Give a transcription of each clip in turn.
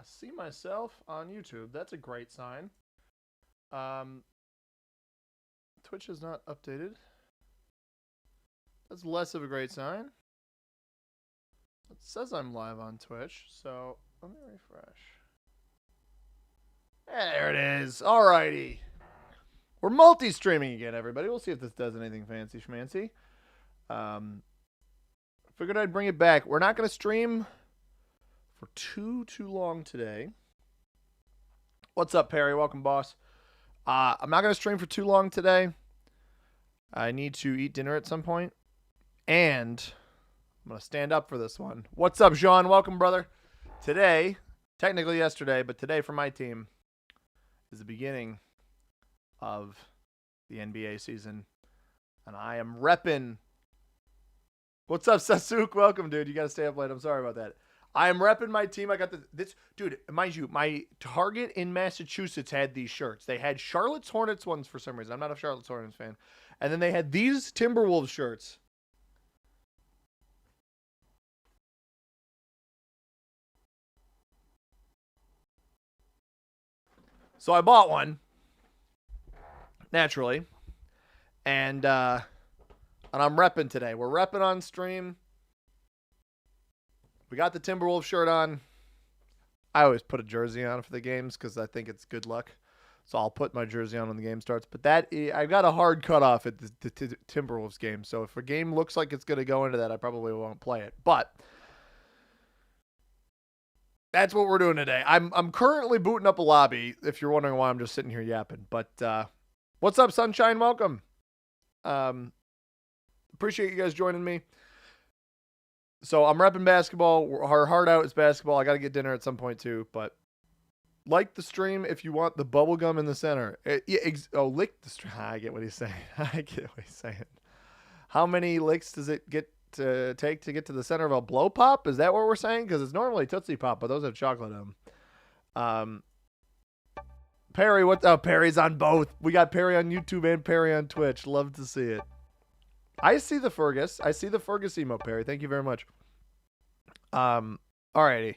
see myself on YouTube. That's a great sign. Twitch is not updated. That's less of a great sign. It says I'm live on Twitch, so let me refresh. There it is. Alrighty. We're multi-streaming again, everybody. We'll see if this does anything fancy schmancy. Figured I'd bring it back. We're not going to stream for too long today. What's up, Perry? Welcome, boss. I'm not going to stream for too long today. I need to eat dinner at some point. And I'm going to stand up for this one. What's up, Jean? Welcome, brother. Today, technically yesterday, but today for my team is the beginning of the NBA season. And I am repping. What's up, Sasuk? Welcome, dude. You got to stay up late. I'm sorry about that. I am repping my team. I got this. Dude, mind you, my Target in Massachusetts had these shirts. They had Charlotte's Hornets ones for some reason. I'm not a Charlotte's Hornets fan. And then they had these Timberwolves shirts. So I bought one. Naturally. And I'm repping today. We're repping on stream. We got the Timberwolves shirt on. I always put a jersey on for the games because I think it's good luck. So I'll put my jersey on when the game starts. But I've got a hard cutoff at the Timberwolves game. So if a game looks like it's going to go into that, I probably won't play it. But that's what we're doing today. I'm currently booting up a lobby, if you're wondering why I'm just sitting here yapping. But what's up, Sunshine? Welcome. Appreciate you guys joining me. So I'm repping basketball. Our heart out is basketball. I got to get dinner at some point too. But like the stream if you want the bubble gum in the center. Lick the stream. I get what he's saying. I get what he's saying. How many licks does it take to get to the center of a blow pop? Is that what we're saying? Because it's normally Tootsie Pop, but those have chocolate in them. Perry, Perry's on both. We got Perry on YouTube and Perry on Twitch. Love to see it. I see the Fergus. I see the Fergus emote, Perry. Thank you very much. Alrighty.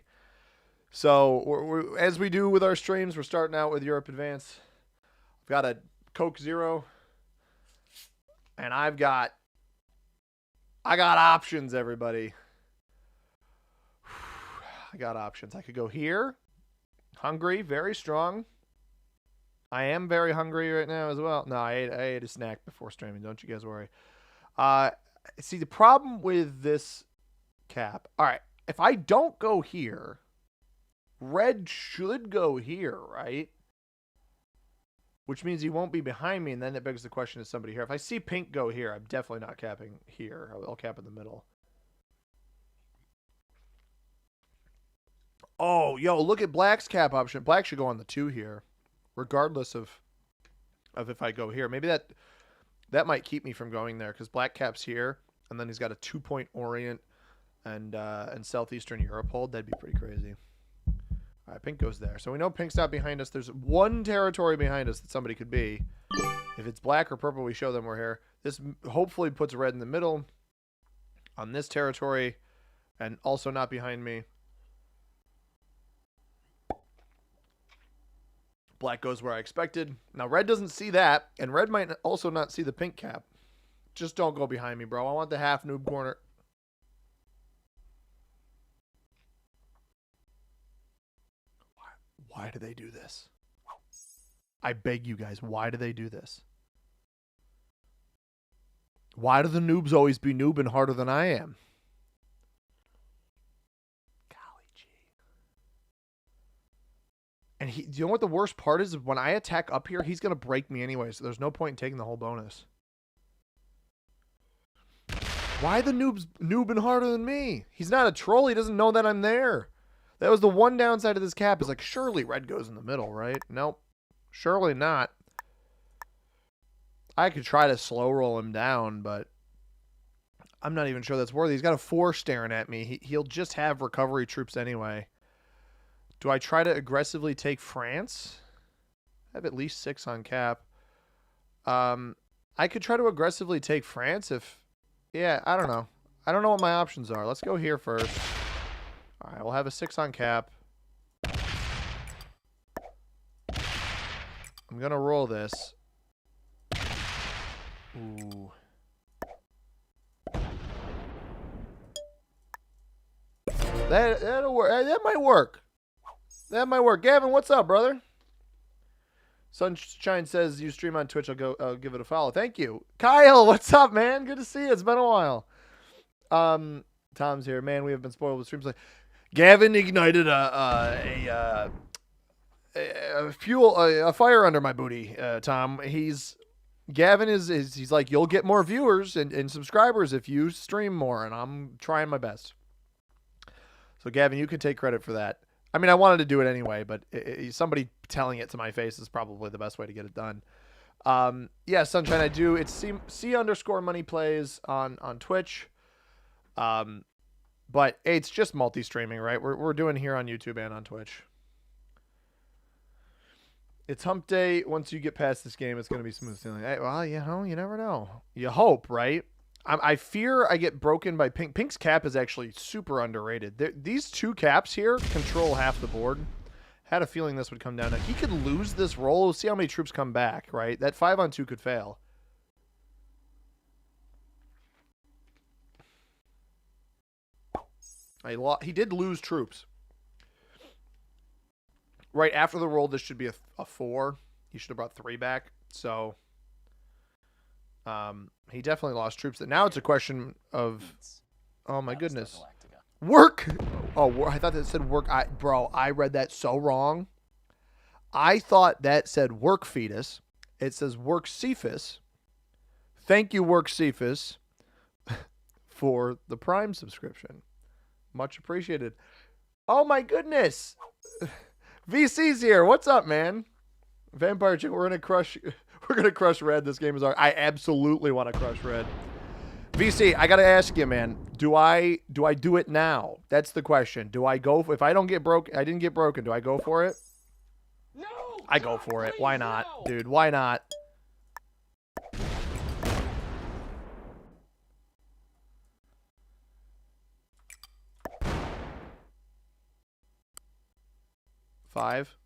So, as we do with our streams, we're starting out with Europe Advance. I've got a Coke Zero. And I got options, everybody. I got options. I could go here. Hungry, very strong. I am very hungry right now as well. No, I ate a snack before streaming. Don't you guys worry. See, the problem with this cap. All right, if I don't go here, red should go here, right? Which means he won't be behind me, and then it begs the question, is somebody here? If I see pink go here, I'm definitely not capping here. I'll cap in the middle. Oh, yo, look at black's cap option. Black should go on the 2 here, regardless of if I go here. Maybe that might keep me from going there because black cap's here, and then he's got a 2-point Orient and Southeastern Europe hold. That'd be pretty crazy. All right, pink goes there. So we know pink's not behind us. There's one territory behind us that somebody could be. If it's black or purple, we show them we're here. This hopefully puts red in the middle on this territory and also not behind me. Black goes where I expected. Now, red doesn't see that, and red might also not see the pink cap. Just don't go behind me, bro. I want the half noob corner. Why do they do this? I beg you guys, why do they do this? Why do the noobs always be noobing harder than I am? Golly gee. And you know what the worst part is? When I attack up here, he's going to break me anyway, so there's no point in taking the whole bonus. Why the noobs noobing harder than me? He's not a troll. He doesn't know that I'm there. That was the one downside of this cap. Is like, surely red goes in the middle, right? Nope. Surely not. I could try to slow roll him down, but I'm not even sure that's worthy. He's got a 4 staring at me. He'll just have recovery troops anyway. Do I try to aggressively take France? I have at least 6 on cap. I could try to aggressively take France if... Yeah, I don't know. I don't know what my options are. Let's go here first. All right, we'll have a 6 on cap. I'm gonna roll this. Ooh. That'll work. That might work. That might work. Gavin, what's up, brother? Sunshine says you stream on Twitch. I'll give it a follow. Thank you. Kyle, what's up, man? Good to see you. It's been a while. Tom's here. Man, we have been spoiled with streams. Gavin ignited a fire under my booty. Tom, Gavin he's like, you'll get more viewers and subscribers if you stream more, and I'm trying my best. So Gavin, you can take credit for that. I mean, I wanted to do it anyway, but somebody telling it to my face is probably the best way to get it done. Yeah, Sunshine, I do. It's C_money plays on Twitch. But it's just multi-streaming, right? We're doing here on YouTube and on Twitch. It's hump day. Once you get past this game, it's going to be smooth sailing. Hey, well, you know, you never know. You hope, right? I fear I get broken by Pink. Pink's cap is actually super underrated. These two caps here control half the board. Had a feeling this would come down. Now, he could lose this roll. See how many troops come back, right? That 5-on-2 could fail. He did lose troops. Right after the roll, this should be a 4. He should have brought 3 back. So, he definitely lost troops. Now it's a question of, oh my goodness, work. Oh, I thought that said work. Bro, I read that so wrong. I thought that said work fetus. It says work Cephas. Thank you, work Cephas, for the Prime subscription. Much appreciated. Oh my goodness. VC's here. What's up, man? Vampire Chick, we're gonna crush red. This game is our. I absolutely want to crush red. VC, I gotta ask you, man. Do I do it now? That's the question. Do I go if I don't get broke? I didn't get broken. Do I go for it? No. I go for it. Why not, dude? Why not? Five.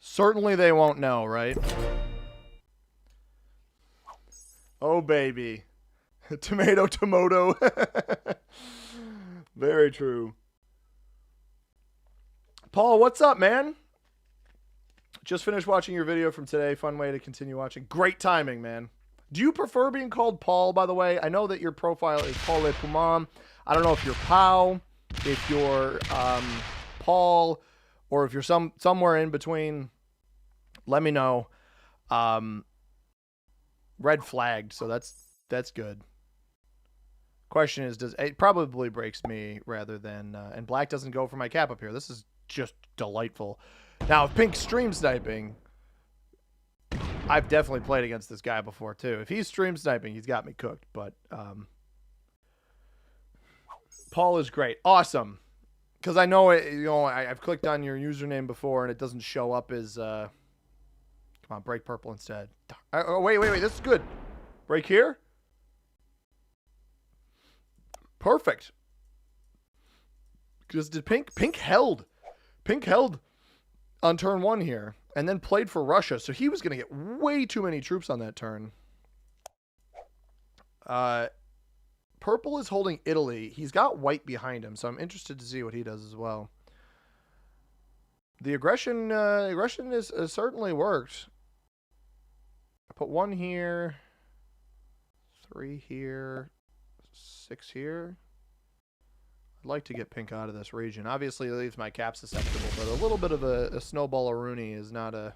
Certainly they won't know, right? Oh, baby. Tomato. Very true. Paul, what's up, man? Just finished watching your video from today. Fun way to continue watching. Great timing, man. Do you prefer being called Paul, by the way? I know that your profile is Paul Le Poumon. I don't know if you're Pau, if you're Paul, or if you're somewhere in between. Let me know. Red flagged, so that's good. Question is, it probably breaks me rather than and black doesn't go for my cap up here. This is just delightful. Now, if Pink's stream sniping, I've definitely played against this guy before too. If he's stream sniping, he's got me cooked. But Paul is great, awesome. Because I know it. You know, I've clicked on your username before and it doesn't show up as. Come on, break purple instead. Oh, wait. This is good. Break here. Perfect. Because did Pink held on turn 1 here and then played for Russia. So he was going to get way too many troops on that turn. Purple is holding Italy. He's got white behind him, so I'm interested to see what he does as well. The aggression is certainly worked. I put 1 here, 3 here, 6 here. I'd like to get Pink out of this region. Obviously, it leaves my cap susceptible, but a little bit of a snowball Rooney is not a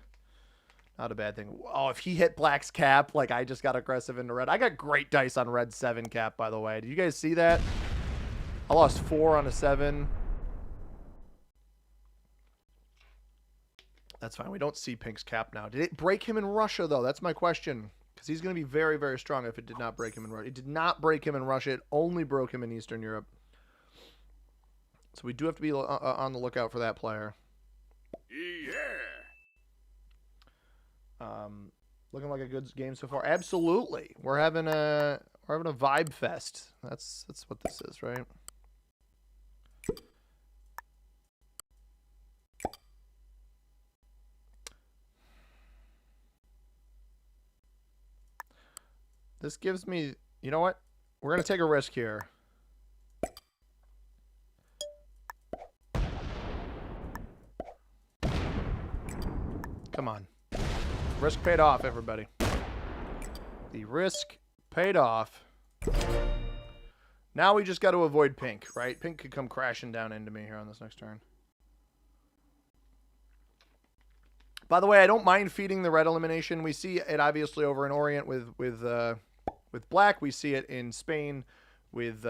bad thing. Oh, if he hit black's cap, like I just got aggressive into red. I got great dice on red 7 cap, by the way. Did you guys see that? I lost 4 on a 7. That's fine. We don't see Pink's cap now. Did it break him in Russia, though? That's my question. Because he's going to be very, very strong if it did not break him in Russia. It did not break him in Russia. It only broke him in Eastern Europe. So we do have to be on the lookout for that player. Yeah. Looking like a good game so far. Absolutely. We're having a vibe fest. That's what this is, right? This gives me... You know what? We're going to take a risk here. Come on. Risk paid off, everybody. The risk paid off. Now we just got to avoid pink, right? Pink could come crashing down into me here on this next turn. By the way, I don't mind feeding the red elimination. We see it obviously over in Orient with black. We see it in Spain with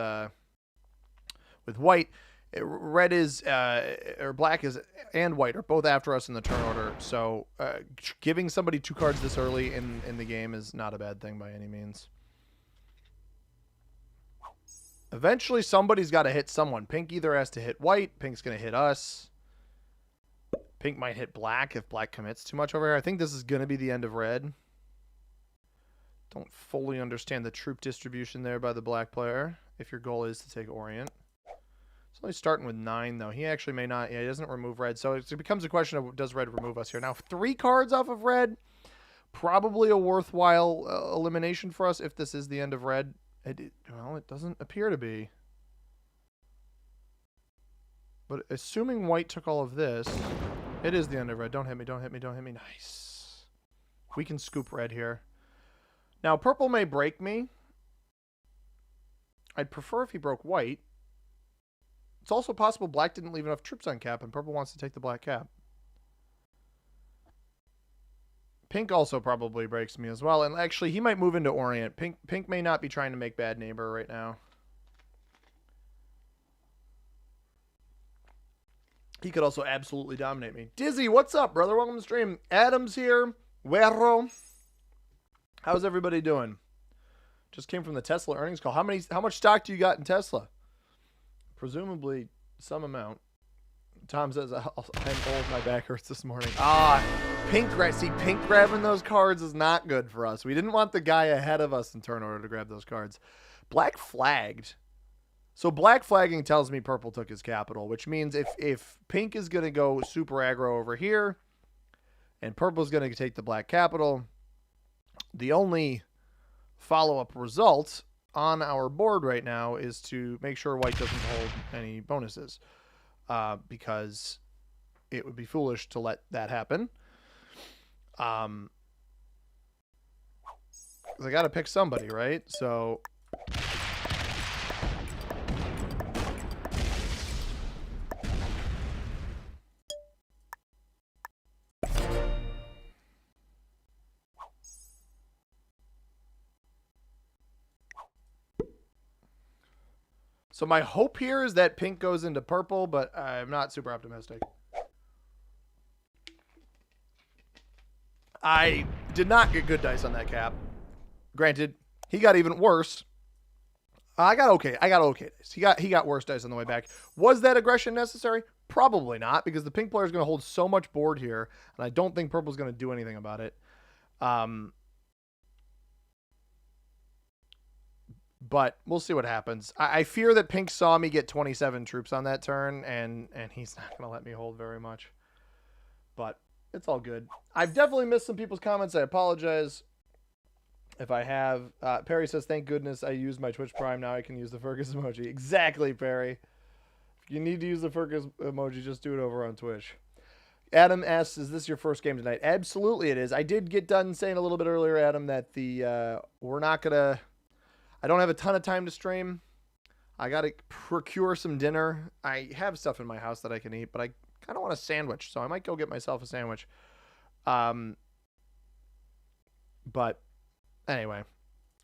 white. Red is or black is and white are both after us in the turn order. So giving somebody 2 cards this early in the game is not a bad thing by any means. Eventually, somebody's got to hit someone. Pink either has to hit white. Pink's going to hit us. Pink might hit black if black commits too much over here. I think this is going to be the end of red. Don't fully understand the troop distribution there by the black player if your goal is to take Orient. It's only starting with 9, though. He actually may not. Yeah, he doesn't remove red. So it becomes a question of, does red remove us here? Now, 3 cards off of red. Probably a worthwhile elimination for us if this is the end of red. Well, it doesn't appear to be. But assuming white took all of this, it is the end of red. Don't hit me, don't hit me, don't hit me. Nice. We can scoop red here. Now, purple may break me. I'd prefer if he broke white. It's also possible black didn't leave enough troops on cap, and purple wants to take the black cap. Pink also probably breaks me as well. And actually, he might move into Orient. Pink may not be trying to make bad neighbor right now. He could also absolutely dominate me. Dizzy, what's up, brother? Welcome to the stream. Adam's here. Guerro. How's everybody doing? Just came from the Tesla earnings call. How much stock do you got in Tesla? Presumably some amount. Tom says, I'm old, my back hurts this morning. Pink grabbing those cards is not good for us. We didn't want the guy ahead of us in turn order to grab those cards. Black flagged. So black flagging tells me purple took his capital, which means if pink is going to go super aggro over here and purple is going to take the black capital, the only follow-up result on our board right now is to make sure white doesn't hold any bonuses, because it would be foolish to let that happen. 'Cause I got to pick somebody, right? So... So my hope here is that pink goes into purple, but I'm not super optimistic. I did not get good dice on that cap. Granted, he got even worse. I got okay dice. He got worse dice on the way back. Was that aggression necessary? Probably not, because the pink player is going to hold so much board here, and I don't think purple's going to do anything about it. But we'll see what happens. I fear that pink saw me get 27 troops on that turn, and he's not going to let me hold very much. But it's all good. I've definitely missed some people's comments. I apologize if I have. Perry says, thank goodness I used my Twitch Prime. Now I can use the Fergus emoji. Exactly, Perry. If you need to use the Fergus emoji, just do it over on Twitch. Adam asks, is this your first game tonight? Absolutely it is. I did get done saying a little bit earlier, Adam, that we're not going to... I don't have a ton of time to stream. I got to procure some dinner. I have stuff in my house that I can eat, but I kind of want a sandwich, so I might go get myself a sandwich. But anyway.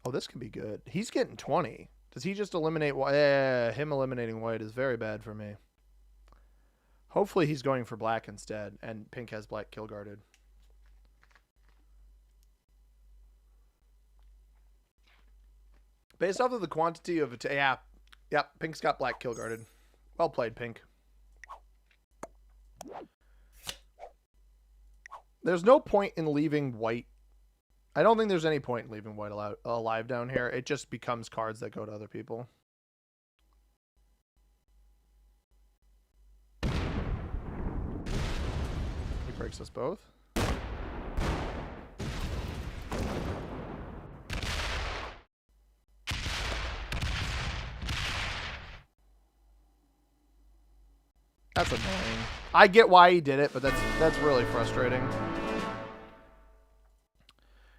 Oh, this could be good. He's getting 20. Does he just eliminate white? Him eliminating white is very bad for me. Hopefully he's going for black instead, and pink has black kill guarded. Based off of the quantity of... Yeah, pink's got black kill guarded. Well played, pink. There's no point in leaving white. I don't think there's any point in leaving white alive down here. It just becomes cards that go to other people. He breaks us both. That's annoying. I get why he did it, but that's really frustrating.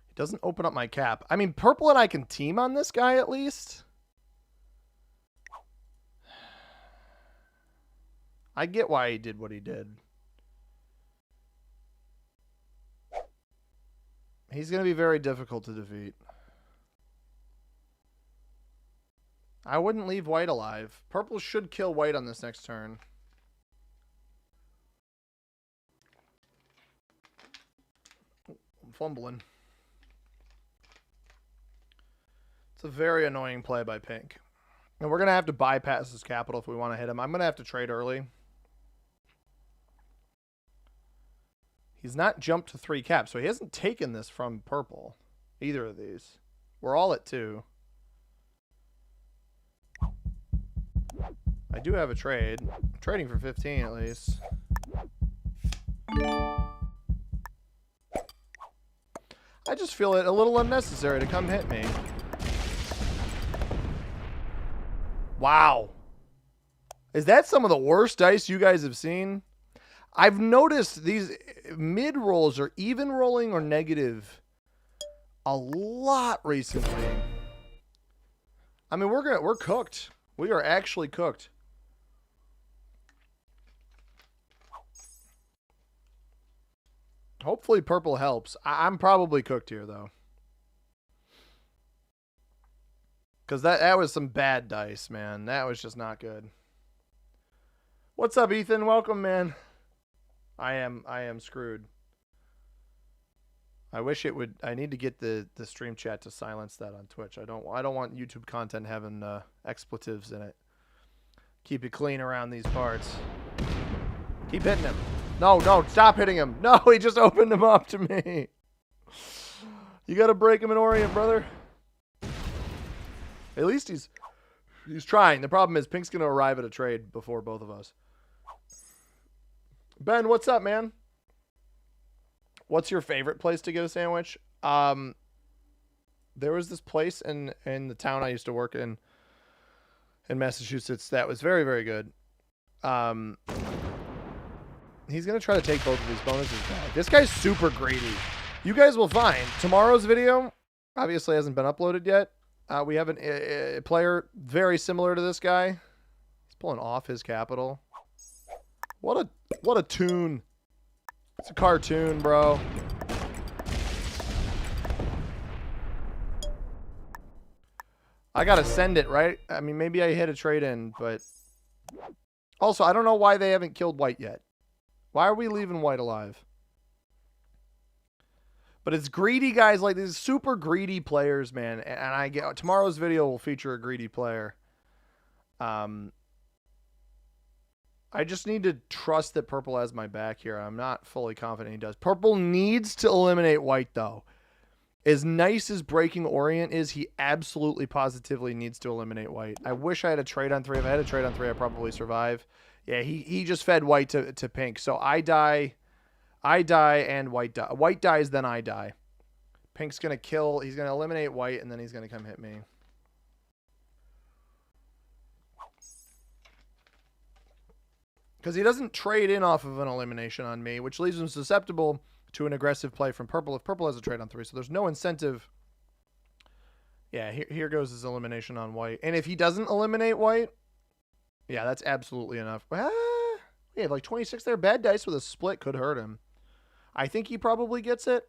It doesn't open up my cap. I mean, purple and I can team on this guy at least. I get why he did what he did. He's going to be very difficult to defeat. I wouldn't leave white alive. Purple should kill white on this next turn. I'm fumbling. It's a very annoying play by pink. And we're going to have to bypass his capital if we want to hit him. I'm going to have to trade early. He's not jumped to 3 caps, so he hasn't taken this from purple. Either of these. We're all at 2. I do have a trade. I'm trading for 15 at least. I just feel it a little unnecessary to come hit me. Wow. Is that some of the worst dice you guys have seen? I've noticed these mid rolls are even rolling or negative a lot recently. I mean, we're cooked. We are actually cooked. Hopefully purple helps. I'm probably cooked here though. Because that was some bad dice, man. That was just not good. What's up, Ethan? Welcome, man. I am screwed. I wish it would. I need to get the stream chat to silence that on Twitch. I don't want YouTube content having expletives in it. Keep it clean around these parts. Keep hitting him. No, stop hitting him. No, he just opened him up to me. You got to break him in Orient, brother. At least he's trying. The problem is pink's going to arrive at a trade before both of us. Ben, what's up, man? What's your favorite place to get a sandwich? There was this place in the town I used to work in Massachusetts that was very, very good. He's going to try to take both of these bonuses back. This guy's super greedy. You guys will find tomorrow's video obviously hasn't been uploaded yet. We have a player very similar to this guy. He's pulling off his capital. What a tune. It's a cartoon, bro. I gotta send it, right? I mean, maybe I hit a trade in, but also I don't know why they haven't killed white yet. Why are we leaving white alive? But it's greedy guys like these super greedy players, man. And I get tomorrow's video will feature a greedy player. I just need to trust that purple has my back here. I'm not fully confident he does. Purple needs to eliminate white, though. As nice as breaking Orient is, he absolutely positively needs to eliminate white. I wish I had a trade on 3. If I had a trade on 3, I'd probably survive. Yeah, he just fed white to pink. So I die, and white die. White dies, then I die. Pink's going to kill. He's going to eliminate white, and then he's going to come hit me. Because he doesn't trade in off of an elimination on me, which leaves him susceptible to an aggressive play from purple if purple has a trade on 3. So there's no incentive. Yeah, here goes his elimination on white. And if he doesn't eliminate white, yeah, that's absolutely enough. Yeah, like 26 there. Bad dice with a split could hurt him. I think he probably gets it.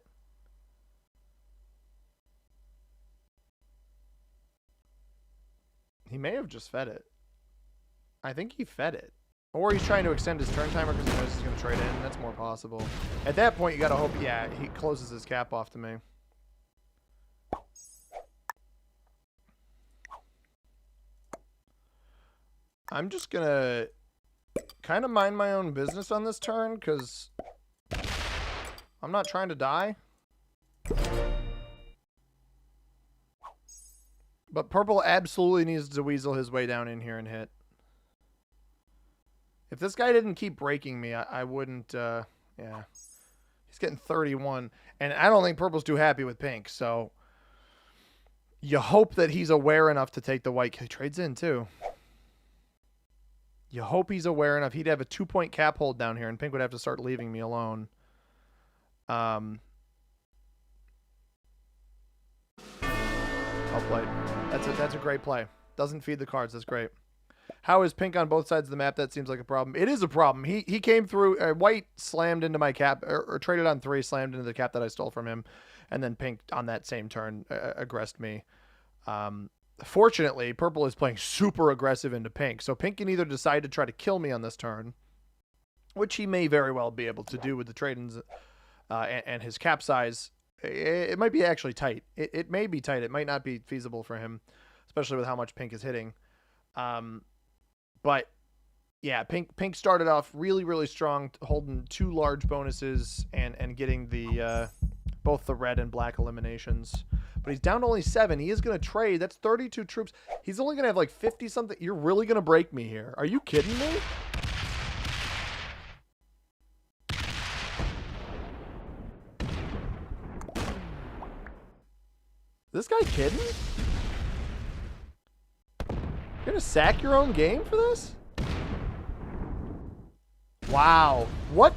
He may have just fed it. I think he fed it. Or he's trying to extend his turn timer because he knows he's going to trade in. That's more possible. At that point, you got to hope, yeah, he closes his cap off to me. I'm just going to kind of mind my own business on this turn because I'm not trying to die. But purple absolutely needs to weasel his way down in here and hit. If this guy didn't keep breaking me, I wouldn't, yeah. He's getting 31. And I don't think purple's too happy with pink, so you hope that he's aware enough to take the white. He trades in, too. You hope he's aware enough. He'd have a 2-point cap hold down here, and Pink would have to start leaving me alone. Well played. That's a great play. Doesn't feed the cards. That's great. How is Pink on both sides of the map? That seems like a problem. It is a problem. He came through. White slammed into my cap, or traded on 3, slammed into the cap that I stole from him, and then Pink on that same turn aggressed me. Fortunately, Purple is playing super aggressive into Pink, so Pink can either decide to try to kill me on this turn, which he may very well be able to do with the trade-ins and his cap size. It might be actually tight. It may be tight. It might not be feasible for him, especially with how much Pink is hitting. But yeah, Pink started off really, really strong, holding 2 large bonuses and getting the both the red and black eliminations. But he's down to only 7. He is going to trade. That's 32 troops. He's only going to have like 50 something. You're really going to break me here. Are you kidding me? This guy kidding? You're going to sack your own game for this? Wow. What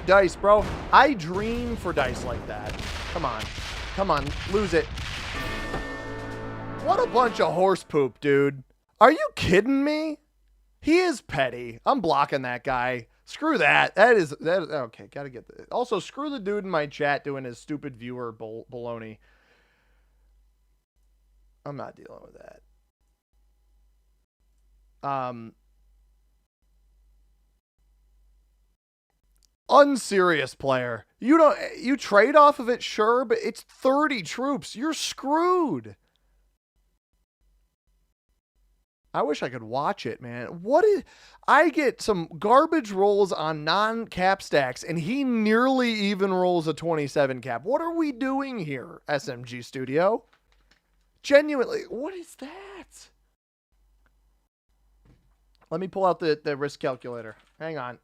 dice, bro? I dream for dice like that. Come on. Come on. Lose it. What a bunch of horse poop, dude. Are you kidding me? He is petty. I'm blocking that guy. Screw that. That is okay. Gotta get that. Also, screw the dude in my chat doing his stupid viewer baloney. I'm not dealing with that. Unserious player. You trade off of it, sure, but it's 30 troops. You're screwed. I wish I could watch it, man. I get some garbage rolls on non-cap stacks, and he nearly even rolls a 27 cap. What are we doing here, SMG Studio? Genuinely, what is that? Let me pull out the risk calculator. Hang on.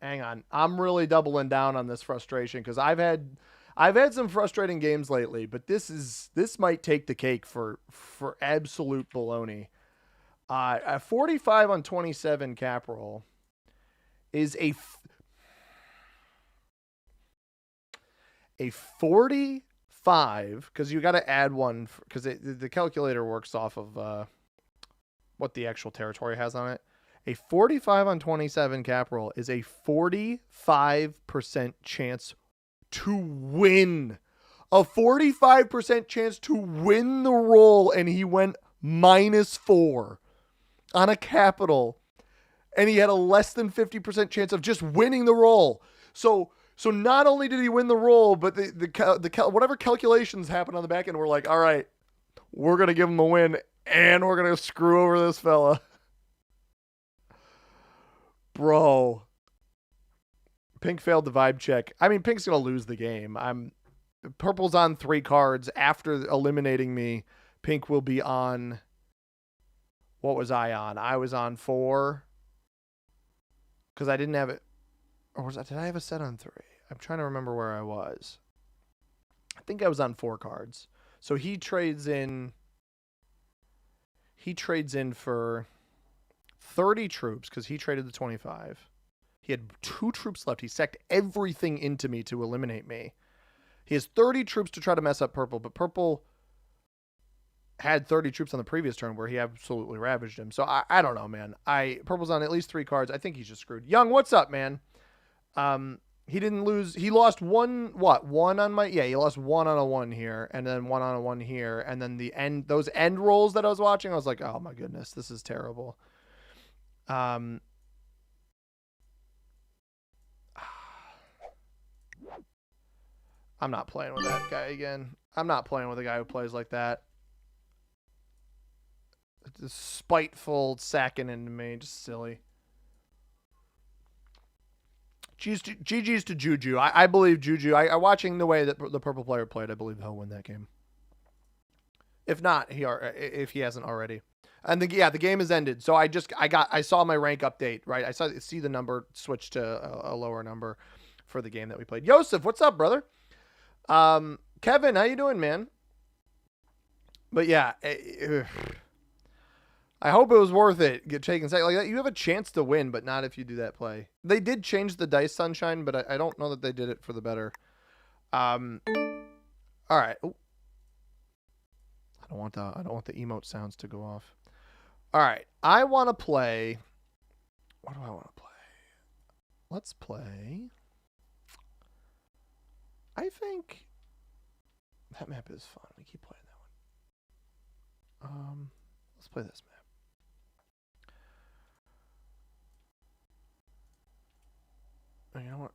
I'm really doubling down on this frustration because I've had some frustrating games lately, but this might take the cake for absolute baloney. A 45 on 27 cap roll is a 45, because you got to add one because the calculator works off of what the actual territory has on it. A 45 on 27 cap roll is a 45% chance to win. A 45% chance to win the roll, and he went -4 on a capital, and he had a less than 50% chance of just winning the roll. So not only did he win the roll, but the whatever calculations happened on the back end were like, all right, we're gonna give him a win, and we're gonna screw over this fella. Bro, Pink failed the vibe check. I mean, Pink's gonna lose the game. Purple's on 3 cards. After eliminating me, Pink will be on. What was I on? I was on 4. Because I didn't have it. Or did I have a set on 3? I'm trying to remember where I was. I think I was on 4 cards. So he trades in for 30 troops because he traded the 25. He had 2 troops left. He sacked everything into me to eliminate me. He has 30 troops to try to mess up Purple, but Purple had 30 troops on the previous turn where he absolutely ravaged him. So I don't know, man. Purple's on at least 3 cards. I think he's just screwed. Young, what's up, man? He didn't lose. He lost 1 on my, he lost 1 on a 1 here, and then 1 on a 1 here, and then those end rolls that I was watching, I was like, oh my goodness, this is terrible. I'm not playing with that guy again. I'm not playing with a guy who plays like that. Just spiteful, sacking into me. Just silly. GG's to Juju. I believe Juju. Watching the way that the purple player played, I believe he'll win that game. If not, if he hasn't already. And the game has ended. So I saw my rank update, right? I see the number switch to a lower number for the game that we played. Yosef, what's up, brother? Kevin, how you doing, man? But yeah, I hope it was worth it. Get taken second like that. You have a chance to win, but not if you do that play. They did change the dice, Sunshine, but I don't know that they did it for the better. All right. Ooh. I don't want the emote sounds to go off. All right. I want to play. What do I want to play? Let's play. I think that map is fun. We keep playing that one. Let's play this map. You know what?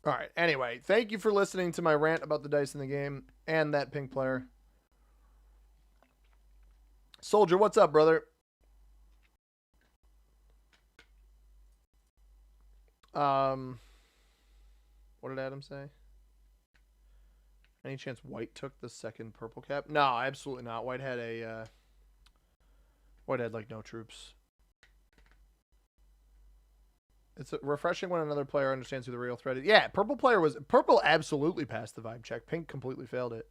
All right. Anyway, thank you for listening to my rant about the dice in the game and that pink player. Soldier, what's up, brother? What did Adam say? Any chance White took the second purple cap? No, absolutely not. White had like no troops. It's refreshing when another player understands who the real threat is. Yeah, purple absolutely passed the vibe check. Pink completely failed it.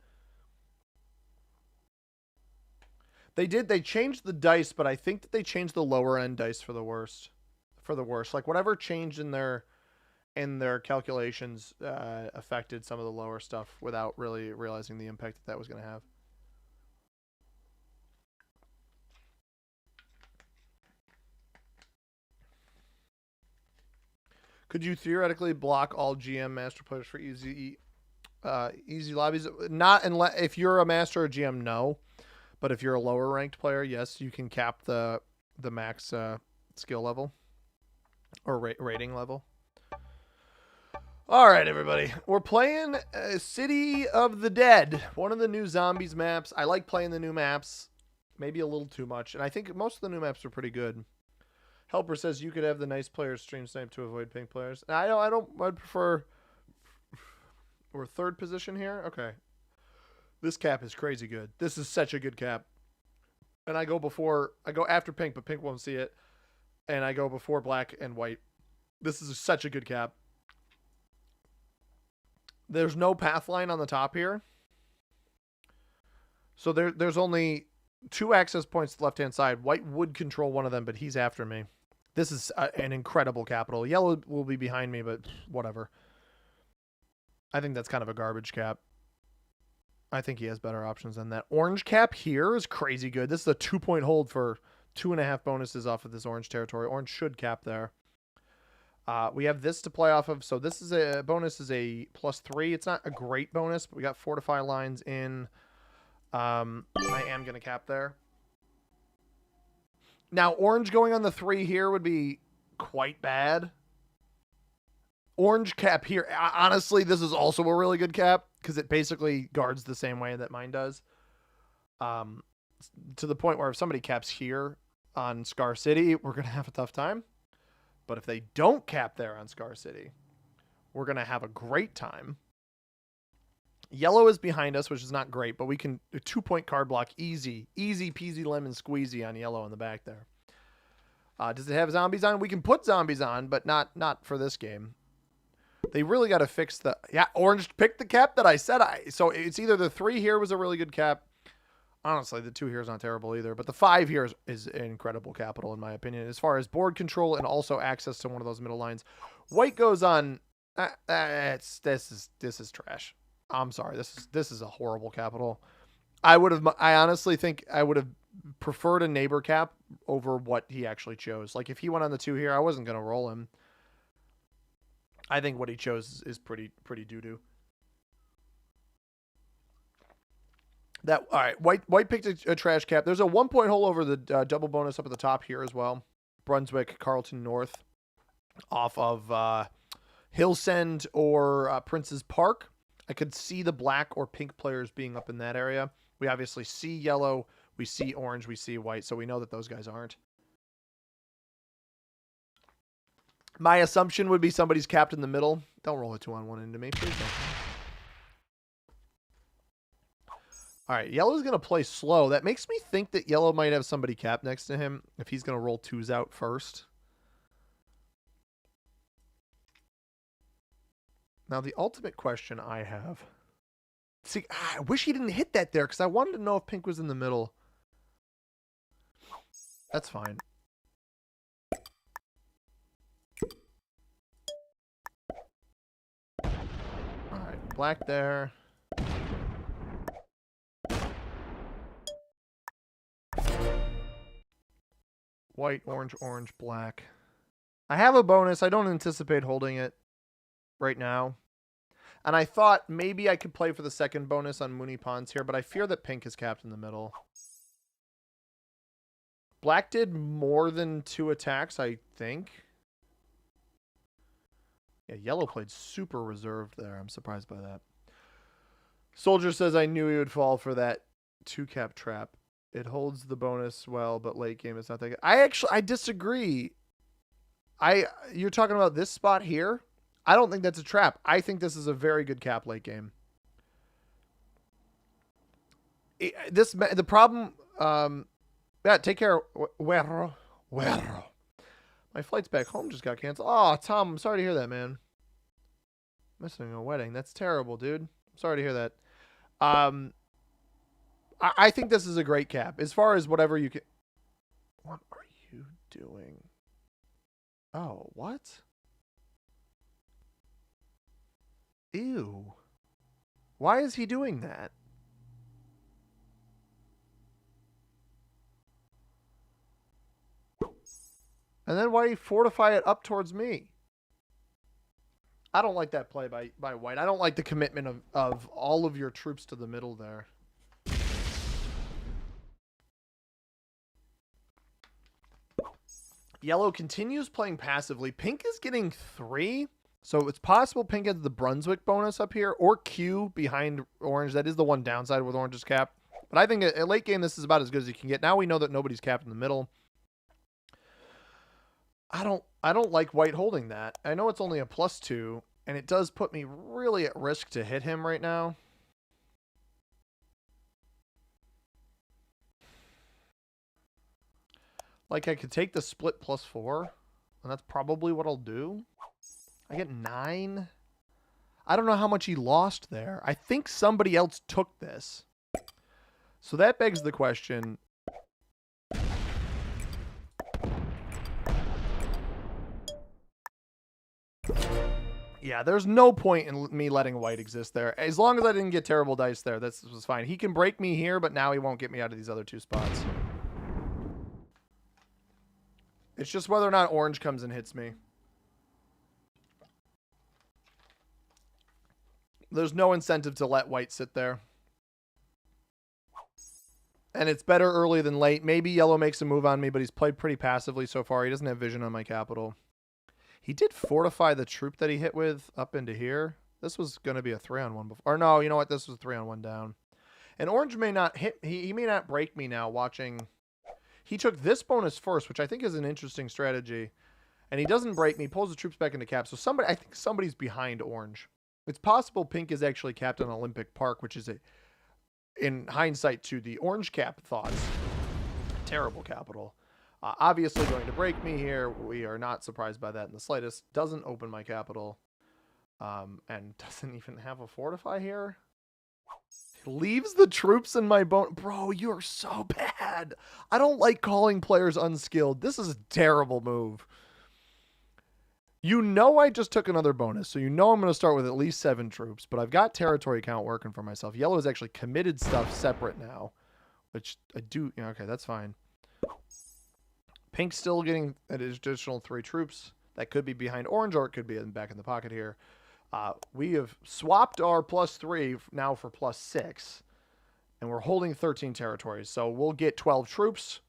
They changed the dice, but I think that they changed the lower end dice for the worst. Like whatever changed in their calculations affected some of the lower stuff without really realizing the impact that was going to have. Could you theoretically block all GM master players for easy lobbies? Not unless if you're a master or GM, no. But if you're a lower ranked player, yes, you can cap the max skill level or rating level. All right, everybody. We're playing City of the Dead, one of the new zombies maps. I like playing the new maps, maybe a little too much, and I think most of the new maps are pretty good. Helper says you could have the nice players stream snipe to avoid pink players. I'd prefer or third position here. Okay. This cap is crazy good. This is such a good cap. And I go after pink, but pink won't see it. And I go before black and white. This is such a good cap. There's no path line on the top here. So there's only 2 access points left-hand side. White would control one of them, but he's after me. This is an incredible capital. Yellow will be behind me, but whatever. I think that's kind of a garbage cap. I think he has better options than that. Orange cap here is crazy good. This is a 2-point hold for 2.5 bonuses off of this orange territory. Orange should cap there. We have this to play off of. So this is a bonus is a +3. It's not a great bonus, but we got fortify lines in. I am going to cap there. Now, orange going on the 3 here would be quite bad. Orange cap here. Honestly, this is also a really good cap because it basically guards the same way that mine does. To the point where if somebody caps here on Scar City, we're going to have a tough time. But if they don't cap there on Scar City, we're going to have a great time. Yellow is behind us, which is not great, but we can a 2-point card block easy peasy lemon squeezy on yellow in the back there. Does it have zombies on? We can put zombies on, but not for this game. They really got to fix the orange picked the cap that I said so it's either the 3 here was a really good cap. Honestly, the 2 here is not terrible either, but the 5 here is an incredible capital in my opinion as far as board control and also access to one of those middle lines. White goes on. This is trash. I'm sorry. This is a horrible capital. I honestly think I would have preferred a neighbor cap over what he actually chose. Like if he went on the 2 here, I wasn't going to roll him. I think what he chose is pretty doo-doo. All right. White picked a trash cap. There's a 1-point hole over the double bonus up at the top here as well. Brunswick, Carlton North, off of Hillsend or Prince's Park. I could see the black or pink players being up in that area. We obviously see yellow, we see orange, we see white, so we know that those guys aren't. My assumption would be somebody's capped in the middle. Don't roll a 2-on-1 into me, please don't. All right, yellow's going to play slow. That makes me think that yellow might have somebody capped next to him if he's going to roll 2s out first. Now, the ultimate question I have... See, I wish he didn't hit that there because I wanted to know if pink was in the middle. That's fine. Alright, black there. White, orange, orange, black. I have a bonus. I don't anticipate holding it right now. And I thought maybe I could play for the second bonus on Mooney Pawns here, but I fear that pink is capped in the middle. Black did more than 2 attacks, I think. Yeah, yellow played super reserved there. I'm surprised by that. Soldier says I knew he would fall for that 2-cap trap. It holds the bonus well, but late game it's not that good. I disagree. You're talking about this spot here? I don't think that's a trap. I think this is a very good cap late game. The problem yeah, take care. Where? My flight's back home just got canceled. Oh, Tom, I'm sorry to hear that, man. Missing a wedding. That's terrible, dude. I'm sorry to hear that. I think this is a great cap. As far as whatever you can... What are you doing? Oh, what? Ew. Why is he doing that? And then why fortify it up towards me? I don't like that play by white. I don't like the commitment of all of your troops to the middle there. Yellow continues playing passively. Pink is getting 3. So it's possible pink has the Brunswick bonus up here or Q behind orange. That is the one downside with orange's cap. But I think at late game, this is about as good as you can get. Now we know that nobody's capped in the middle. I don't like white holding that. I know it's only a +2, and it does put me really at risk to hit him right now. Like, I could take the split +4, and that's probably what I'll do. I get 9. I don't know how much he lost there. I think somebody else took this. So that begs the question... Yeah, there's no point in me letting white exist there. As long as I didn't get terrible dice there, this was fine. He can break me here, but now he won't get me out of these other 2 spots. It's just whether or not orange comes and hits me. There's no incentive to let white sit there. And it's better early than late. Maybe yellow makes a move on me, but he's played pretty passively so far. He doesn't have vision on my capital. He did fortify the troop that he hit with up into here. This was going to be a 3-on-1 before. Or no, you know what? This was 3-on-1 down. And orange may not hit. He may not break me now watching. He took this bonus first, which I think is an interesting strategy. And he doesn't break me. He pulls the troops back into cap. So I think somebody's behind orange. It's possible pink is actually capped on Olympic Park, which is in hindsight to the orange cap thoughts. Terrible capital. Obviously going to break me here. We are not surprised by that in the slightest. Doesn't open my capital. And doesn't even have a fortify here. Leaves the troops in my bone. Bro, you are so bad. I don't like calling players unskilled. This is a terrible move. You know I just took another bonus, so you know I'm going to start with at least 7 troops, but I've got territory count working for myself. Yellow has actually committed stuff separate now, which I do. Yeah, okay, that's fine. Pink's still getting an additional 3 troops. That could be behind orange, or it could be back in the pocket here. We have swapped our +3 now for +6, and we're holding 13 territories. So we'll get 12 troops.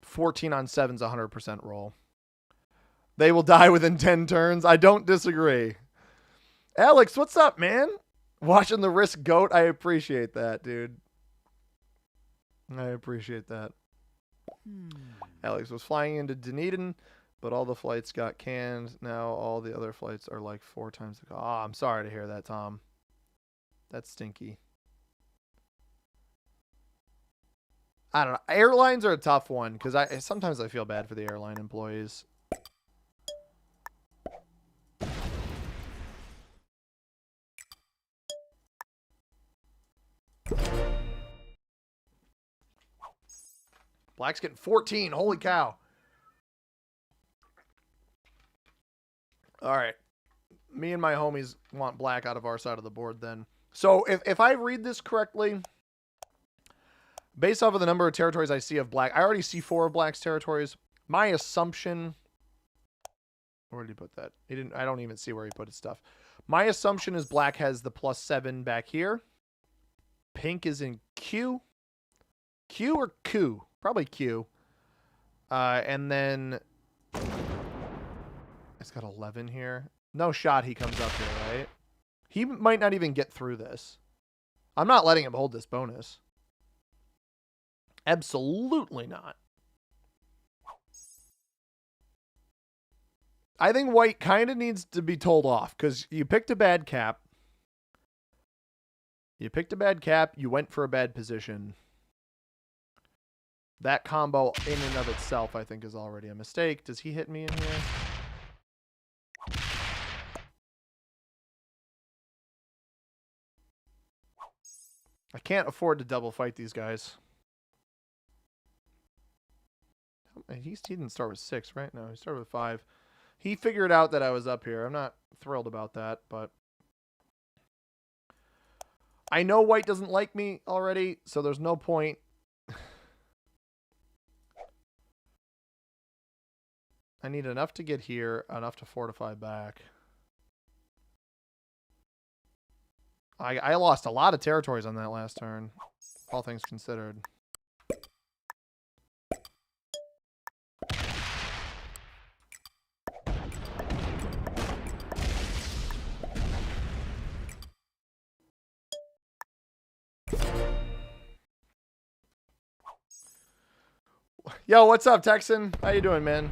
14 on 7's 100% roll. They will die within 10 turns. I don't disagree. Alex, what's up, man? Watching the risk goat. I appreciate that, dude. I appreciate that. Alex was flying into Dunedin, but all the flights got canned. Now all the other flights are like 4 times the cost. Oh, I'm sorry to hear that, Tom. That's stinky. I don't know. Airlines are a tough one because sometimes I feel bad for the airline employees. Black's getting 14. Holy cow. All right. Me and my homies want black out of our side of the board then. So if I read this correctly, based off of the number of territories I see of black, I already see 4 of black's territories. My assumption... Where did he put that? He didn't. I don't even see where he put his stuff. My assumption is black has the +7 back here. Pink is in Q. Q or Q? Probably Q. And then it's got 11 here. No shot he comes up here, right? He might not even get through this. I'm not letting him hold this bonus. Absolutely not. I think white kind of needs to be told off because you picked a bad cap. You picked a bad cap. You went for a bad position. That combo in and of itself, I think, is already a mistake. Does he hit me in here? I can't afford to double fight these guys. He didn't start with 6, right? No, he started with 5. He figured out that I was up here. I'm not thrilled about that, but I know white doesn't like me already, so there's no point. I need enough to get here, enough to fortify back. I lost a lot of territories on that last turn, all things considered. Yo, what's up, Texan? How you doing, man?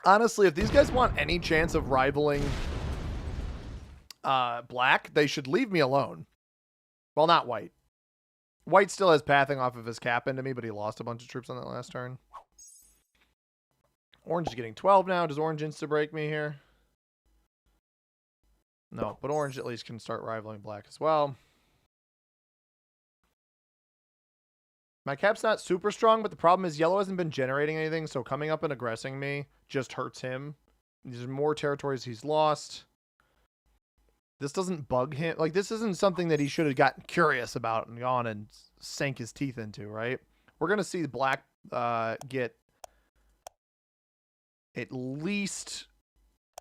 Honestly, if these guys want any chance of rivaling black, they should leave me alone. Well, not white. White still has pathing off of his cap into me, but he lost a bunch of troops on that last turn. Orange is getting 12 now. Does orange insta-break me here? No, but orange at least can start rivaling black as well. My cap's not super strong, but the problem is yellow hasn't been generating anything, so coming up and aggressing me just hurts him. These are more territories he's lost. This doesn't bug him. Like, this isn't something that he should have gotten curious about and gone and sank his teeth into, right? We're going to see black get at least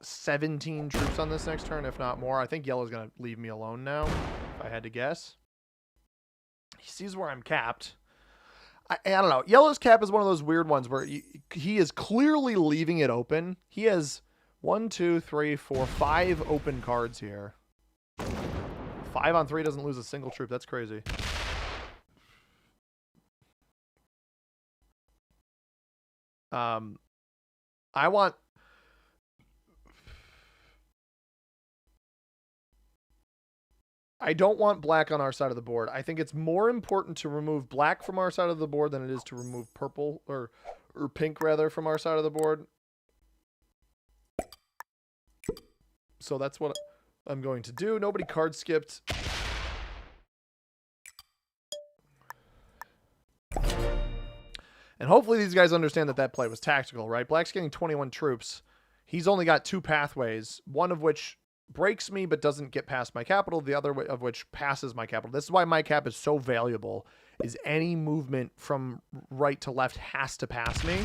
17 troops on this next turn, if not more. I think yellow's going to leave me alone now, if I had to guess. He sees where I'm capped. I don't know. Yellow's cap is one of those weird ones where he is clearly leaving it open. He has 1, 2, 3, 4, 5 open cards here. 5 on 3 doesn't lose a single troop. That's crazy. I don't want black on our side of the board. I think it's more important to remove black from our side of the board than it is to remove purple or pink rather from our side of the board. So that's what I'm going to do. Nobody card skipped. And hopefully these guys understand that that play was tactical, right? Black's getting 21 troops. He's only got 2 pathways, one of which breaks me but doesn't get past my capital, the other of which passes my capital. This is why my cap is so valuable, is any movement from right to left has to pass me.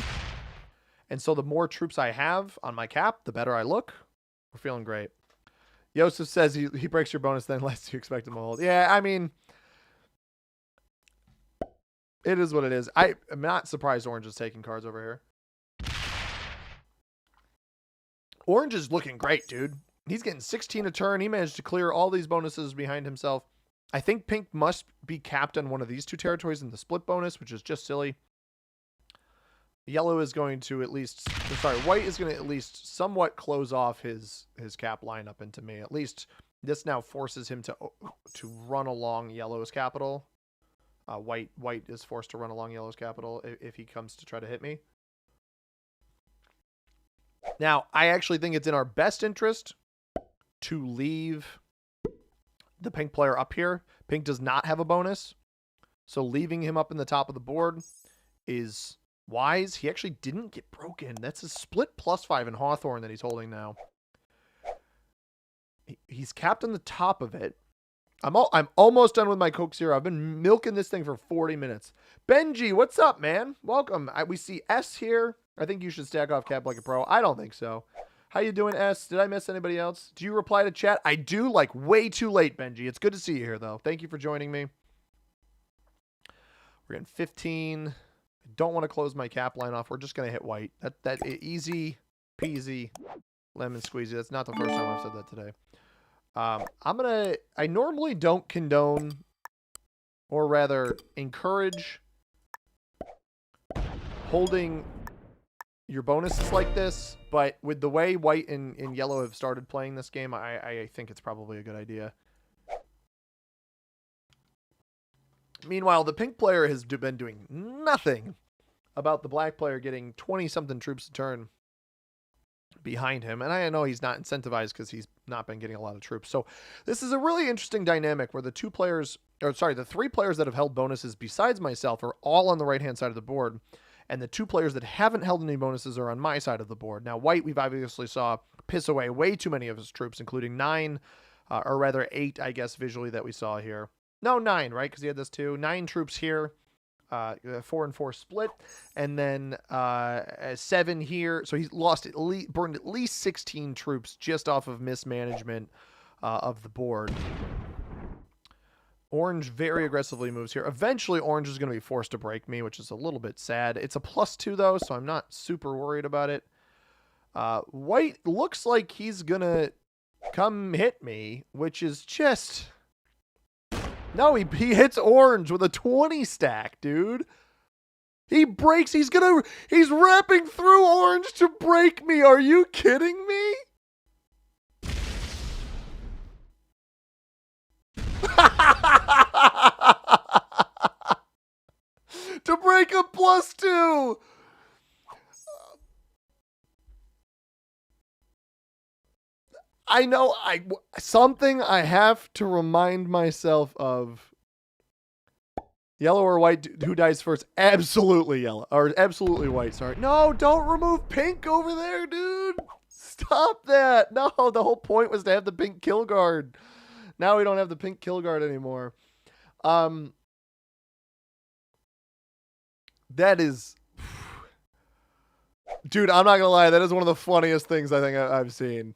And so the more troops I have on my cap, the better I look. We're feeling great. Yosef says he breaks your bonus then lets you expect him to hold. Yeah, I mean, it is what it is. I am not surprised Orange is taking cards over here. Orange is looking great, dude. He's getting 16 a turn. He managed to clear all these bonuses behind himself. I think pink must be capped on one of these 2 territories in the split bonus, which is just silly. Yellow is going to at least... Sorry, white is going to at least somewhat close off his cap lineup into me. At least this now forces him to run along yellow's capital. White is forced to run along yellow's capital if he comes to try to hit me. Now, I actually think it's in our best interest to leave the pink player up here. Pink does not have a bonus, so leaving him up in the top of the board is wise. He actually didn't get broken. That's a split +5 in Hawthorne that he's holding now. He's capped on the top of it. I'm almost done with my Coke Zero. I've been milking this thing for 40 minutes. Benji, what's up, man? Welcome. We see S here. I think you should stack off cap like a pro. I don't think so. How you doing, S? Did I miss anybody else? Do you reply to chat? I do, like way too late, Benji. It's good to see you here, though. Thank you for joining me. We're getting 15. I don't want to close my cap line off. We're just going to hit white. That easy peasy lemon squeezy. That's not the first time I've said that today. I normally don't condone, or rather encourage, holding your bonuses like this, but with the way white and yellow have started playing this game, I think it's probably a good idea. Meanwhile, the pink player has been doing nothing about the black player getting 20-something troops a turn behind him. And I know he's not incentivized because he's not been getting a lot of troops. So this is a really interesting dynamic where the three players that have held bonuses besides myself are all on the right-hand side of the board. And the 2 players that haven't held any bonuses are on my side of the board. Now, white, we've obviously saw piss away way too many of his troops, including 9, or rather 8, I guess, visually that we saw here. No, 9, right? Because he had this too. 9 troops here. 4 and 4 split, and then 7 here. So he's lost burned at least 16 troops just off of mismanagement of the board. Orange very aggressively moves here. Eventually, orange is going to be forced to break me, which is a little bit sad. It's a +2 though, so I'm not super worried about it. White looks like he's going to come hit me, which is just... No, he hits orange with a 20 stack, dude. He breaks. He's wrapping through orange to break me. Are you kidding me? To break a +2. I know something I have to remind myself of. Yellow or white, who dies first? Absolutely yellow, or absolutely white, sorry. No, don't remove pink over there, dude. Stop that. No, the whole point was to have the pink kill guard. Now we don't have the pink kill guard anymore. That is... Dude, I'm not going to lie. That is one of the funniest things I think I've seen.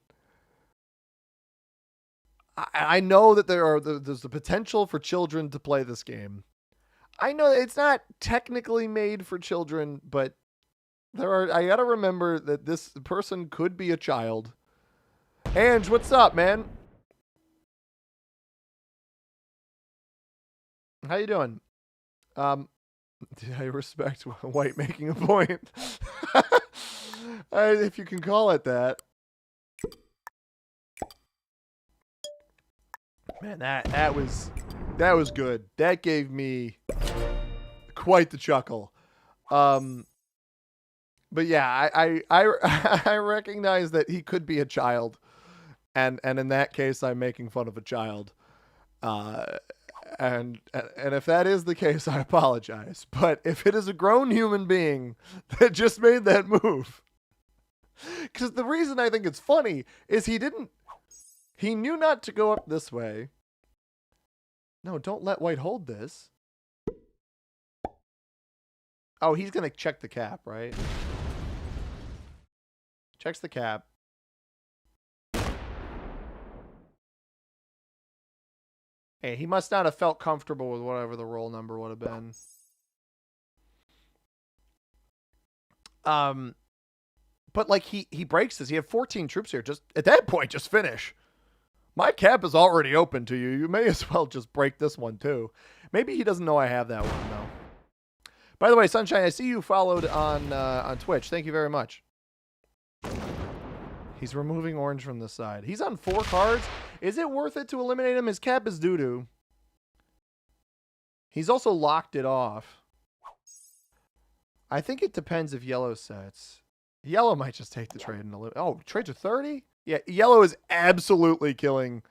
I know that there's the potential for children to play this game. I know it's not technically made for children, but I gotta remember that this person could be a child. Ange, what's up, man? How you doing? I respect white making a point. If you can call it that. Man, that was good. That gave me quite the chuckle. But yeah, I recognize that he could be a child, and in that case, I'm making fun of a child. And if that is the case, I apologize. But if it is a grown human being that just made that move, because the reason I think it's funny is he knew not to go up this way. No, don't let white hold this. Oh, he's going to check the cap, right? Checks the cap. Hey, he must not have felt comfortable with whatever the roll number would have been. But like he breaks this. He had 14 troops here. Just at that point, just finish. My cap is already open to you. You may as well just break this one too. Maybe he doesn't know I have that one though. By the way, Sunshine, I see you followed on Twitch. Thank you very much. He's removing orange from the side. He's on 4 cards. Is it worth it to eliminate him? His cap is doo-doo. He's also locked it off. I think it depends if yellow sets. Yellow might just take the trade and eliminate. Oh, trade to 30? Yeah, yellow is absolutely killing.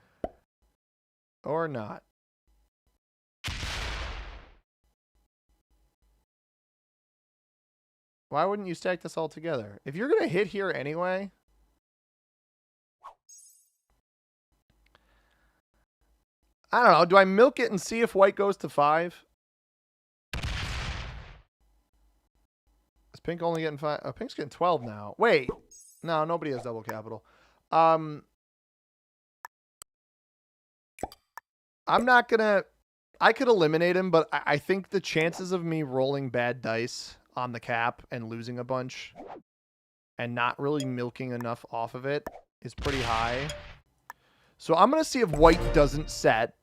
or not. Why wouldn't you stack this all together? If you're going to hit here anyway... I don't know. Do I milk it and see if white goes to 5? Is pink only getting 5? Oh, pink's getting 12 now. Wait. No, nobody has double capital. I'm not going to... I could eliminate him, but I think the chances of me rolling bad dice on the cap and losing a bunch and not really milking enough off of it is pretty high. So I'm going to see if white doesn't set.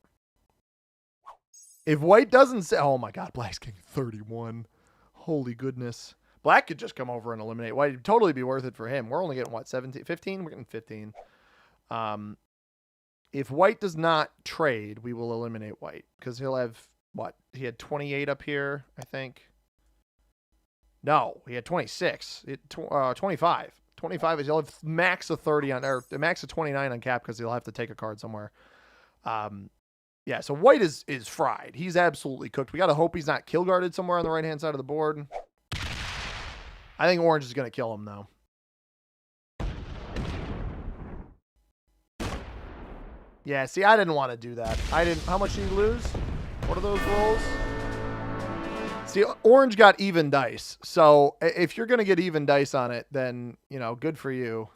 If white doesn't set... Oh, my God. Black's getting 31. Holy goodness. Black could just come over and eliminate white. It'd totally be worth it for him. We're only getting, what, 17? 15? We're getting 15. If white does not trade, we will eliminate white. Because he'll have, what? He had 28 up here, I think. No, he had 26. 25. 25 is he'll have max of 30 on, or max of 29 on cap because he'll have to take a card somewhere. Yeah, so white is fried. He's absolutely cooked. We got to hope he's not kill guarded somewhere on the right-hand side of the board. I think orange is going to kill him, though. Yeah, see, I didn't want to do that. How much did he lose? What are those rolls? See, orange got even dice. So if you're going to get even dice on it, then, you know, good for you.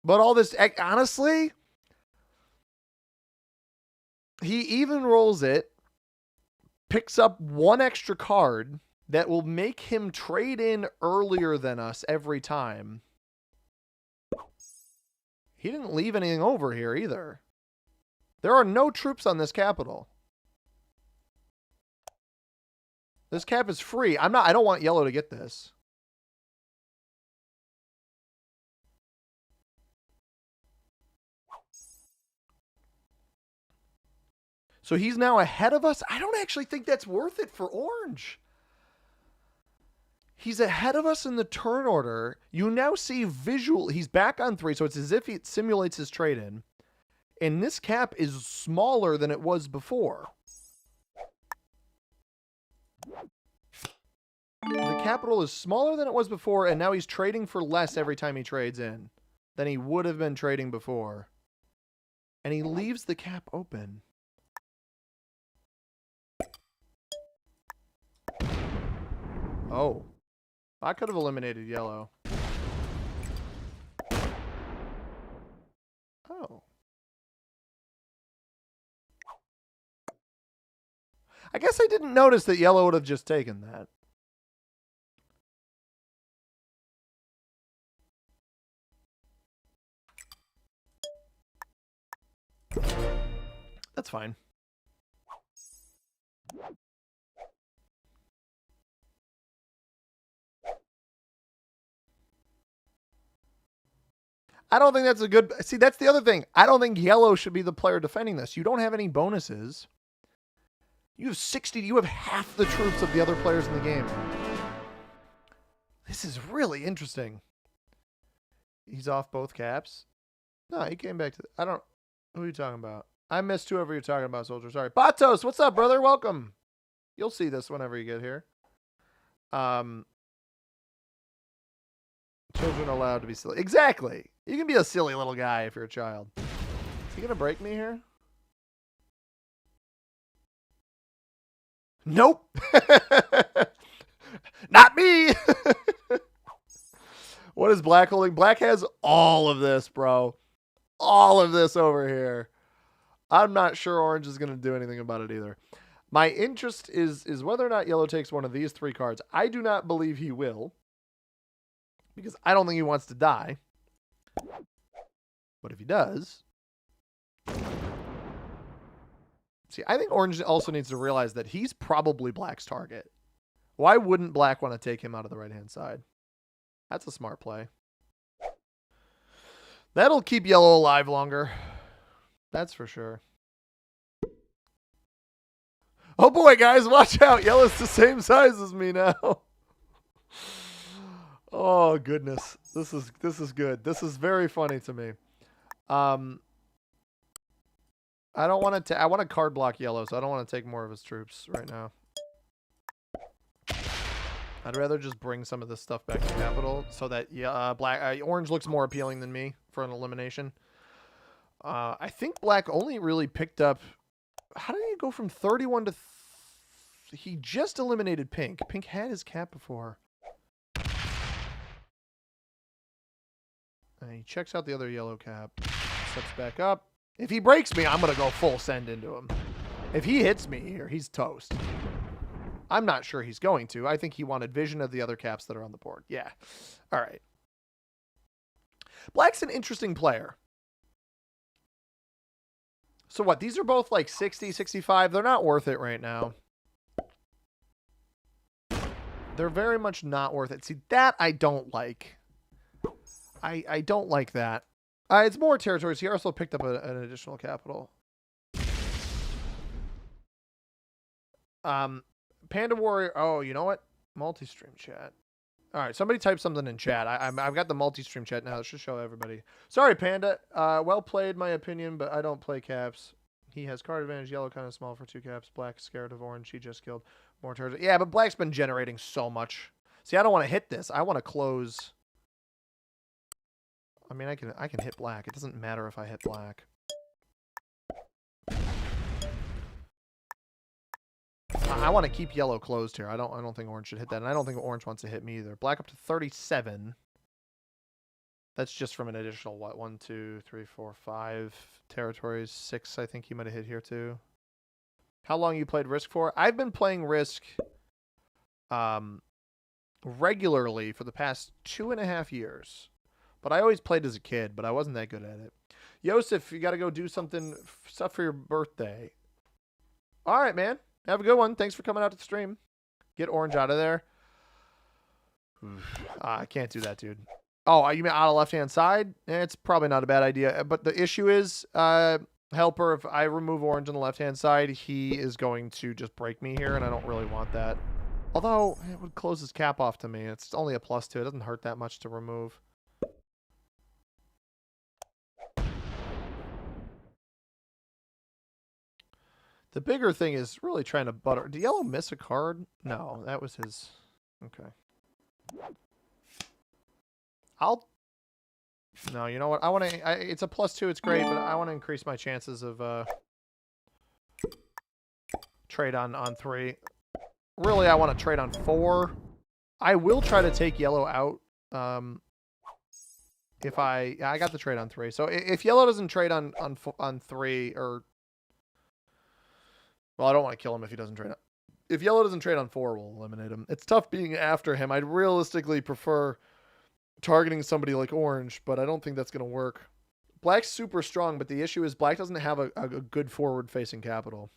But all this, honestly, he even rolls it, picks up one extra card that will make him trade in earlier than us every time. He didn't leave anything over here either. There are no troops on this capital. This cap is free. I don't want yellow to get this. So he's now ahead of us. I don't actually think that's worth it for orange. He's ahead of us in the turn order. You now see visual. He's back on 3, so it's as if he simulates his trade-in. And this cap is smaller than it was before. The capital is smaller than it was before, and now he's trading for less every time he trades in than he would have been trading before. And he leaves the cap open. Oh. I could have eliminated yellow. Oh. I guess I didn't notice that yellow would have just taken that. That's fine. I don't think that's a good... See, that's the other thing. I don't think yellow should be the player defending this. You don't have any bonuses. You have 60... You have half the troops of the other players in the game. This is really interesting. He's off both caps. No, he came back to... I don't... Who are you talking about? I missed whoever you're talking about, Soldier. Sorry. Batos, what's up, brother? Welcome. You'll see this whenever you get here. Children are allowed to be silly. Exactly. You can be a silly little guy if you're a child. Is he going to break me here? Nope. Not me. What is black holding? Black has all of this, bro. All of this over here. I'm not sure orange is going to do anything about it either. My interest is whether or not yellow takes one of these 3 cards. I do not believe he will, because I don't think he wants to die. But if he does... See, I think orange also needs to realize that he's probably black's target. Why wouldn't black want to take him out of the right-hand side? That's a smart play. That'll keep yellow alive longer. That's for sure. Oh boy, guys, watch out. Yellow's the same size as me now. Oh goodness. This is good. This is very funny to me. I don't want to. I want to card block yellow, so I don't want to take more of his troops right now. I'd rather just bring some of this stuff back to capital so that orange looks more appealing than me for an elimination. I think black only really picked up. How did he go from 31 to? He just eliminated pink. Pink had his cap before. And he checks out the other yellow cap. Steps back up. If he breaks me, I'm going to go full send into him. If he hits me here, he's toast. I'm not sure he's going to. I think he wanted vision of the other caps that are on the board. Yeah. All right. Black's an interesting player. So what? These are both like 60, 65. They're not worth it right now. They're very much not worth it. See, that I don't like. I don't like that. It's more territories. He also picked up an additional capital. Panda Warrior. Oh, you know what? Multi-stream chat. All right, somebody type something in chat. I've got the multi-stream chat now. It should show everybody. Sorry, Panda. Well played, my opinion, but I don't play caps. He has card advantage. Yellow kind of small for 2 caps. Black scared of orange. He just killed more territories. Yeah, but black's been generating so much. See, I don't want to hit this. I want to close. I mean, I can hit black. It doesn't matter if I hit black. I want to keep yellow closed here. I don't think orange should hit that, and I don't think orange wants to hit me either. Black up to 37. That's just from an additional what? 1, 2, 3, 4, 5 territories. 6, I think he might have hit here too. How long you played Risk for? I've been playing Risk regularly for the past 2.5 years. But I always played as a kid, but I wasn't that good at it. Yosef, you got to go do something, stuff for your birthday. All right, man. Have a good one. Thanks for coming out to the stream. Get orange out of there. I can't do that, dude. Oh, you mean out of left-hand side? It's probably not a bad idea. But the issue is, Helper, if I remove orange on the left-hand side, he is going to just break me here, and I don't really want that. Although, it would close his cap off to me. It's only a +2. It doesn't hurt that much to remove. The bigger thing is really trying to butter. Did yellow miss a card? No, that was his. Okay. No, you know what? I want to. It's a +2. It's great, but I want to increase my chances of trade on 3. Really, I want to trade on 4. I will try to take yellow out. If I got the trade on 3. So if yellow doesn't trade on 3 or. Well, I don't want to kill him if he doesn't trade on. If yellow doesn't trade on 4, we'll eliminate him. It's tough being after him. I'd realistically prefer targeting somebody like orange, but I don't think that's going to work. Black's super strong, but the issue is black doesn't have a good forward-facing capital.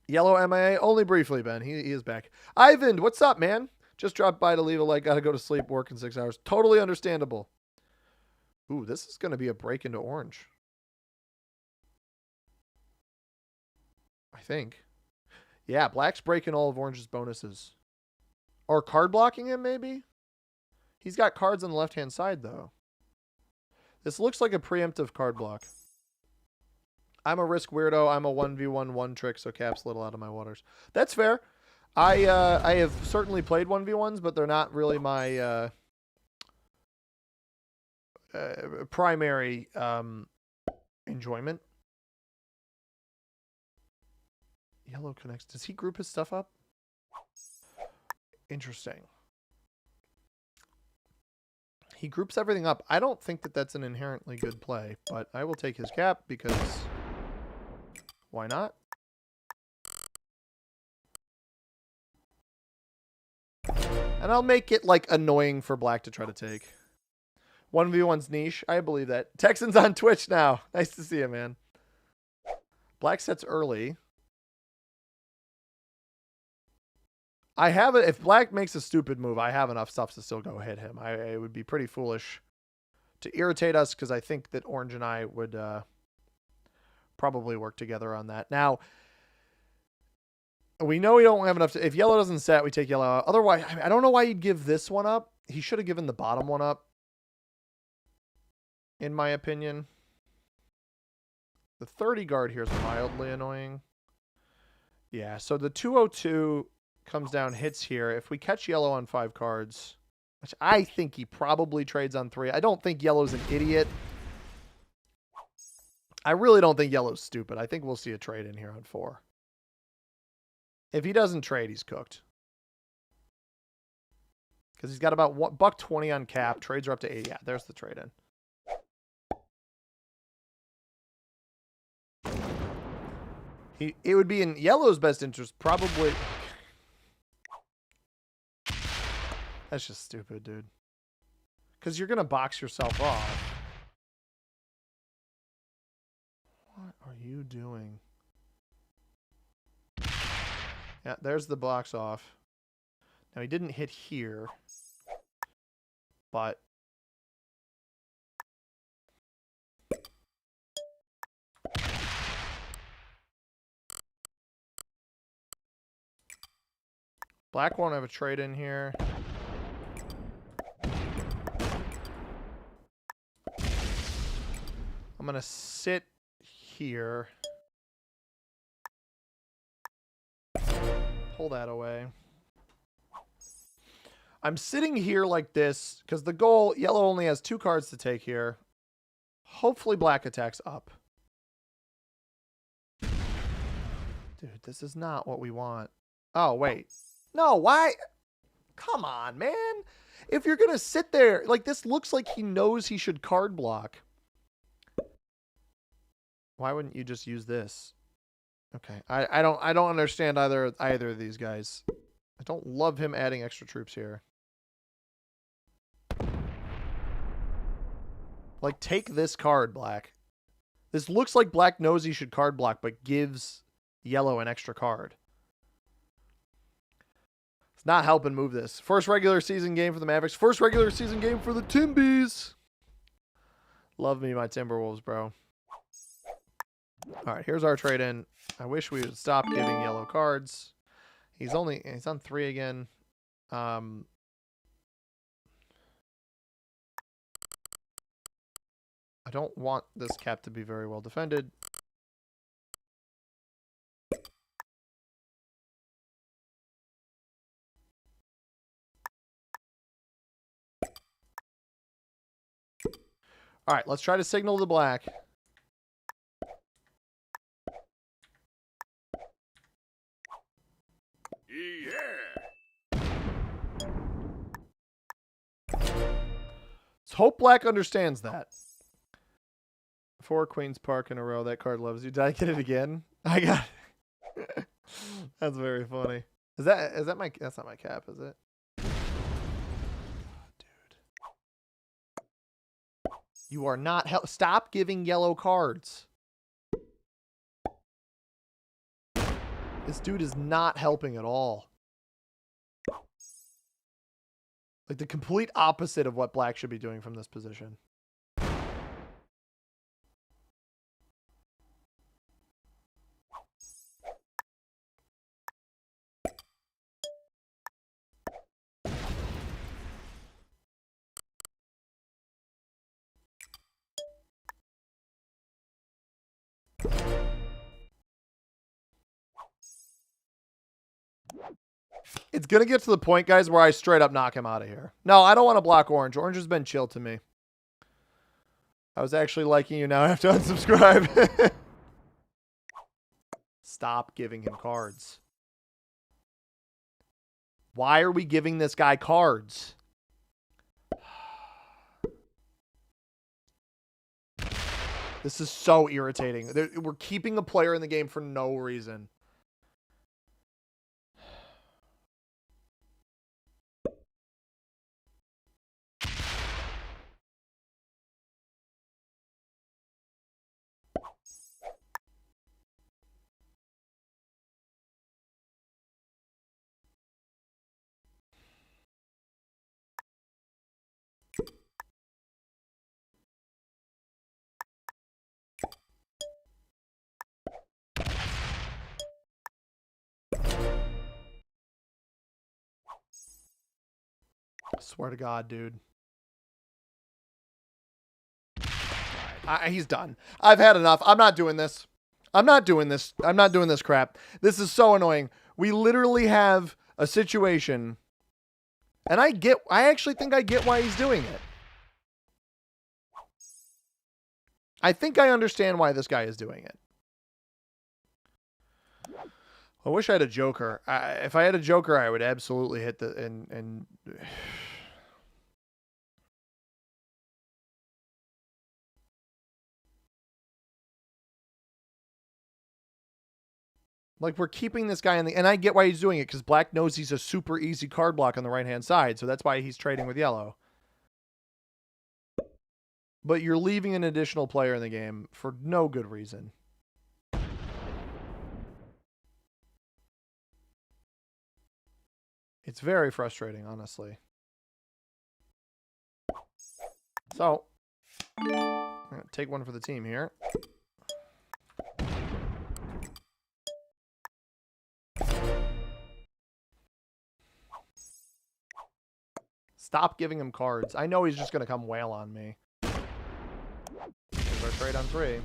Yellow MIA, only briefly, Ben. He is back. Ivan, what's up, man? Just dropped by to leave a like. Got to go to sleep, work in 6 hours. Totally understandable. Ooh, this is going to be a break into orange. I think. Yeah, black's breaking all of orange's bonuses. Or card blocking him, maybe? He's got cards on the left-hand side, though. This looks like a preemptive card block. I'm a Risk weirdo. I'm a 1v1 one-trick, so cap's a little out of my waters. That's fair. I have certainly played 1v1s, but they're not really my primary enjoyment. Yellow connects. Does he group his stuff up? Interesting. He groups everything up. I don't think that that's an inherently good play, but I will take his cap because why not? And I'll make it like annoying for black to try to take. 1v1's niche. I believe that. Texan's on Twitch now. Nice to see you, man. Black sets early. I have it. If black makes a stupid move, I have enough stuff to still go hit him. It would be pretty foolish to irritate us because I think that orange and I would probably work together on that. Now, we know we don't have enough to. If yellow doesn't set, we take yellow out. Otherwise, I don't know why you'd give this one up. He should have given the bottom one up, in my opinion. The 30 guard here is mildly annoying. Yeah, so the 202 comes down, hits here. If we catch yellow on 5 cards, which I think he probably trades on 3. I don't think yellow's an idiot. I really don't think yellow's stupid. I think we'll see a trade in here on 4. If he doesn't trade, he's cooked. Because he's got about $1.20 on cap. Trades are up to 80. Yeah, there's the trade in. It would be in yellow's best interest, probably. That's just stupid, dude. Because you're going to box yourself off. What are you doing? Yeah, there's the box off. Now, he didn't hit here. But black won't have a trade in here. I'm going to sit here. Pull that away. I'm sitting here like this because the goal, yellow only has 2 cards to take here. Hopefully black attacks up. Dude, this is not what we want. Oh, wait. No, why? Come on, man. If you're going to sit there, like this looks like he knows he should card block. Why wouldn't you just use this? Okay. I don't understand either of these guys. I don't love him adding extra troops here. Like, take this card, black. This looks like black knows he should card block, but gives yellow an extra card. It's not helping move this. First regular season game for the Mavericks. First regular season game for the Timbies. Love me, my Timberwolves, bro. All right, here's our trade-in. I wish we would stop giving yellow cards. He's on 3 again. I don't want this cap to be very well defended. All right, let's try to signal the black. Let's hope black understands that. 4 Queens Park in a row. That card loves you. Did I get it again? I got it. That's very funny. Is that my? That's not my cap, is it? Dude, you are not. Stop giving yellow cards. This dude is not helping at all. Like the complete opposite of what black should be doing from this position. It's going to get to the point, guys, where I straight up knock him out of here. No, I don't want to block orange. Orange has been chill to me. I was actually liking you. Now I have to unsubscribe. Stop giving him cards. Why are we giving this guy cards? This is so irritating. We're keeping a player in the game for no reason. Swear to God, dude. He's done. I've had enough. I'm not doing this. I'm not doing this. I'm not doing this crap. This is so annoying. We literally have a situation, and I actually think I get why he's doing it. I think I understand why this guy is doing it. I wish I had a Joker. If I had a Joker, I would absolutely hit the and like we're keeping this guy in the, and I get why he's doing it because black knows he's a super easy card block on the right hand side, so that's why he's trading with yellow. But you're leaving an additional player in the game for no good reason. It's very frustrating, honestly. So, I'm going to take one for the team here. Stop giving him cards. I know he's just going to come wail on me. Here's our trade on 3.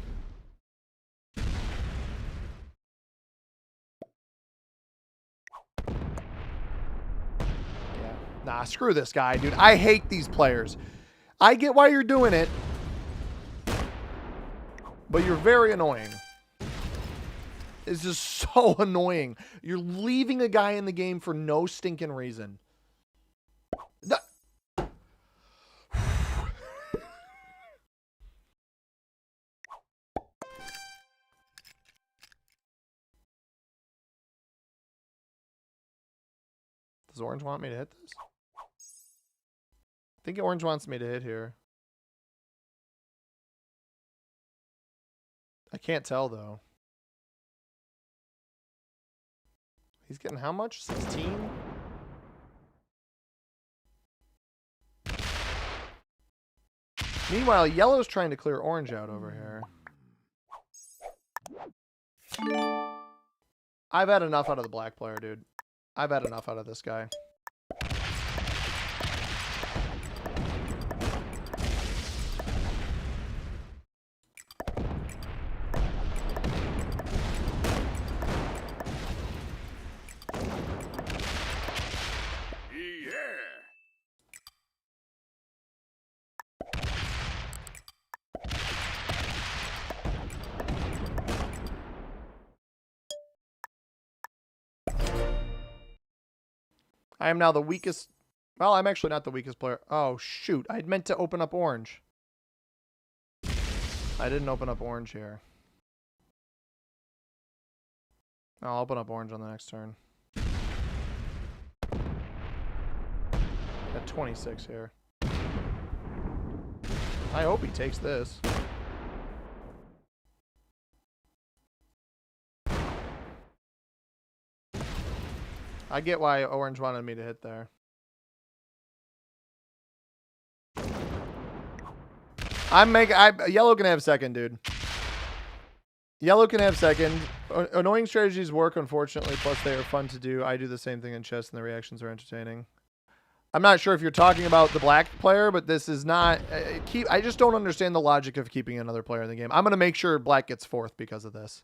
Yeah. Nah, screw this guy, dude. I hate these players. I get why you're doing it, but you're very annoying. It's just so annoying. You're leaving a guy in the game for no stinking reason. Does Orange want me to hit this? I think Orange wants me to hit here. I can't tell, though. He's getting how much? 16? Meanwhile, yellow's trying to clear orange out over here. I've had enough out of the black player, dude. I've had enough out of this guy. I am now the weakest. Well, I'm actually not the weakest player. Oh, shoot. I meant to open up orange. I didn't open up orange here. I'll open up orange on the next turn. At 26 here. I hope he takes this. I get why orange wanted me to hit there. Yellow can have second, dude. Yellow can have second. Annoying strategies work, unfortunately, plus they are fun to do. I do the same thing in chess, and the reactions are entertaining. I'm not sure if you're talking about the black player, but this is not... I just don't understand the logic of keeping another player in the game. I'm going to make sure black gets 4th because of this.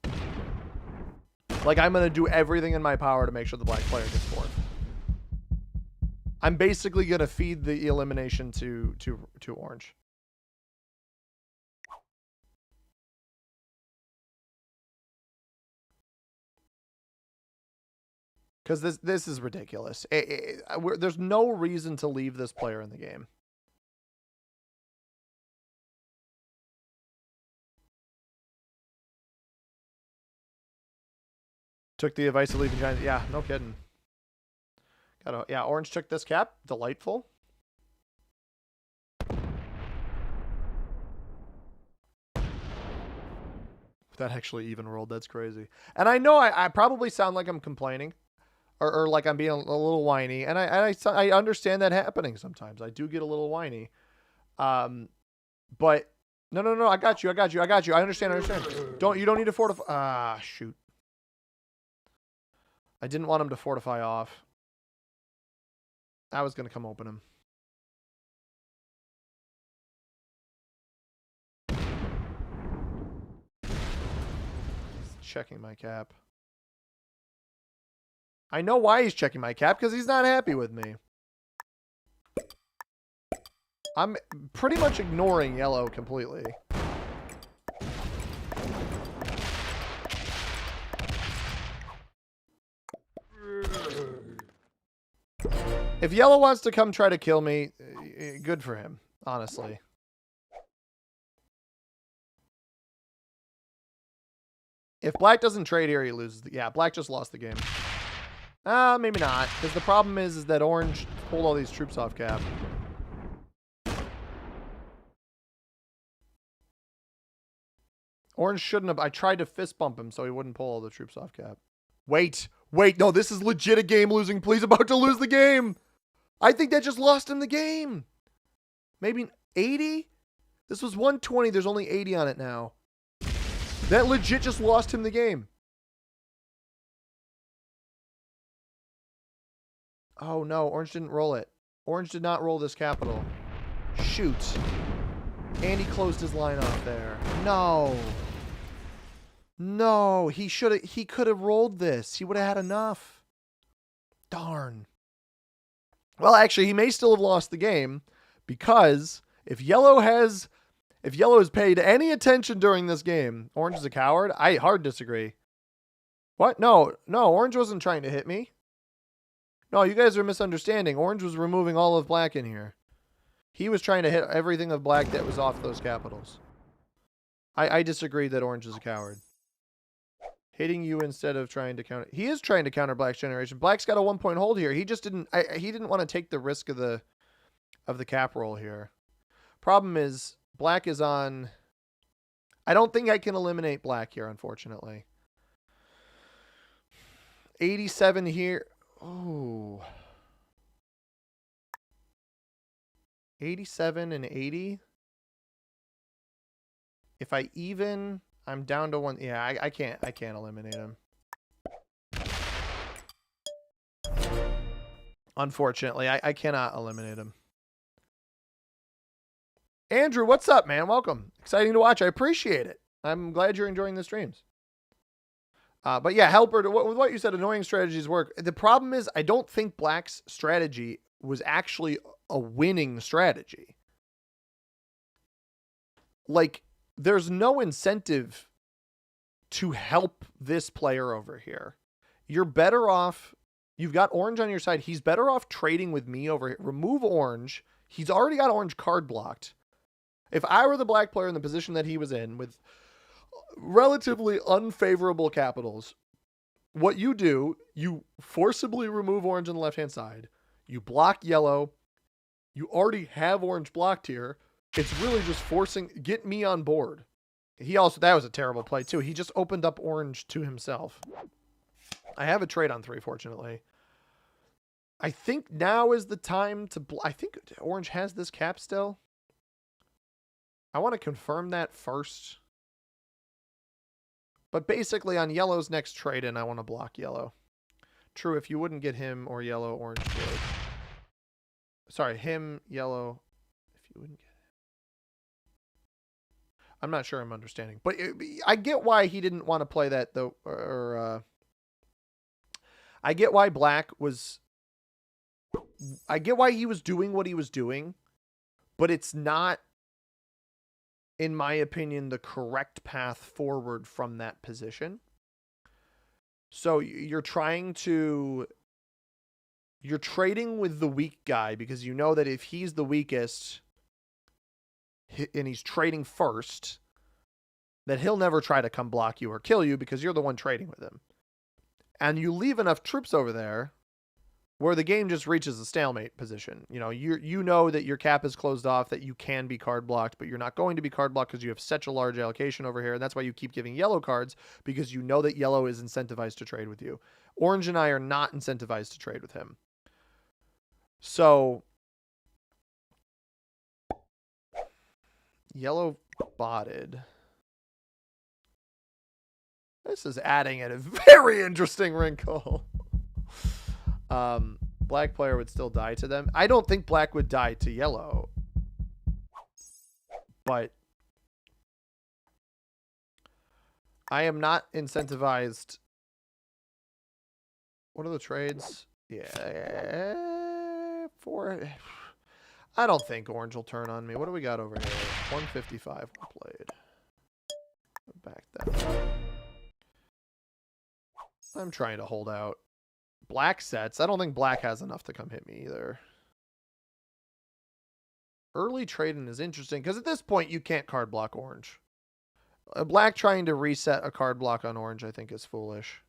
Like, I'm going to do everything in my power to make sure the black player gets 4th. I'm basically going to feed the elimination to orange. Because this is ridiculous. There's no reason to leave this player in the game. Took the advice of leaving giant. Yeah, no kidding. Yeah, orange took this cap. Delightful. That actually even rolled. That's crazy. And I know I probably sound like I'm complaining. Or like I'm being a little whiny, and I understand that happening sometimes. I do get a little whiny, but no. I got you. I understand. You don't need to fortify. Ah, shoot. I didn't want him to fortify off. I was gonna come open him. checking my cap? I know why he's checking my cap, because he's not happy with me. I'm pretty much ignoring yellow completely. If yellow wants to come try to kill me, good for him, honestly. If black doesn't trade here, he loses. Yeah, black just lost the game. Maybe not, because the problem is that orange pulled all these troops off cap. Orange shouldn't have. I tried to fist bump him so he wouldn't pull all the troops off cap. Wait. No, this is legit a game losing. Please, about to lose the game. I think that just lost him the game. Maybe 80? This was 120. There's only 80 on it now. That legit just lost him the game. Oh, no. Orange didn't roll it. Orange did not roll this capital. Shoot. And he closed his line off there. No. No. He could have rolled this. He would have had enough. Darn. Well, actually, he may still have lost the game because if yellow has paid any attention during this game, orange is a coward. I hard disagree. What? No, orange wasn't trying to hit me. No, you guys are misunderstanding. Orange was removing all of black in here. He was trying to hit everything of black that was off those capitals. I disagree that orange is a coward. Hitting you instead of trying to counter. He is trying to counter black's generation. Black's got a 1-point hold here. He just didn't. He didn't want to take the risk of the cap roll here. Problem is black is on. I don't think I can eliminate black here, unfortunately. 87 here. Oh. 87 and 80. If I even, I'm down to 1. Yeah, I can't eliminate him. Unfortunately, I cannot eliminate him. Andrew, what's up, man? Welcome. Exciting to watch. I appreciate it. I'm glad you're enjoying the streams. But yeah, Helper, with what you said, annoying strategies work. The problem is I don't think black's strategy was actually a winning strategy. Like, there's no incentive to help this player over here. You're better off. You've got orange on your side. He's better off trading with me over here. Remove orange. He's already got orange card blocked. If I were the black player in the position that he was in with relatively unfavorable capitals, what you do, you forcibly remove orange on the left-hand side. You block yellow. You already have orange blocked here. It's really just get me on board. That was a terrible play too. He just opened up orange to himself. I have a trade on 3, fortunately. I think now is the time to, I think orange has this cap still. I want to confirm that first. But basically on yellow's next trade in, I want to block yellow. True, if you wouldn't get him or yellow, orange would. Sorry, him, yellow. If you wouldn't get him. I'm not sure I'm understanding. But I get why he didn't want to play that, though. I get why black was... I get why he was doing what he was doing. But it's not, in my opinion, the correct path forward from that position. So you're trading with the weak guy because you know that if he's the weakest and he's trading first, that he'll never try to come block you or kill you because you're the one trading with him. And you leave enough troops over there where the game just reaches a stalemate position. You know that your cap is closed off, that you can be card blocked, but you're not going to be card blocked because you have such a large allocation over here. And that's why you keep giving yellow cards, because you know that yellow is incentivized to trade with you. Orange and I are not incentivized to trade with him. So yellow botted. This is adding in a very interesting wrinkle. Black player would still die to them. I don't think black would die to yellow. But I am not incentivized. What are the trades? Yeah, I don't think orange will turn on me. What do we got over here? 155 played. Back that. I'm trying to hold out. Black sets. I don't think black has enough to come hit me either. Early trading is interesting because at this point you can't card block orange. A black trying to reset a card block on orange I think is foolish.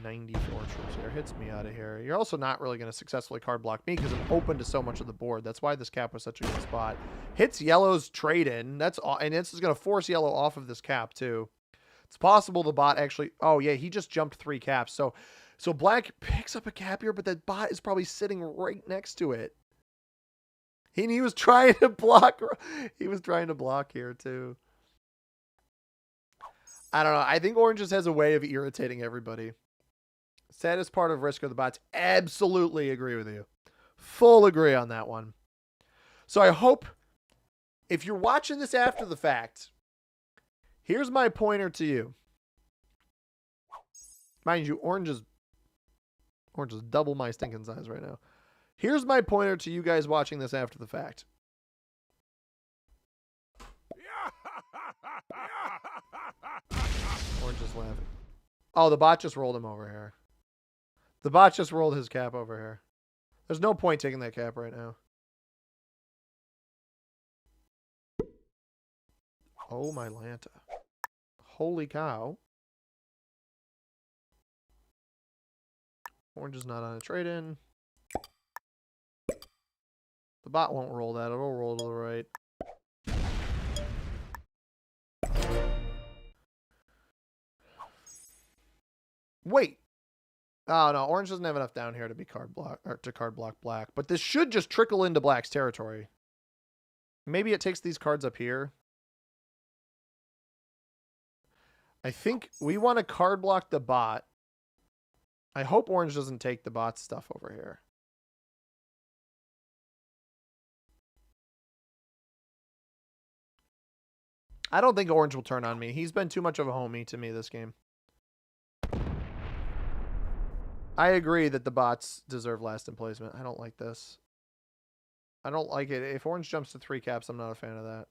94 troops here. Hits me out of here. You're also not really going to successfully card block me because I'm open to so much of the board. That's why this cap was such a good spot. Hits yellow's trade in. That's all, and this is going to force yellow off of this cap too. It's possible the bot actually... Oh, yeah, he just jumped 3 caps. So black picks up a cap here, but that bot is probably sitting right next to it. He was trying to block. He was trying to block here too. I don't know. I think orange just has a way of irritating everybody. Saddest part of Risk are the bots. Absolutely agree with you. Full agree on that one. So I hope if you're watching this after the fact, here's my pointer to you. Mind you, orange is double my stinking size right now. Here's my pointer to you guys watching this after the fact. Orange is laughing. Oh, the bot just rolled him over here. The bot just rolled his cap over here. There's no point taking that cap right now. Oh, my Lanta. Holy cow. Orange is not on a trade-in. The bot won't roll that. It'll roll to the right. Wait. Oh, no. Orange doesn't have enough down here to be card block or to card block black. But this should just trickle into black's territory. Maybe it takes these cards up here. I think we want to card block the bot. I hope orange doesn't take the bot's stuff over here. I don't think orange will turn on me. He's been too much of a homie to me this game. I agree that the bots deserve last in placement. I don't like this. I don't like it. If orange jumps to 3 caps, I'm not a fan of that.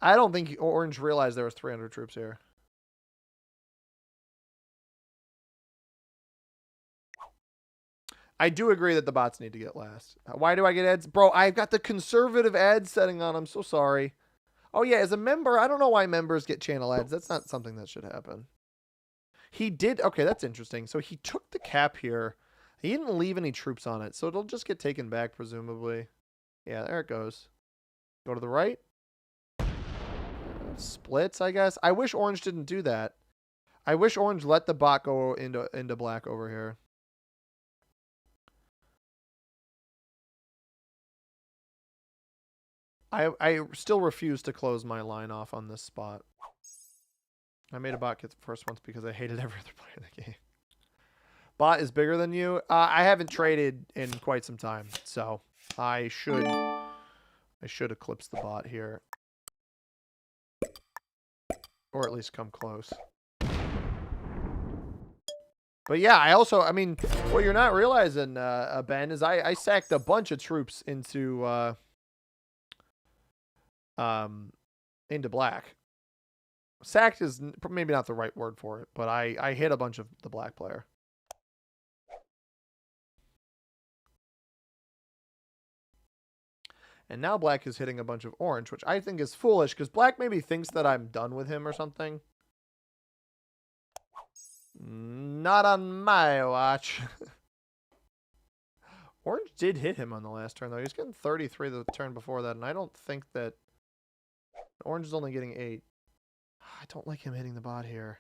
I don't think orange realized there was 300 troops here. I do agree that the bots need to get last. Why do I get ads? Bro, I've got the conservative ad setting on. I'm so sorry. Oh, yeah, as a member, I don't know why members get channel ads. That's not something that should happen. He did. Okay, that's interesting. So he took the cap here. He didn't leave any troops on it, so it'll just get taken back, presumably. Yeah, there it goes. Go to the right. Splits, I guess. I wish orange didn't do that. I wish orange let the bot go into black over here. I still refuse to close my line off on this spot. I made a bot get the first once because I hated every other player in the game. Bot is bigger than you. I haven't traded in quite some time, so I should eclipse the bot here, or at least come close. But yeah, I mean, what you're not realizing, Ben, is I sacked a bunch of troops into black. Sacked is maybe not the right word for it, but I hit a bunch of the black player. And now black is hitting a bunch of orange, which I think is foolish because black maybe thinks that I'm done with him or something. Not on my watch. Orange did hit him on the last turn, though. He was getting 33 the turn before that, and I don't think that... Orange is only getting 8. I don't like him hitting the bot here.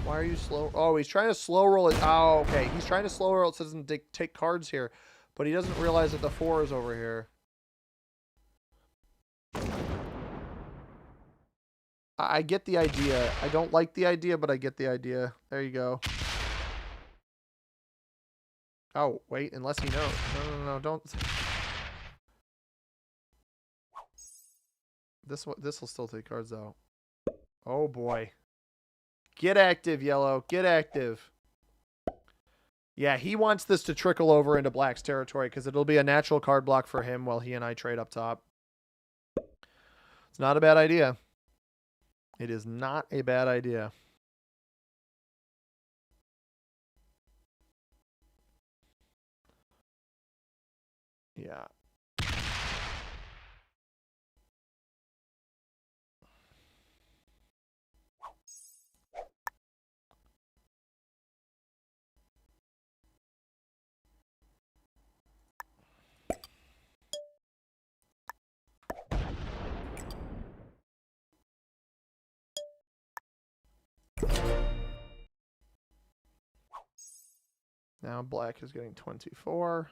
Why are you slow? Oh, he's trying to slow roll it. Oh, okay. He's trying to slow roll it so it doesn't take cards here, but he doesn't realize that the 4 is over here. I get the idea. I don't like the idea, but I get the idea. There you go. Oh, wait, unless he knows. No, don't. This will still take cards, though. Oh, boy. Get active, Yellow. Get active. Yeah, he wants this to trickle over into Black's territory because it'll be a natural card block for him while he and I trade up top. It's not a bad idea. It is not a bad idea. Yeah. Now Black is getting 24.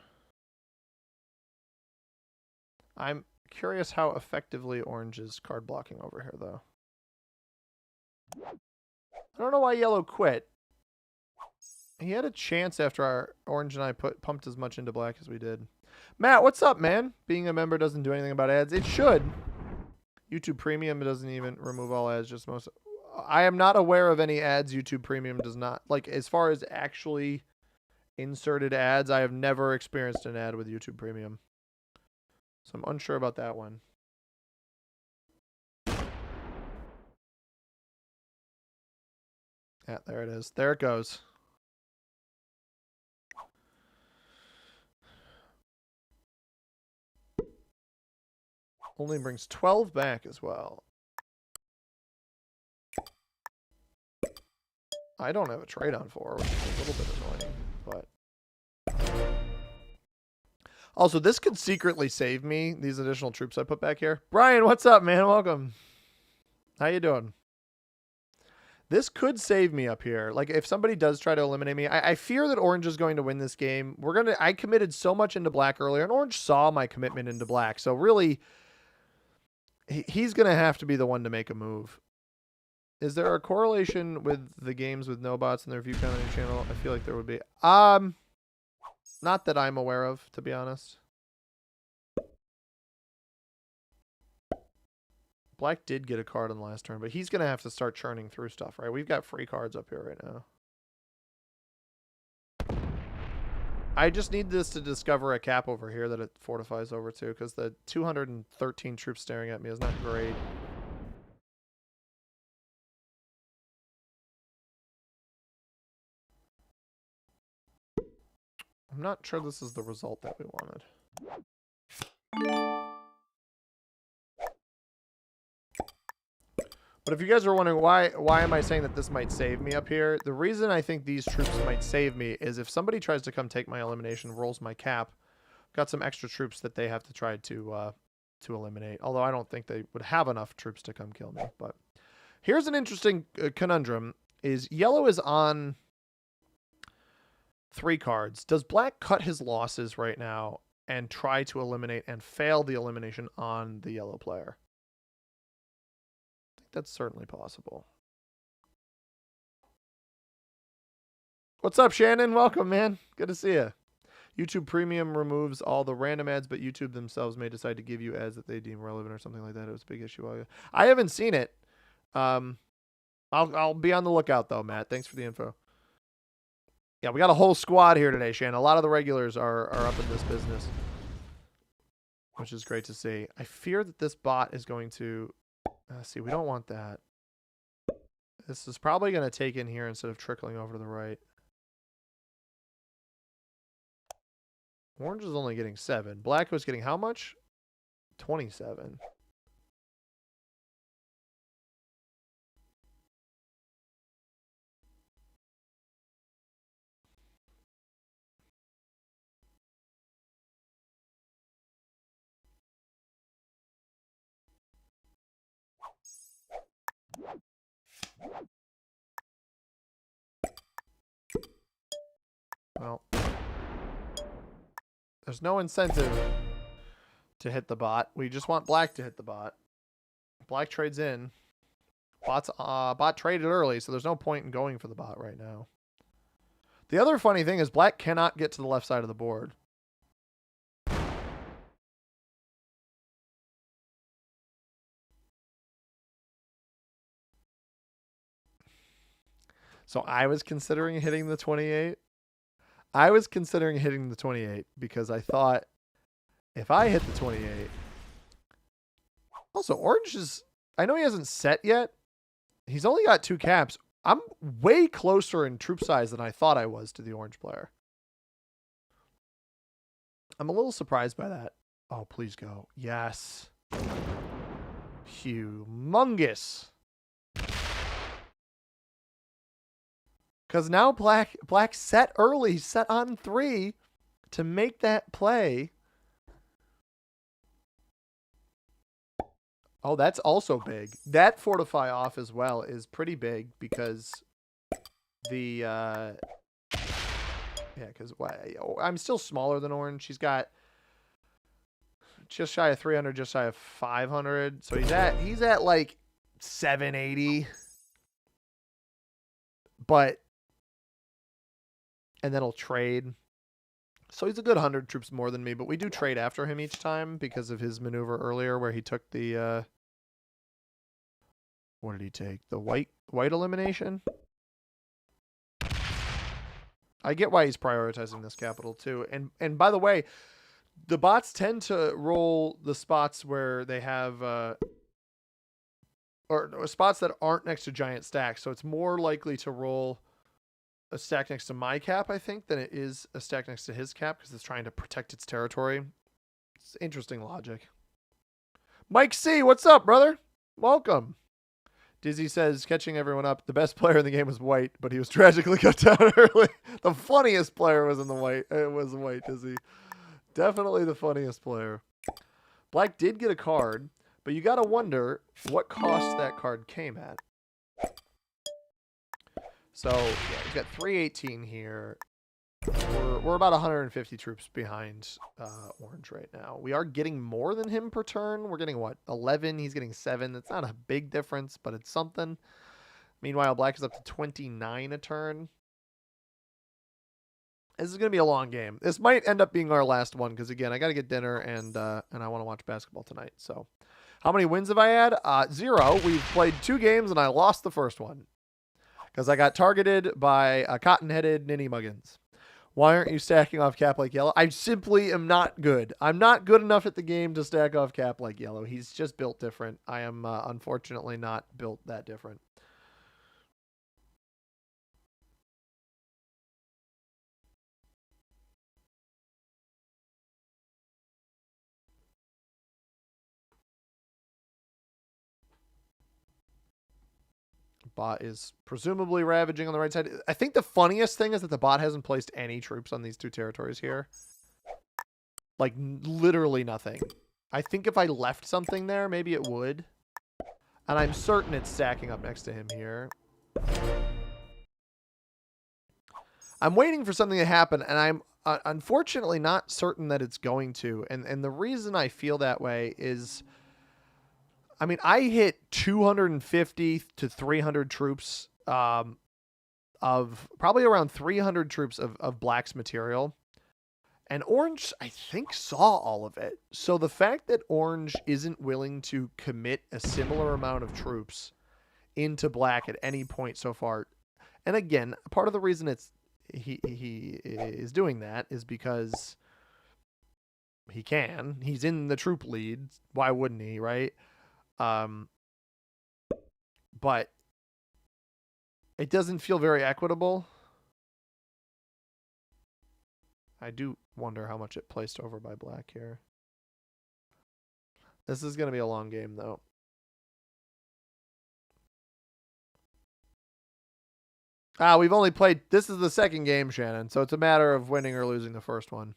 I'm curious how effectively Orange is card blocking over here, though. I don't know why Yellow quit. He had a chance after our Orange and I pumped as much into Black as we did. Matt, what's up, man? Being a member doesn't do anything about ads. It should. YouTube Premium doesn't even remove all ads. Just most. I am not aware of any ads. YouTube Premium does not. Like, as far as actually inserted ads, I have never experienced an ad with YouTube Premium. So I'm unsure about that one. Yeah, there it is. There it goes. Only brings 12 back as well. I don't have a trade on 4, which is a little bit annoying, but... Also, this could secretly save me, these additional troops I put back here. Brian, what's up, man? Welcome. How you doing? This could save me up here. Like, if somebody does try to eliminate me, I fear that Orange is going to win this game. I committed so much into Black earlier, and Orange saw my commitment into Black. So really, he's going to have to be the one to make a move. Is there a correlation with the games with no bots and their view count on your channel? I feel like there would be. Not that I'm aware of, to be honest. Black did get a card on the last turn, but he's going to have to start churning through stuff, right? We've got free cards up here right now. I just need this to discover a cap over here that it fortifies over to, because the 213 troops staring at me is not great. I'm not sure this is the result that we wanted. But if you guys are wondering why am I saying that this might save me up here, the reason I think these troops might save me is if somebody tries to come take my elimination, rolls my cap, got some extra troops that they have to try to eliminate. Although I don't think they would have enough troops to come kill me. But here's an interesting conundrum: is Yellow is on 3 cards. Does Black cut his losses right now and try to eliminate and fail the elimination on the Yellow player? I think that's certainly possible. What's up, Shannon? Welcome, man. Good to see you. YouTube Premium removes all the random ads, but YouTube themselves may decide to give you ads that they deem relevant or something like that. It was a big issue. I haven't seen it. I'll be on the lookout, though, Matt. Thanks for the info. Yeah, we got a whole squad here today, Shannon. A lot of the regulars are up in this business, which is great to see. I fear that this bot is going to... see, we don't want that. This is probably going to take in here instead of trickling over to the right. Orange is only getting 7. Black was getting how much? 27. Well, there's no incentive to hit the bot. We just want Black to hit the bot. Black trades in. Bot traded early, so there's no point in going for the bot right now. The other funny thing is black cannot get to the left side of the board. So I was considering hitting the 28. I was considering hitting the 28 because I thought if I hit the 28. Also, orange is, I know he hasn't set yet. He's only got 2 caps. I'm way closer in troop size than I thought I was to the orange player. I'm a little surprised by that. Oh, please go. Yes. Humongous. Because now black set early, set on 3 to make that play. Oh, that's also big. That fortify off as well is pretty big because the yeah, because I'm still smaller than orange. He's got just shy of 300, just shy of 500. So he's at like 780. But and then he'll trade. So he's a good 100 troops more than me, but we do trade after him each time because of his maneuver earlier where he took the what did he take? The white elimination? I get why he's prioritizing this capital too. And by the way, the bots tend to roll the spots where they have or spots that aren't next to giant stacks. So it's more likely to roll a stack next to my cap, I think, than it is a stack next to his cap because it's trying to protect its territory. It's interesting logic. Mike C, what's up, brother? Welcome. Dizzy says, catching everyone up, the best player in the game was white, but he was tragically cut down early. The funniest player was in the white. It was white, Dizzy. Definitely the funniest player. Black did get a card, but you got to wonder what cost that card came at. So, yeah, he's got 318 here. We're about 150 troops behind orange right now. We are getting more than him per turn. We're getting, what, 11? He's getting 7. That's not a big difference, but it's something. Meanwhile, black is up to 29 a turn. This is going to be a long game. This might end up being our last one because, again, I got to get dinner and I want to watch basketball tonight. So, how many wins have I had? 0. We've played 2 games and I lost the first one because I got targeted by a cotton-headed Ninny Muggins. Why aren't you stacking off cap like yellow? I simply am not good. I'm not good enough at the game to stack off cap like yellow. He's just built different. I am unfortunately not built that different. Bot is presumably ravaging on the right side. I think the funniest thing is that the bot hasn't placed any troops on these 2 territories here. Like, literally nothing. I think if I left something there, maybe it would. And I'm certain it's stacking up next to him here. I'm waiting for something to happen, and I'm unfortunately not certain that it's going to. And the reason I feel that way is, I mean, I hit 250 to 300 troops of probably around 300 troops of black's material. And orange, I think, saw all of it. So the fact that orange isn't willing to commit a similar amount of troops into black at any point so far. And again, part of the reason he is doing that is because he can. He's in the troop lead. Why wouldn't he, right? But it doesn't feel very equitable. I do wonder how much it placed over by black here. This is going to be a long game, though. We've only played... This is the second game, Shannon, so it's a matter of winning or losing the first one.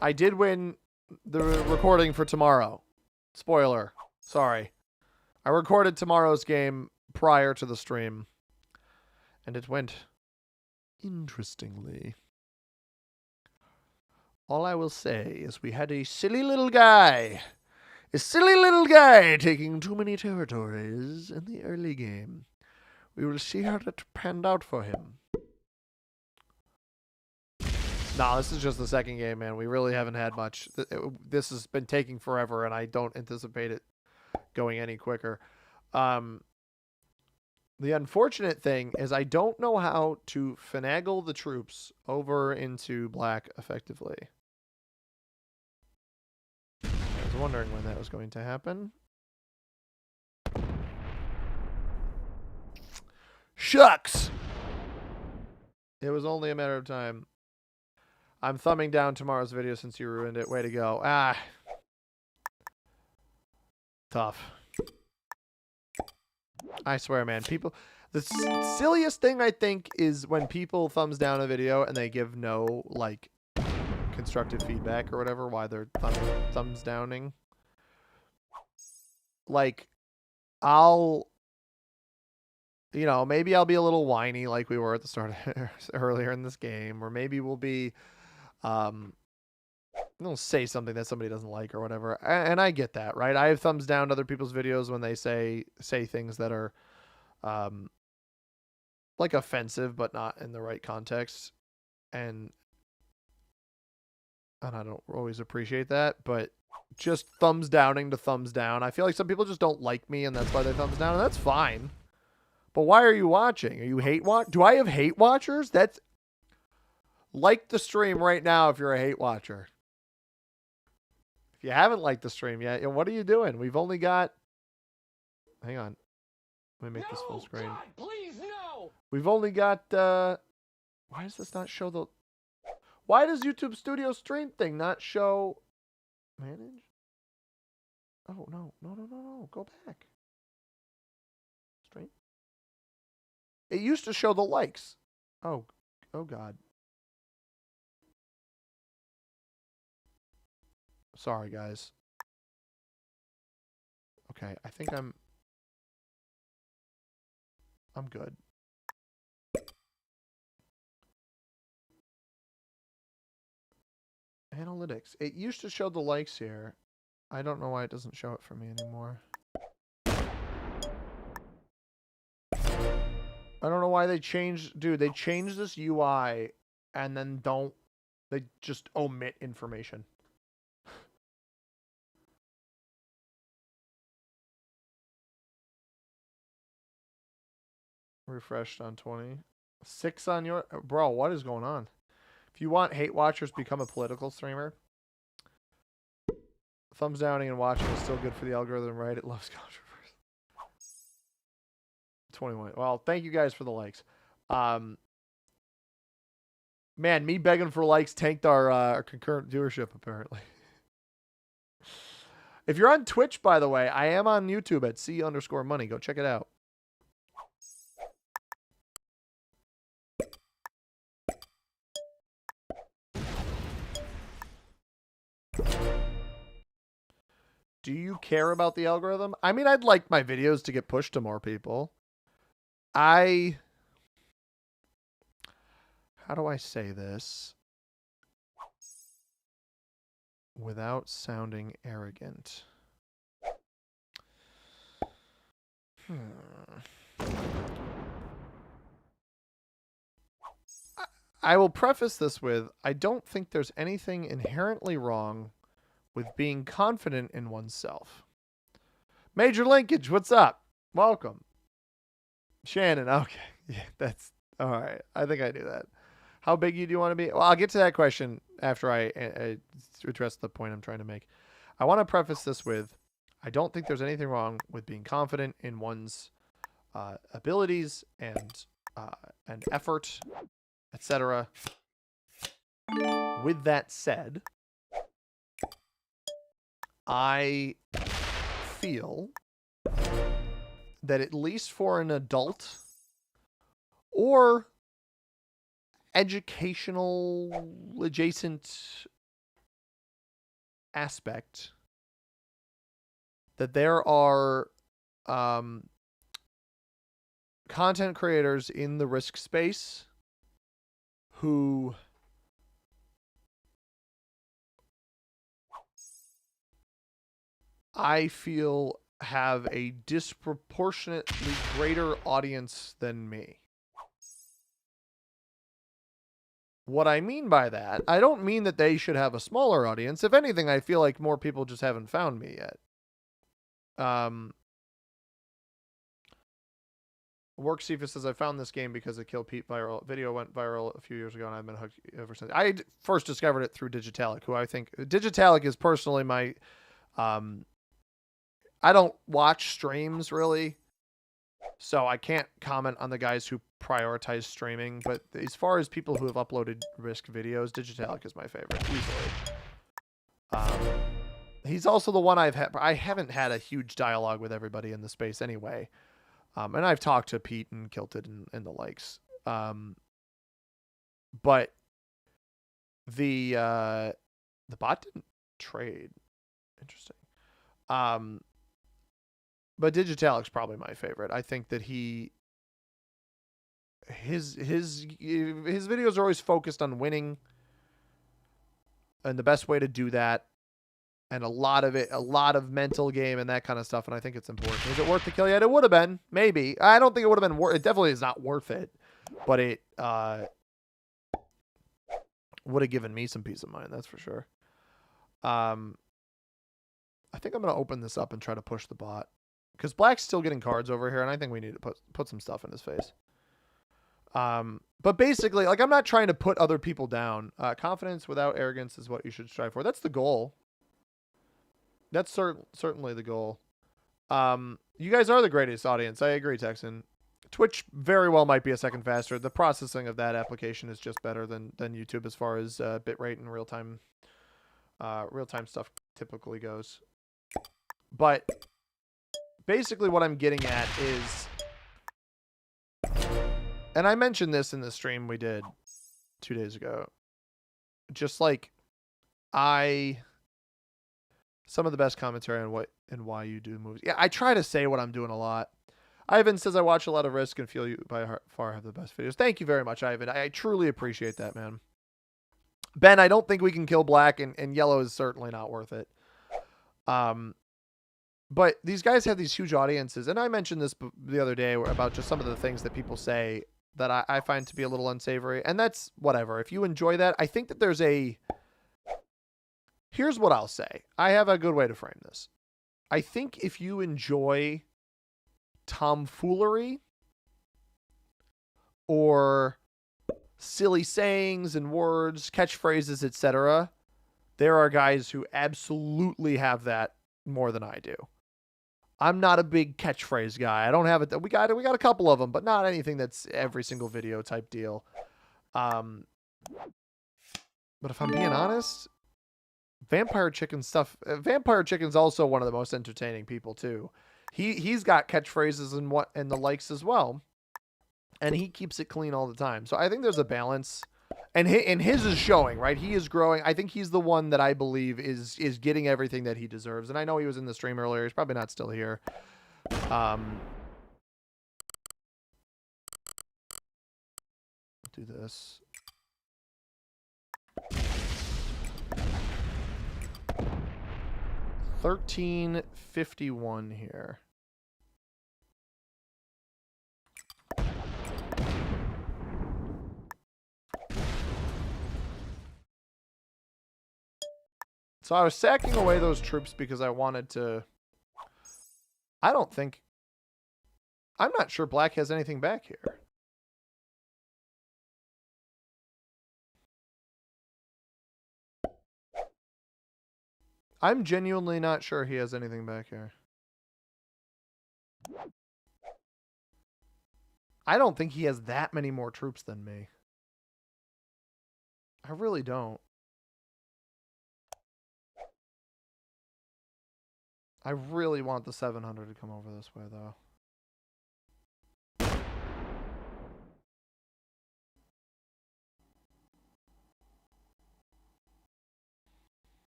I did win the recording for tomorrow. Spoiler. Sorry. I recorded tomorrow's game prior to the stream, and it went interestingly. All I will say is we had a silly little guy A silly little guy taking too many territories in the early game. We will see how that panned out for him. No, this is just the second game, man. We really haven't had much. This has been taking forever, and I don't anticipate it going any quicker. The unfortunate thing is I don't know how to finagle the troops over into black effectively. I was wondering when that was going to happen. Shucks! It was only a matter of time. I'm thumbing down tomorrow's video since you ruined it. Way to go. Ah. Tough. I swear, man. People... The silliest thing, I think, is when people thumbs down a video and they give no, like, constructive feedback or whatever, why they're thumbs downing. Like, I'll... You know, maybe I'll be a little whiny like we were at the start earlier in this game, or maybe we'll be... They'll say something that somebody doesn't like or whatever, and I get that, right? I have thumbs down other people's videos when they say things that are like offensive but not in the right context, and I don't always appreciate that, but just thumbs downing to thumbs down, I feel like some people just don't like me and that's why they thumbs down, and that's fine. But why are you watching? Are you hate watch? Do I have hate watchers? That's... Like the stream right now if you're a hate watcher. If you haven't liked the stream yet, what are you doing? We've only got... Hang on. Let me make this full screen. God, please, no! We've only got... Why does this not show the... Why does YouTube Studio Stream thing not show... Manage? Oh, no. No. Go back. Stream? It used to show the likes. Oh God. Sorry, guys. Okay, I think I'm good. Analytics. It used to show the likes here. I don't know why it doesn't show it for me anymore. I don't know why they changed... Dude, they changed this UI and then don't... They just omit information. Refreshed on 20. 6 on your... Bro, what is going on? If you want hate watchers, become a political streamer. Thumbs downing and watching is still good for the algorithm, right? It loves controversy. 21. Well, thank you guys for the likes. Man, me begging for likes tanked our concurrent viewership, apparently. If you're on Twitch, by the way, I am on YouTube at C_money. Go check it out. Do you care about the algorithm? I mean, I'd like my videos to get pushed to more people. How do I say this without sounding arrogant? I will preface this with, I don't think there's anything inherently wrong with being confident in oneself. Major Linkage, what's up? Welcome. Shannon, okay. Yeah, that's all right. I think I knew that. How big do you want to be? Well, I'll get to that question after I address the point I'm trying to make. I want to preface this with, I don't think there's anything wrong with being confident in one's abilities and effort, etc. With that said, I feel that at least for an adult or educational adjacent aspect, that there are content creators in the Risk space who I feel have a disproportionately greater audience than me. What I mean by that, I don't mean that they should have a smaller audience. If anything, I feel like more people just haven't found me yet. Worksifa says, I found this game because it killed Pete viral. Video went viral a few years ago, and I've been hooked ever since. I first discovered it through Digitalic, who I think... Digitalic is personally my... I don't watch streams, really, so I can't comment on the guys who prioritize streaming, but as far as people who have uploaded Risk videos, Digitalic is my favorite, easily. He's also the one I haven't had a huge dialogue with everybody in the space anyway. And I've talked to Pete and Kilted and the likes. But the bot didn't trade. Interesting. But Digitalic's probably my favorite. I think that his videos are always focused on winning, and the best way to do that, and a lot of mental game and that kind of stuff, and I think it's important. Is it worth the kill yet? It would have been, maybe. I don't think it would have been worth it. Definitely is not worth it, but it would have given me some peace of mind, that's for sure. I think I'm going to open this up and try to push the bot, because Black's still getting cards over here, and I think we need to put some stuff in his face. But basically, like, I'm not trying to put other people down. Confidence without arrogance is what you should strive for. That's the goal. That's certainly the goal. You guys are the greatest audience. I agree, Texan. Twitch very well might be a second faster. The processing of that application is just better than YouTube as far as bitrate and real-time stuff typically goes. But basically what I'm getting at is, and I mentioned this in the stream we did 2 days ago, just like some of the best commentary on what and why you do movies. Yeah, I try to say what I'm doing a lot. Ivan says, I watch a lot of Risk and feel you by far have the best videos. Thank you very much, Ivan. I truly appreciate that, man. Ben, I don't think we can kill Black, and Yellow is certainly not worth it. But these guys have these huge audiences, and I mentioned this the other day about just some of the things that people say that I find to be a little unsavory, and that's whatever. If you enjoy that, I think that there's a... Here's what I'll say. I have a good way to frame this. I think if you enjoy tomfoolery or silly sayings and words, catchphrases, etc., there are guys who absolutely have that more than I do. I'm not a big catchphrase guy. I don't have it. We got a couple of them, but not anything that's every single video type deal. But if I'm being honest, Vampire Chicken stuff. Vampire Chicken's also one of the most entertaining people too. He's got catchphrases and the likes as well, and he keeps it clean all the time. So I think there's a balance, and his is showing, right? He is growing. I think he's the one that I believe is getting everything that he deserves. And I know he was in the stream earlier. He's probably not still here. Do this. $13.51 here. So I was sacking away those troops because I wanted to... I'm not sure Black has anything back here. I'm genuinely not sure he has anything back here. I don't think he has that many more troops than me. I really don't. I really want the 700 to come over this way, though.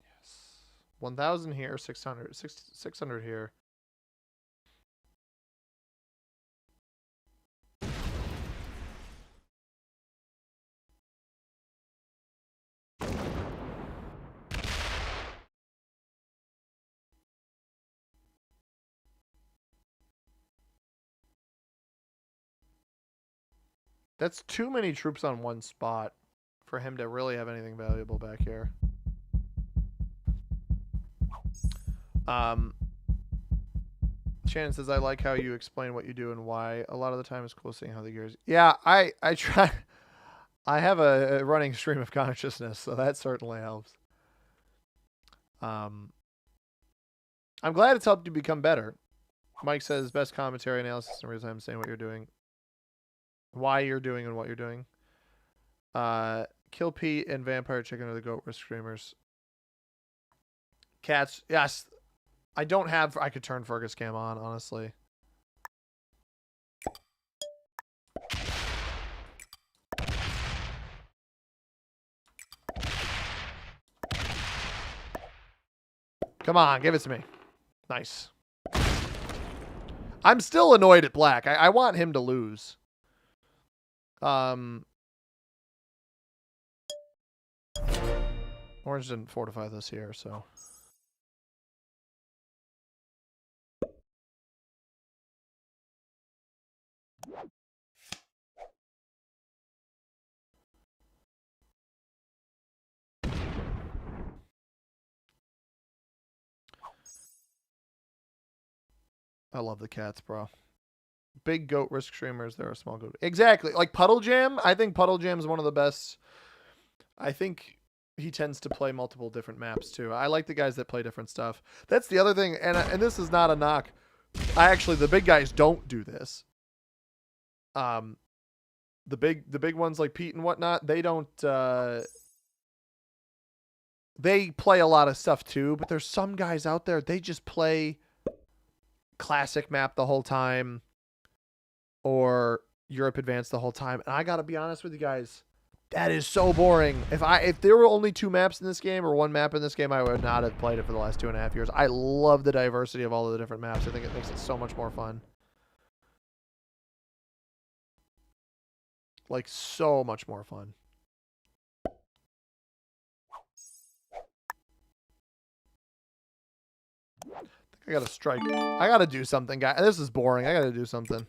Yes. 1,000 here, 600. 600 here. That's too many troops on one spot for him to really have anything valuable back here. Shannon says, I like how you explain what you do and why. A lot of the time it's cool seeing how the gears... Yeah, I try... I have a running stream of consciousness, so that certainly helps. I'm glad it's helped you become better. Mike says, best commentary analysis in real time saying what you're doing. Why you're doing and what you're doing. Kill Pete and Vampire Chicken are the GOAT risk streamers. Cats, yes. I don't have... I could turn Fergus Cam on, honestly. Come on, give it to me. Nice. I'm still annoyed at Black. I want him to lose. Orange didn't fortify this here, so... I love the cats, bro. Big GOAT risk streamers. They're a small GOAT. Exactly. Like Puddle Jam. I think Puddle Jam is one of the best. I think he tends to play multiple different maps, too. I like the guys that play different stuff. That's the other thing. And this is not a knock. The big guys don't do this. The big ones like Pete and whatnot, they don't... they play a lot of stuff, too. But there's some guys out there, they just play... classic map the whole time or Europe Advanced the whole time, and I gotta be honest with you guys, that is so boring. If there were only 2 maps in this game or 1 map in this game, I would not have played it for the last 2.5 years. I love the diversity of all of the different maps. I think it makes it so much more fun. Like, so much more fun. I gotta strike. I gotta do something, guys. This is boring. I gotta do something.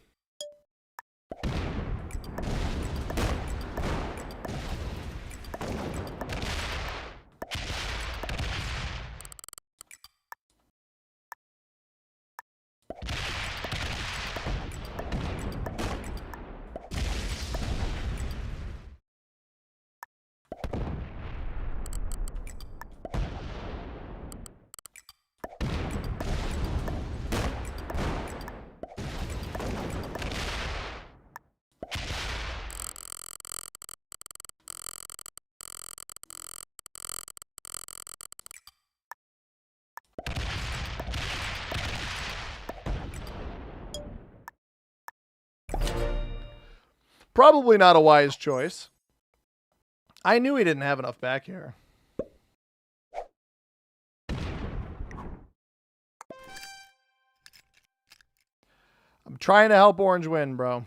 Probably not a wise choice. I knew he didn't have enough back here. I'm trying to help Orange win, bro.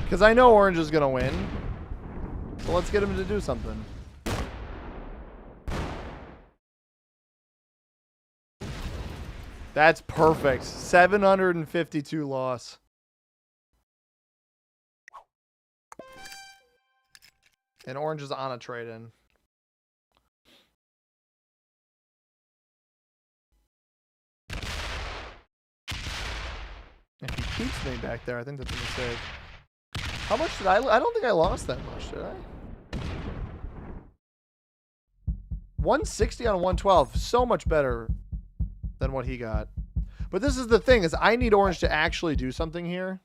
Because I know Orange is going to win. So let's get him to do something. That's perfect. 752 loss. And Orange is on a trade-in. If he keeps me back there, I think that's a mistake. How much did I don't think I lost that much, did I? 160 on 112. So much better than what he got. But this is the thing, is I need Orange to actually do something here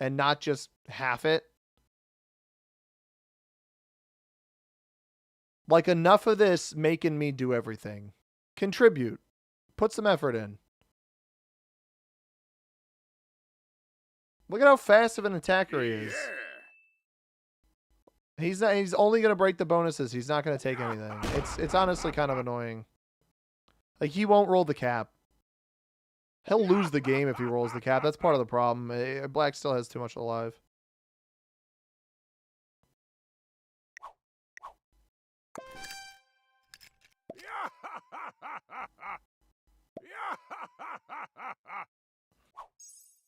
and not just half it. Like, enough of this making me do everything. Contribute. Put some effort in. Look at how fast of an attacker he is. He's only going to break the bonuses. He's not going to take anything. It's honestly kind of annoying. Like, he won't roll the cap. He'll lose the game if he rolls the cap. That's part of the problem. Black still has too much alive.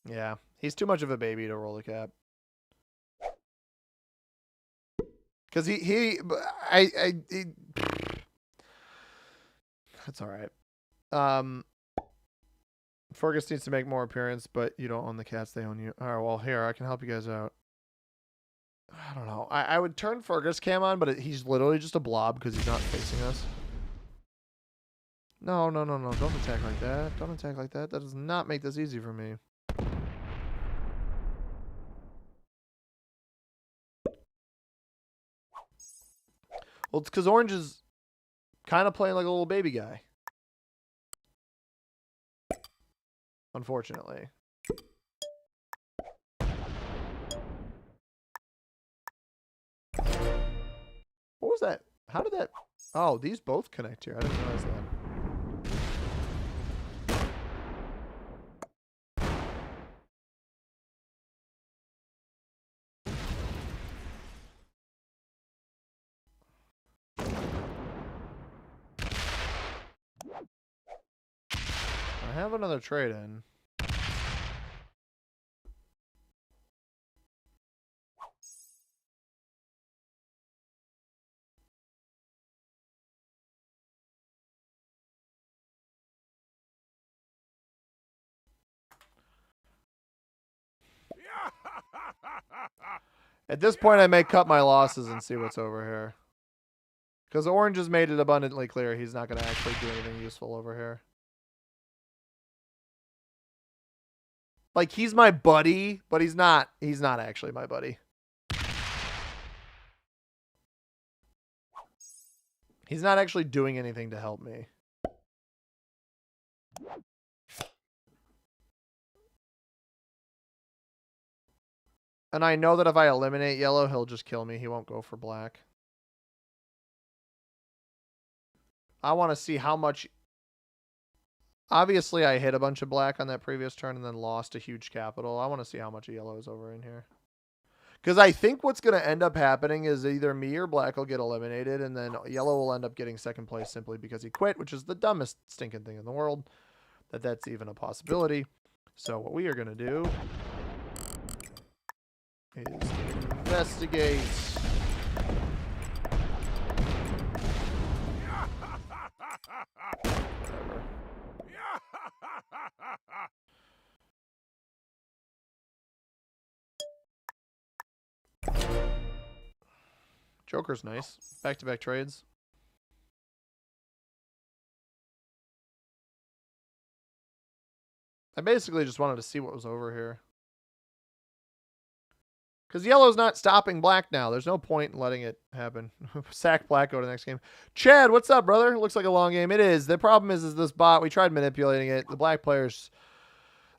Yeah, he's too much of a baby to roll the cap. Because that's all right. Fergus needs to make more appearance, but you don't own the cats, they own you. All right, well, here, I can help you guys out. I don't know. I would turn Fergus cam on, but he's literally just a blob because he's not facing us. No. Don't attack like that. Don't attack like that. That does not make this easy for me. Well, it's because Orange is kind of playing like a little baby guy. Unfortunately. What was that? How did that... Oh, these both connect here. I didn't realize that. I have another trade in. At this point, I may cut my losses and see what's over here. Because Orange has made it abundantly clear he's not going to actually do anything useful over here. Like, he's my buddy, but he's not actually my buddy. He's not actually doing anything to help me. And I know that if I eliminate yellow, he'll just kill me. He won't go for black. I want to see how much... Obviously, I hit a bunch of black on that previous turn and then lost a huge capital. I want to see how much yellow is over in here. Because I think what's going to end up happening is either me or black will get eliminated, and then yellow will end up getting second place simply because he quit, which is the dumbest stinking thing in the world, that's even a possibility. So what we are going to do is investigate. Joker's nice. Back-to-back trades. I basically just wanted to see what was over here. Because yellow's not stopping black now. There's no point in letting it happen. Sack black, go to the next game. Chad, what's up, brother? Looks like a long game. It is. The problem is this bot, we tried manipulating it. The black players...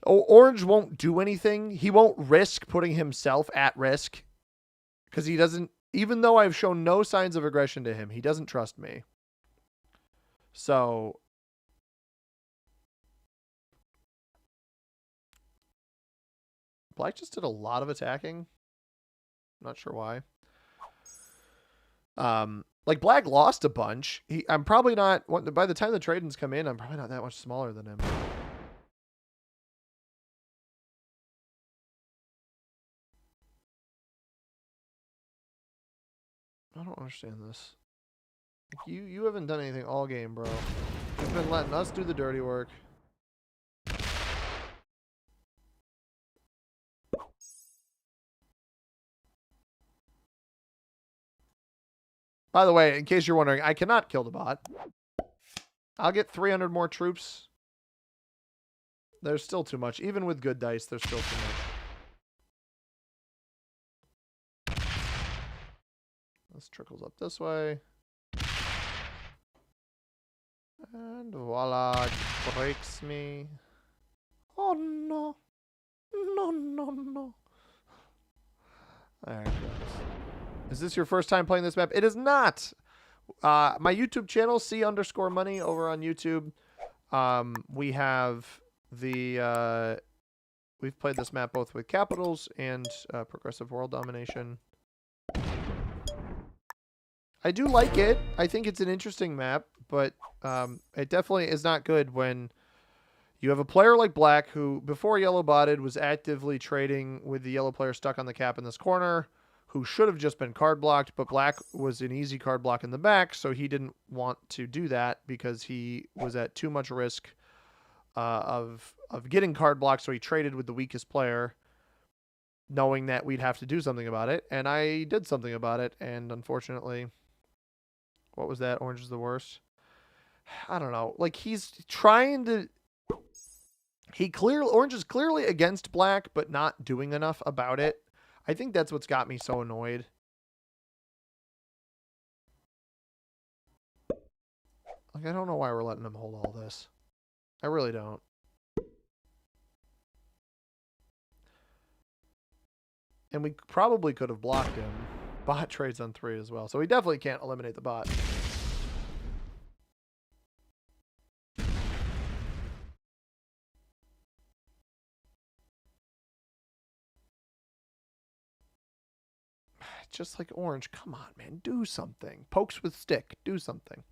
Orange won't do anything. He won't risk putting himself at risk. Because he doesn't... Even though I've shown no signs of aggression to him, he doesn't trust me. So... Black just did a lot of attacking. Not sure why. Like black lost a bunch. I'm probably not, by the time the trade-ins come in, I'm probably not that much smaller than him. I don't understand this. Like you haven't done anything all game, bro. You've been letting us do the dirty work. By the way, in case you're wondering, I cannot kill the bot. I'll get 300 more troops. There's still too much. Even with good dice, there's still too much. This trickles up this way. And voila, it breaks me. Oh no. No. There it goes. Is this your first time playing this map? It is not. My YouTube channel, C_money over on YouTube. We have the we've played this map both with capitals and progressive world domination. I do like it. I think it's an interesting map, but it definitely is not good when You have a player like Black who, before yellow botted, was actively trading with the yellow player stuck on the cap in this corner, who should have just been card blocked, but Black was an easy card block in the back, so he didn't want to do that because he was at too much risk of getting card blocked, so he traded with the weakest player, knowing that we'd have to do something about it, and I did something about it, and unfortunately, what was that? Orange is the worst. I don't know. Like, he's trying to... Orange is clearly against Black, but not doing enough about it. I think that's what's got me so annoyed. Like, I don't know why we're letting him hold all this. I really don't. And we probably could have blocked him. Bot trades on 3 as well. So we definitely can't eliminate the bot. Just like Orange. Come on, man. Do something. Pokes with stick. Do something.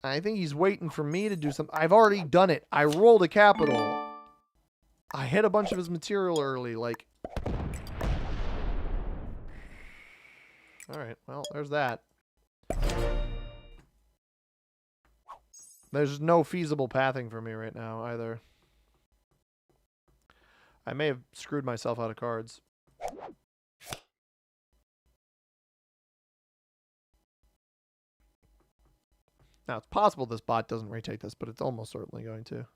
I think he's waiting for me to do something. I've already done it. I rolled a capital. I hit a bunch of his material early. Like... Alright, well, there's that. There's no feasible pathing for me right now, either. I may have screwed myself out of cards. Now, it's possible this bot doesn't retake this, but it's almost certainly going to.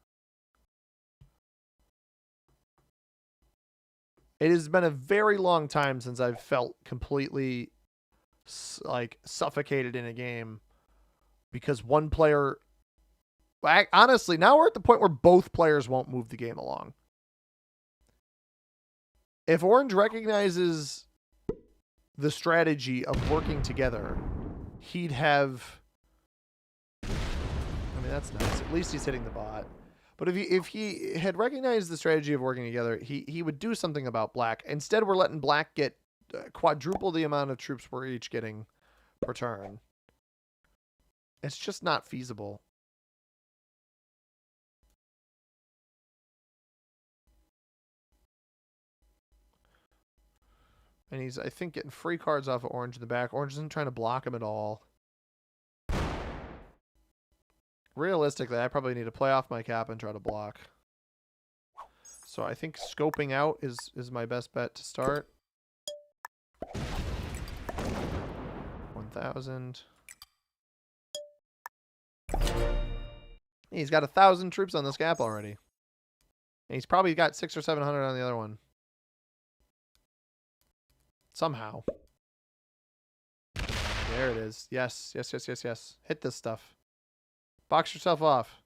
It has been a very long time since I've felt completely, like, suffocated in a game because one player... Honestly, now we're at the point where both players won't move the game along. If Orange recognizes the strategy of working together, he'd have... I mean, that's nice. At least he's hitting the bot. But if he had recognized the strategy of working together, he would do something about Black. Instead, we're letting Black get quadruple the amount of troops we're each getting per turn. It's just not feasible. And he's, I think, getting free cards off of Orange in the back. Orange isn't trying to block him at all. Realistically, I probably need to play off my cap and try to block. So I think scoping out is my best bet to start. 1,000. He's got 1,000 troops on this gap already. And he's probably got 600 or 700 on the other one. Somehow. There it is. Yes, yes, yes, yes, yes. Hit this stuff. Box yourself off.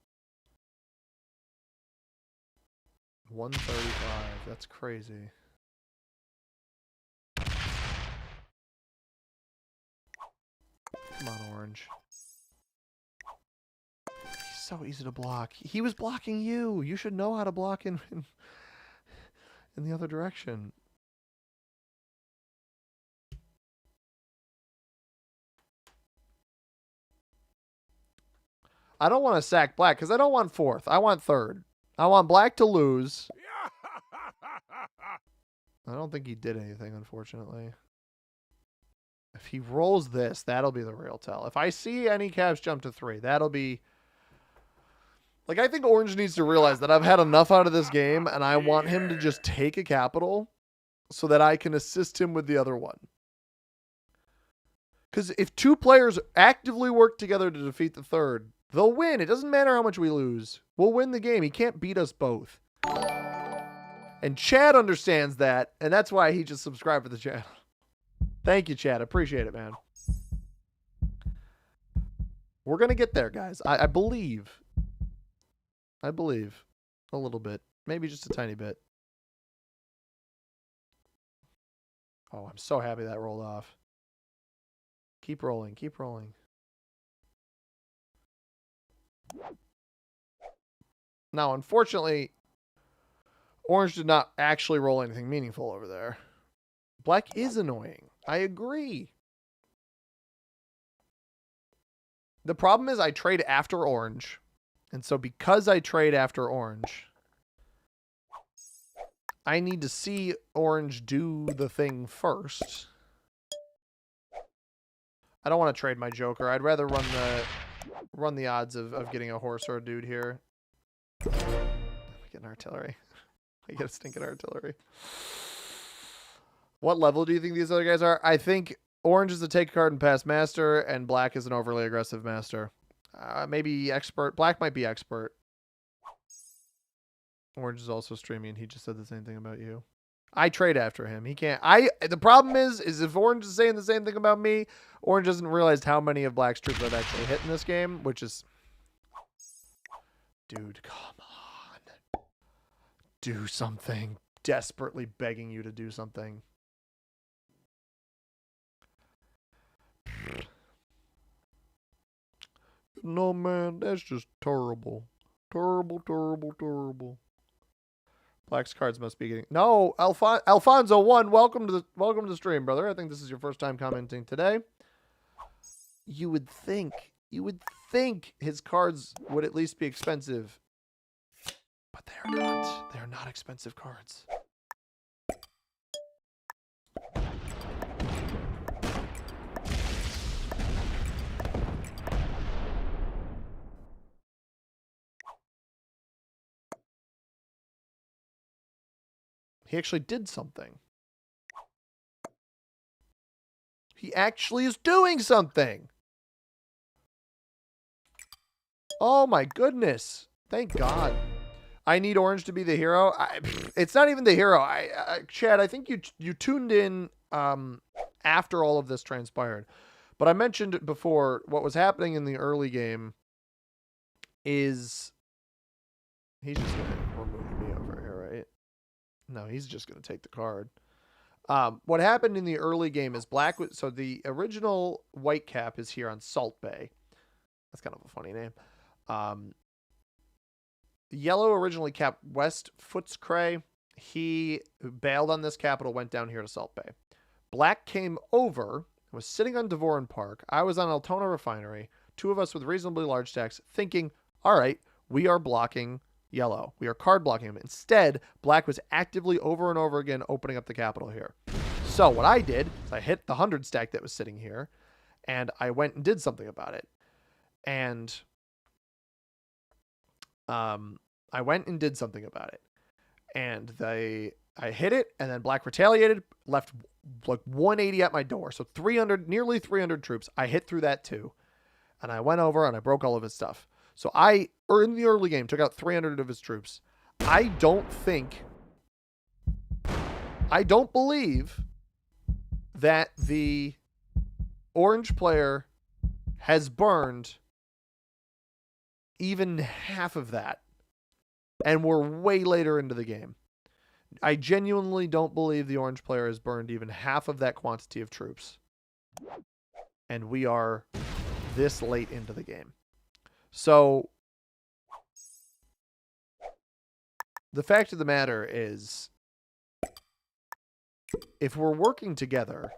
135. That's crazy. Come on, Orange. He's so easy to block. He was blocking you. You should know how to block in the other direction. I don't want to sack Black because I don't want 4th. I want 3rd. I want Black to lose. I don't think he did anything, unfortunately. If he rolls this, that'll be the real tell. If I see any caps jump to 3, that'll be... Like, I think Orange needs to realize that I've had enough out of this game, and I want him to just take a capital so that I can assist him with the other one. Because if 2 players actively work together to defeat the 3rd, they'll win. It doesn't matter how much we lose. We'll win the game. He can't beat us both. And Chad understands that, and that's why he just subscribed for the channel. Thank you, Chad. Appreciate it, man. We're going to get there, guys. I believe. I believe. A little bit. Maybe just a tiny bit. Oh, I'm so happy that rolled off. Keep rolling. Keep rolling. Now, unfortunately, Orange did not actually roll anything meaningful over there. Black is annoying. I agree. The problem is I trade after orange. And so because I trade after orange, I need to see orange do the thing first. I don't want to trade my joker. I'd rather run the odds of getting a horse or a dude here. I get an artillery. I get a stinking artillery. What level do you think these other guys are? I think orange is a take card and pass master, and black is an overly aggressive master. Maybe expert. Black might be expert. Orange is also streaming. He just said the same thing about you. I trade after him. He can't. The problem is if Orange is saying the same thing about me, Orange doesn't realize how many of Black's troops I've actually hit in this game, which is... Dude, come on. Do something. Desperately begging you to do something. No, man, that's just terrible. Terrible, terrible, terrible. Black's cards must be getting... No, Alfonso 1, welcome to the stream, brother. I think this is your first time commenting today. You would think his cards would at least be expensive. But they are not. They are not expensive cards. He actually did something. He actually is doing something. Oh my goodness. Thank God. I need orange to be the hero. It's not even the hero. Chad, I think you tuned in after all of this transpired. But I mentioned it before. What was happening in the early game is he's just going to remove me over here, right? No, he's just going to take the card. What happened in the early game is black... So the original white cap is here on Salt Bay. That's kind of a funny name. Yellow originally capped West Footscray. He bailed on this capital, went down here to Salt Bay. Black came over, was sitting on Devoran Park. I was on Altona Refinery. Two of us with reasonably large stacks thinking, all right, we are blocking yellow. We are card blocking him. Instead, black was actively over and over again opening up the capital here. So what I did is I hit the 100 stack that was sitting here, and I went and did something about it. And I went and did something about it. And I hit it, and then black retaliated, left like 180 at my door. So 300, nearly 300 troops. I hit through that too. And I went over and I broke all of his stuff. So in the early game, took out 300 of his troops. I don't believe that the orange player has burned even half of that. And we're way later into the game. I genuinely don't believe the orange player has burned even half of that quantity of troops. And we are this late into the game. So the fact of the matter is, if we're working together,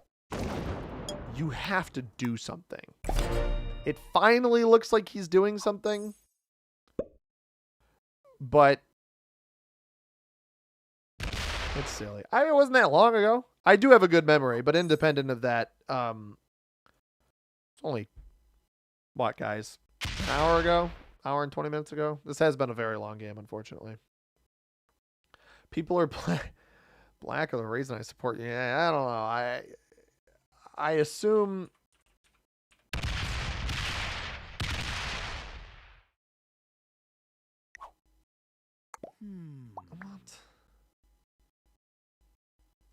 you have to do something. It finally looks like he's doing something, but it's silly. It wasn't that long ago. I do have a good memory, but independent of that, it's only, what, guys? An hour ago? Hour and 20 minutes ago? This has been a very long game, unfortunately. People are black are the reason I support you. Yeah, I don't know. I assume...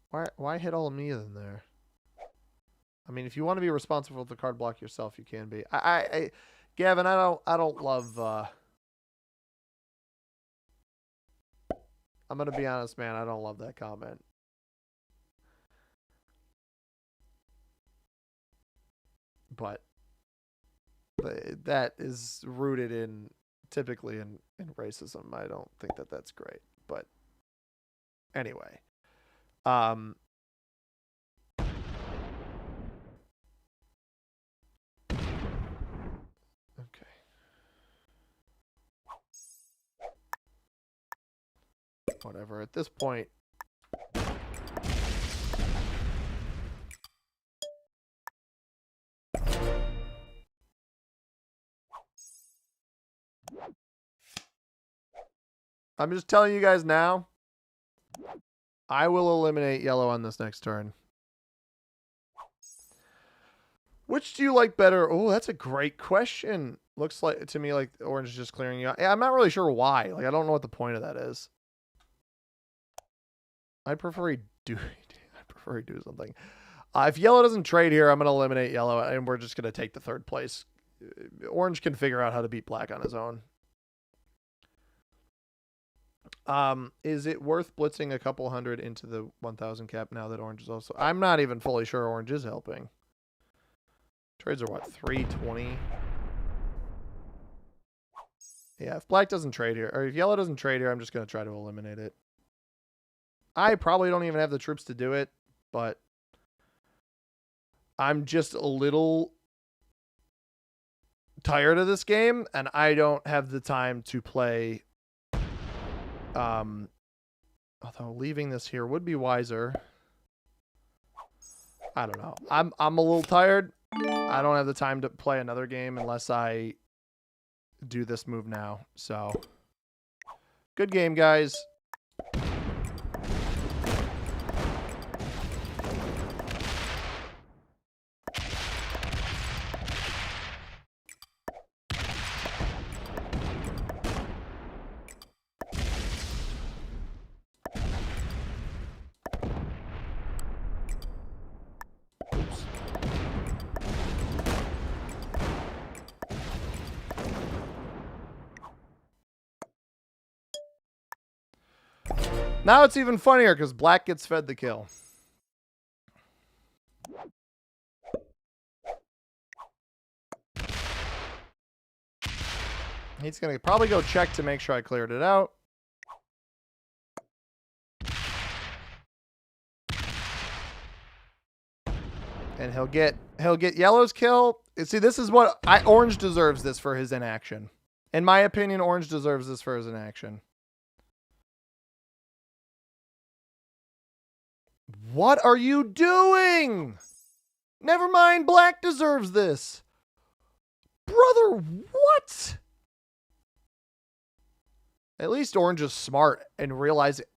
What? Why hit all of me in there? I mean, if you want to be responsible for the card block yourself, you can be. Gavin, I don't love... I'm going to be honest, man. I don't love that comment. But that is rooted in, typically in racism. I don't think that that's great. But anyway. Whatever. At this point, I'm just telling you guys now, I will eliminate yellow on this next turn. Which do you like better? Oh, that's a great question. Looks like to me like orange is just clearing you out. Yeah, I'm not really sure why. Like, I don't know what the point of that is. I prefer he do something. If yellow doesn't trade here, I'm going to eliminate yellow, and we're just going to take the third place. Orange can figure out how to beat black on his own. Is it worth blitzing a couple hundred into the 1,000 cap now that orange is also... I'm not even fully sure orange is helping. Trades are what, 320? Yeah, if black doesn't trade here, or if yellow doesn't trade here, I'm just going to try to eliminate it. I probably don't even have the troops to do it, but I'm just a little tired of this game, and I don't have the time to play. Although leaving this here would be wiser. I don't know. I'm a little tired. I don't have the time to play another game unless I do this move now. So, good game, guys. Now it's even funnier because black gets fed the kill. He's going to probably go check to make sure I cleared it out. And he'll get yellow's kill. See, this is what orange deserves this for his inaction. In my opinion, orange deserves this for his inaction. What are you doing? Never mind, black deserves this. Brother, what? At least orange is smart and realize it.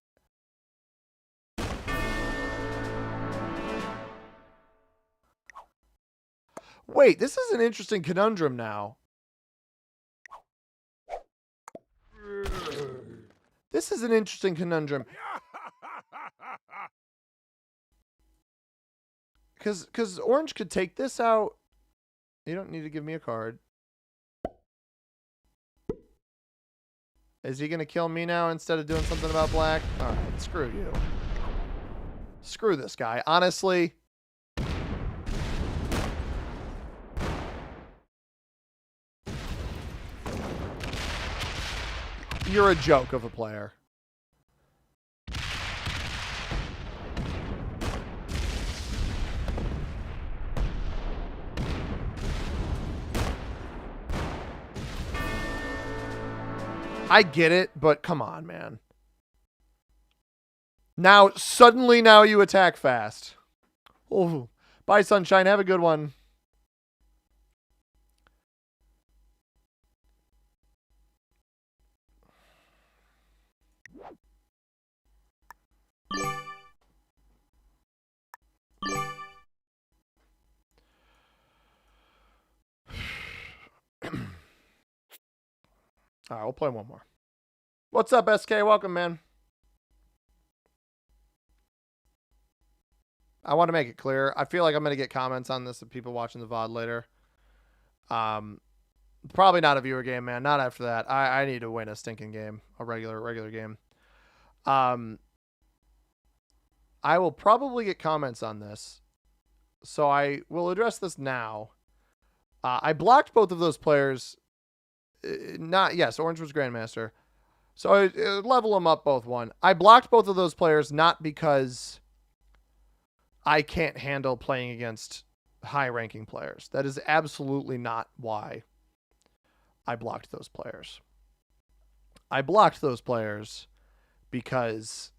Wait, this is an interesting conundrum now. This is an interesting conundrum. Because orange could take this out. You don't need to give me a card. Is he going to kill me now instead of doing something about black? All right, screw you. Screw this guy. Honestly. You're a joke of a player. I get it, but come on, man. Now, suddenly now you attack fast. Oh, bye, Sunshine. Have a good one. All right, we'll play one more. What's up, SK? Welcome, man. I want to make it clear. I feel like I'm going to get comments on this of people watching the VOD later. Probably not a viewer game, man. Not after that. I need to win a stinking game, a regular game. I will probably get comments on this, so I will address this now. I blocked both of those players. Yes, orange was Grandmaster. So I level them up both one. I blocked both of those players not because I can't handle playing against high-ranking players. That is absolutely not why I blocked those players. I blocked those players because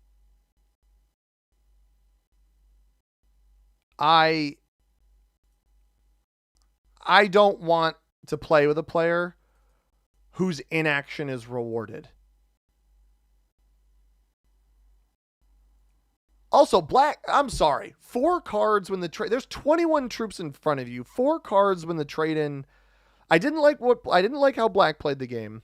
I don't want to play with a player whose inaction is rewarded. Also, Black, I'm sorry. 4 cards when the trade, there's 21 troops in front of you. 4 cards when the trade in. I didn't like how Black played the game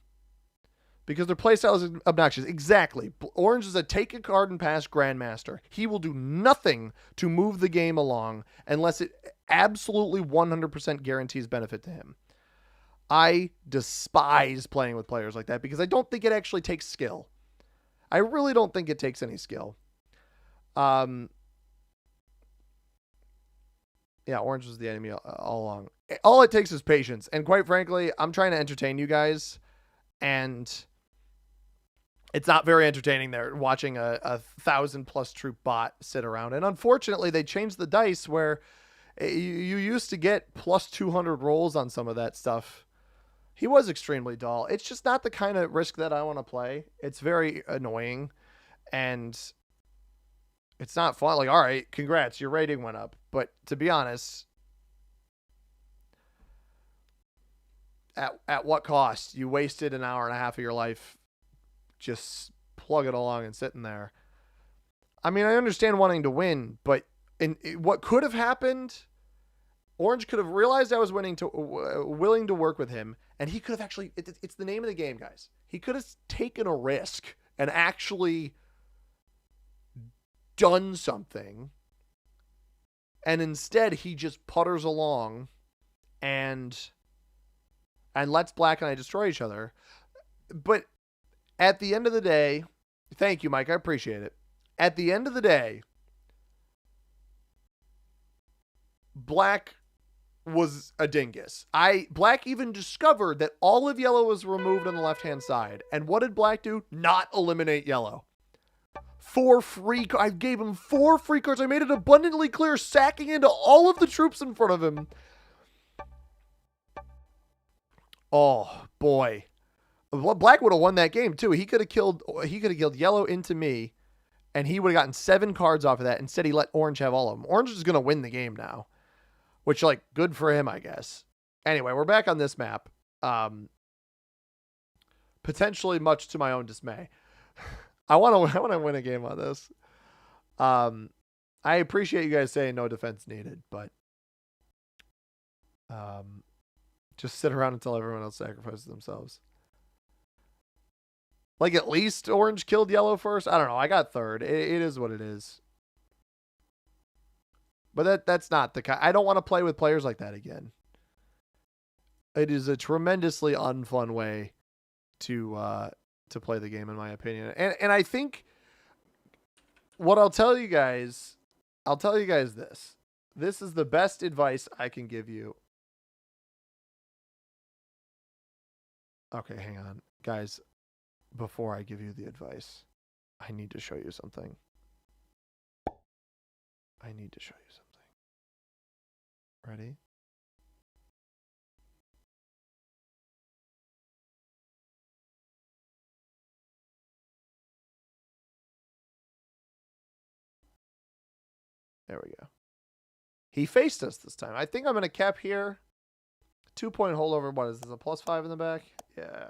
because their playstyle is obnoxious. Exactly. Orange is a take a card and pass grandmaster. He will do nothing to move the game along unless it absolutely 100% guarantees benefit to him. I despise playing with players like that because I don't think it actually takes skill. I really don't think it takes any skill. Yeah, orange was the enemy all along. All it takes is patience. And quite frankly, I'm trying to entertain you guys, and it's not very entertaining there watching a 1,000+ troop bot sit around. And unfortunately, they changed the dice where you used to get plus 200 rolls on some of that stuff. He was extremely dull. It's just not the kind of risk that I want to play. It's very annoying, and it's not fun. Like, all right, congrats, your rating went up. But to be honest, at what cost? You wasted an hour and a half of your life just plugging along and sitting there. I mean, I understand wanting to win, but what could have happened, Orange could have realized I was willing to work with him, and he could have actually, it's the name of the game, guys. He could have taken a risk and actually done something, and instead he just putters along and lets Black and I destroy each other. But at the end of the day, thank you, Mike, I appreciate it. At the end of the day, Black was a dingus. Black even discovered that all of yellow was removed on the left-hand side. And what did Black do? Not eliminate yellow. I gave him 4 free cards. I made it abundantly clear, sacking into all of the troops in front of him. Oh, boy. Black would have won that game, too. He could have killed yellow into me, and he would have gotten 7 cards off of that. Instead, he let orange have all of them. Orange is going to win the game now, which, like, good for him, I guess. Anyway, we're back on this map. Potentially much to my own dismay. I want to win a game on this. I appreciate you guys saying no defense needed, but just sit around until everyone else sacrifices themselves. Like, at least orange killed yellow first. I don't know. I got third. It is what it is. But that's not the kind. I don't want to play with players like that again. It is a tremendously unfun way to play the game, in my opinion. And I think what I'll tell you guys this. This is the best advice I can give you. Okay, hang on. Guys, before I give you the advice, I need to show you something. Ready? There we go. He faced us this time. I think I'm going to cap here. 2-point holdover. What is this? A +5 in the back? Yeah.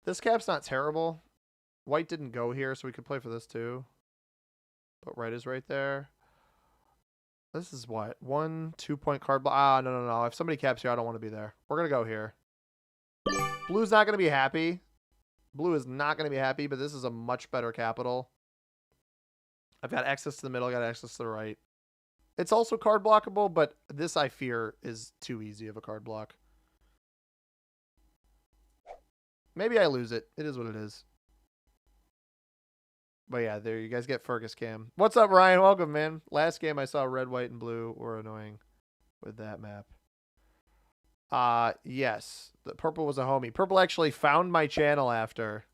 This cap's not terrible. White didn't go here, so we could play for this too. But red is right there. This is what? 1 2-point card block. Ah, no. If somebody caps here, I don't want to be there. We're going to go here. Blue's not going to be happy. Blue is not going to be happy, but this is a much better capital. I've got access to the middle, got access to the right. It's also card blockable, but this, I fear, is too easy of a card block. Maybe I lose it. It is what it is. But yeah, there you guys get Fergus Cam. What's up, Ryan? Welcome, man. Last game I saw red, white, and blue were annoying with that map. Yes. The purple was a homie. Purple actually found my channel after.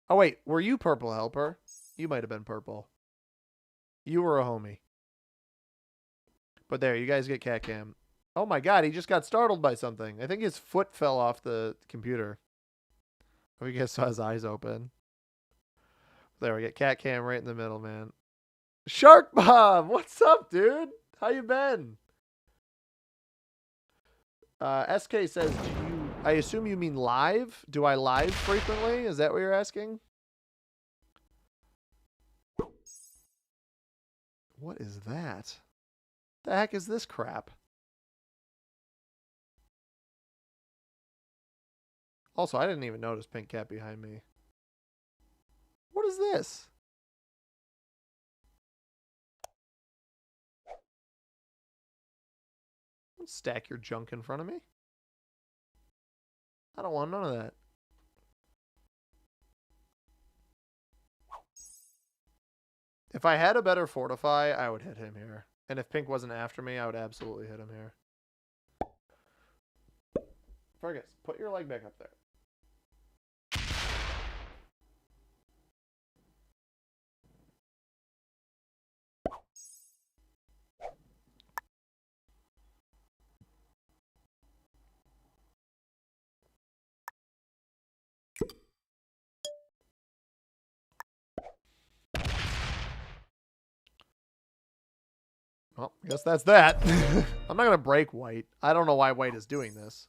Oh, wait. Were you Purple Helper? You might have been Purple. You were a homie. But there, you guys get cat cam. Oh my god, he just got startled by something. I think his foot fell off the computer. Oh, you guys saw his eyes open. There we get cat cam right in the middle, man. Shark Bob, what's up, dude? How you been? SK says, I assume you mean live? Do I live frequently? Is that what you're asking? What is that? The heck is this crap? Also, I didn't even notice Pink Cat behind me. What is this? Don't stack your junk in front of me. I don't want none of that. If I had a better fortify, I would hit him here. And if Pink wasn't after me, I would absolutely hit him here. Fergus, put your leg back up there. Well, I guess that's that. I'm not going to break white. I don't know why white is doing this.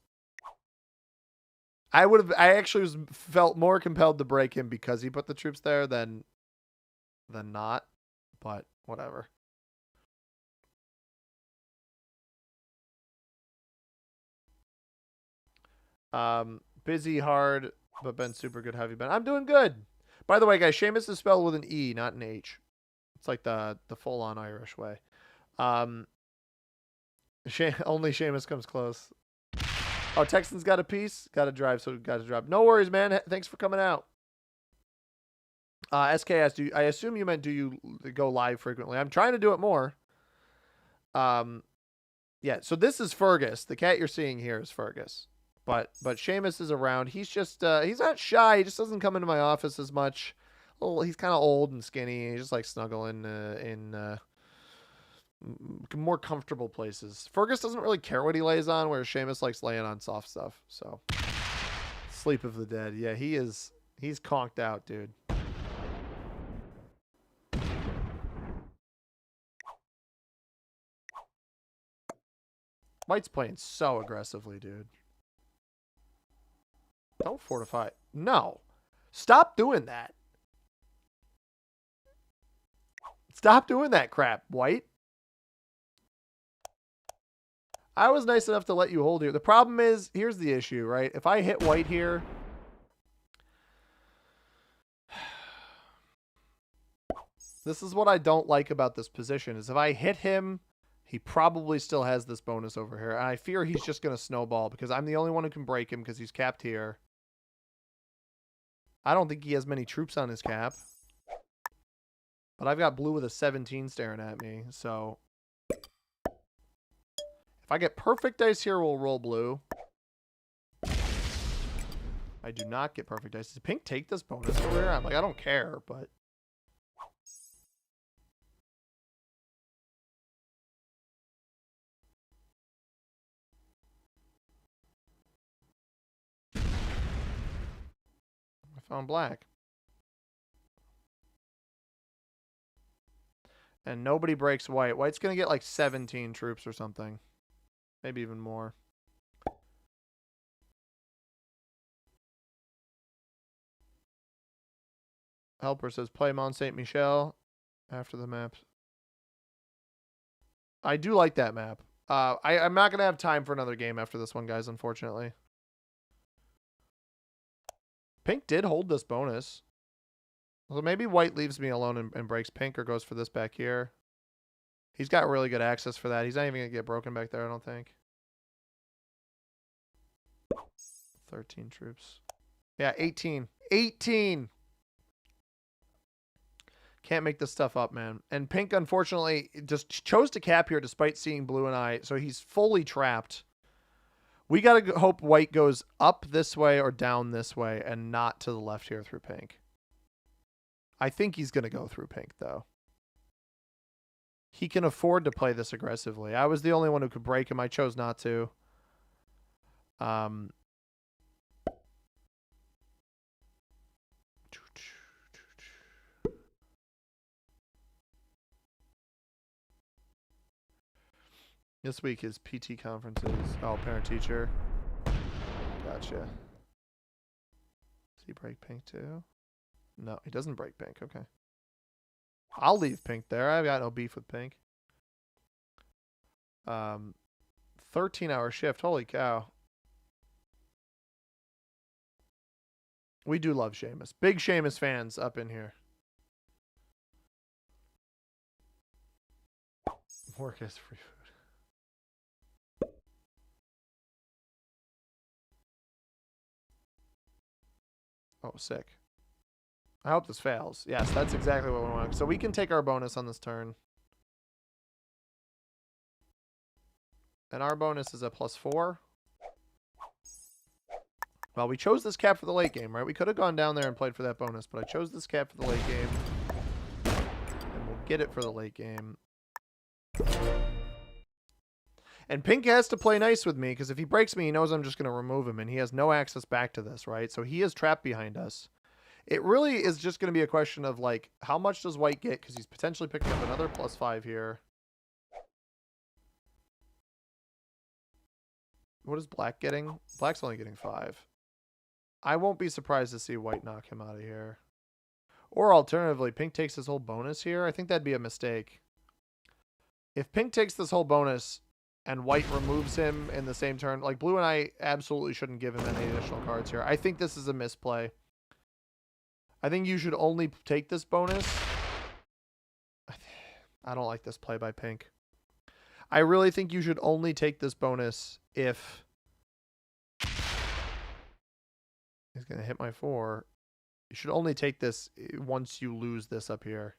I actually felt more compelled to break him because he put the troops there than not, but whatever. Busy, hard, but been super good. How have you been? I'm doing good. By the way, guys, Seamus is spelled with an E, not an H. It's like the full-on Irish way. Only Seamus comes close. Oh, Texans got a piece. Got to drive, so got to drop. No worries, man. Thanks for coming out. SK asked, I assume you meant do you go live frequently? I'm trying to do it more. Yeah, so this is Fergus. The cat you're seeing here is Fergus. But Seamus is around. He's just he's not shy. He just doesn't come into my office as much. He's kind of old and skinny. He's just like snuggling in more comfortable places. Fergus doesn't really care what he lays on, whereas Seamus likes laying on soft stuff. So sleep of the dead. Yeah, he's conked out, dude. White's playing so aggressively, dude. Don't fortify. No. Stop doing that. Stop doing that crap, White. I was nice enough to let you hold here. The problem is, here's the issue, right? If I hit White here, this is what I don't like about this position, is if I hit him, he probably still has this bonus over here. And I fear he's just going to snowball because I'm the only one who can break him because he's capped here. I don't think he has many troops on his cap. But I've got blue with a 17 staring at me, so if I get perfect dice here, we'll roll blue. I do not get perfect dice. Does Pink take this bonus over here? I'm like, I don't care, but I found black. And nobody breaks white. White's going to get like 17 troops or something. Maybe even more. Helper says, play Mont Saint Michel after the maps. I do like that map. I'm not going to have time for another game after this one, guys, unfortunately. Pink did hold this bonus. So maybe white leaves me alone and breaks pink or goes for this back here. He's got really good access for that. He's not even going to get broken back there, I don't think. 13 troops. Yeah, 18. 18! Can't make this stuff up, man. And pink, unfortunately, just chose to cap here despite seeing blue and I. So he's fully trapped. We got to hope white goes up this way or down this way and not to the left here through pink. I think he's going to go through pink, though. He can afford to play this aggressively. I was the only one who could break him. I chose not to. This week is PT conferences. Oh, parent teacher. Gotcha. Does he break pink too? No, he doesn't break pink. Okay. I'll leave pink there. I've got no beef with pink. 13-hour shift. Holy cow. We do love Sheamus. Big Sheamus fans up in here. Work as free food. Oh, sick. I hope this fails. Yes, that's exactly what we want. So we can take our bonus on this turn. And our bonus is a +4. Well, we chose this cap for the late game, right? We could have gone down there and played for that bonus, but I chose this cap for the late game. And we'll get it for the late game. And Pink has to play nice with me, because if he breaks me, he knows I'm just going to remove him, and he has no access back to this, right? So he is trapped behind us. It really is just going to be a question of, like, how much does White get? Because he's potentially picking up another +5 here. What is Black getting? Black's only getting 5. I won't be surprised to see White knock him out of here. Or alternatively, Pink takes his whole bonus here. I think that'd be a mistake. If Pink takes this whole bonus and White removes him in the same turn, like Blue and I absolutely shouldn't give him any additional cards here. I think this is a misplay. I think you should only take this bonus. I don't like this play by Pink. I really think you should only take this bonus if he's going to hit my 4. You should only take this once you lose this up here.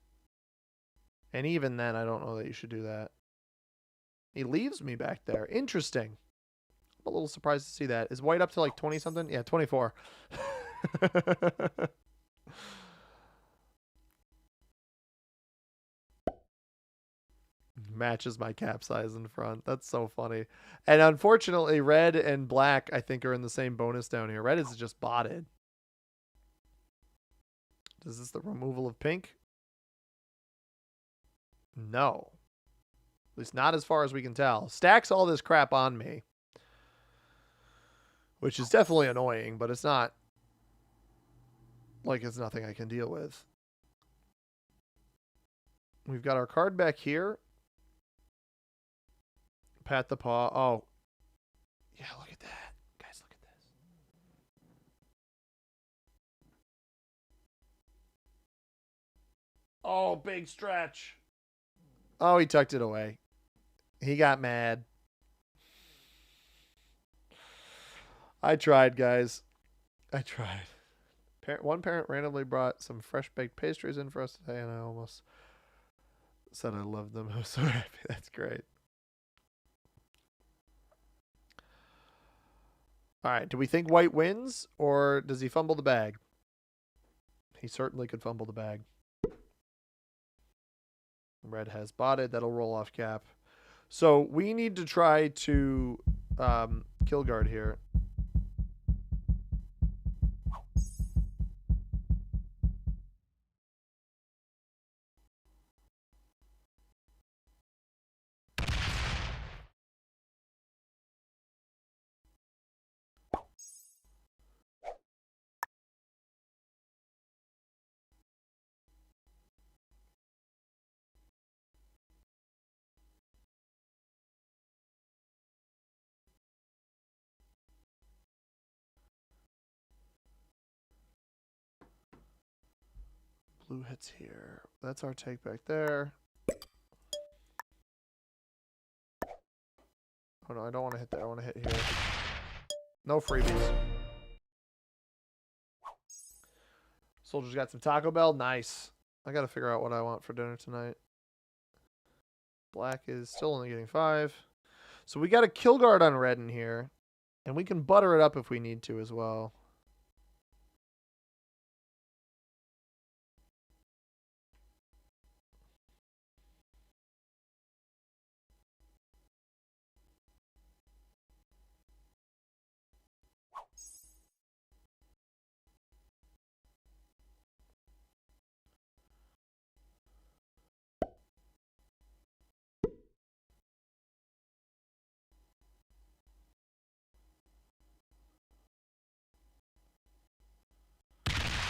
And even then, I don't know that you should do that. He leaves me back there. Interesting. I'm a little surprised to see that. Is White up to like 20-something? Yeah, 24. Matches my cap size in front. That's so funny. And unfortunately, Red and Black, I think, are in the same bonus down here. Red is just botted. Is this the removal of Pink? No. At least not as far as we can tell. Stacks all this crap on me. Which is definitely annoying, but it's not like it's nothing I can deal with. We've got our card back here. Pat the paw. Oh. Yeah, look at that. Guys, look at this. Oh, big stretch. Oh, he tucked it away. He got mad. I tried, guys. I tried. One parent randomly brought some fresh baked pastries in for us today, and I almost said I loved them. I'm so happy. That's great. All right. Do we think White wins, or does he fumble the bag? He certainly could fumble the bag. Red has botted. That'll roll off cap. So we need to try to kill guard here. Blue hits here. That's our take back there. Oh no, I don't want to hit that. I want to hit here. No freebies. Soldier's got some Taco Bell. Nice. I got to figure out what I want for dinner tonight. Black is still only getting 5. So we got a kill guard on red in here. And we can butter it up if we need to as well.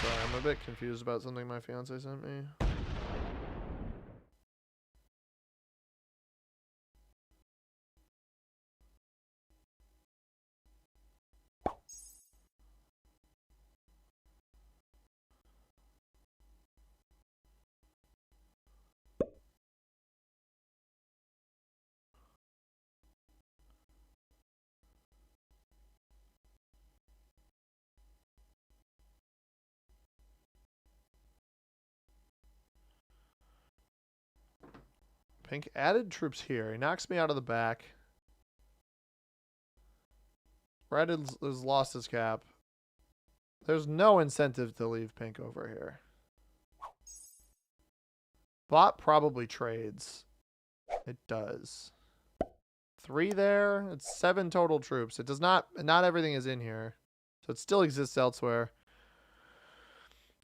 Sorry, I'm a bit confused about something my fiance sent me. Pink added troops here. He knocks me out of the back. Red has lost his cap. There's no incentive to leave pink over here. Bot probably trades. It does. 3 there. It's 7 total troops. It does not everything is in here. So it still exists elsewhere.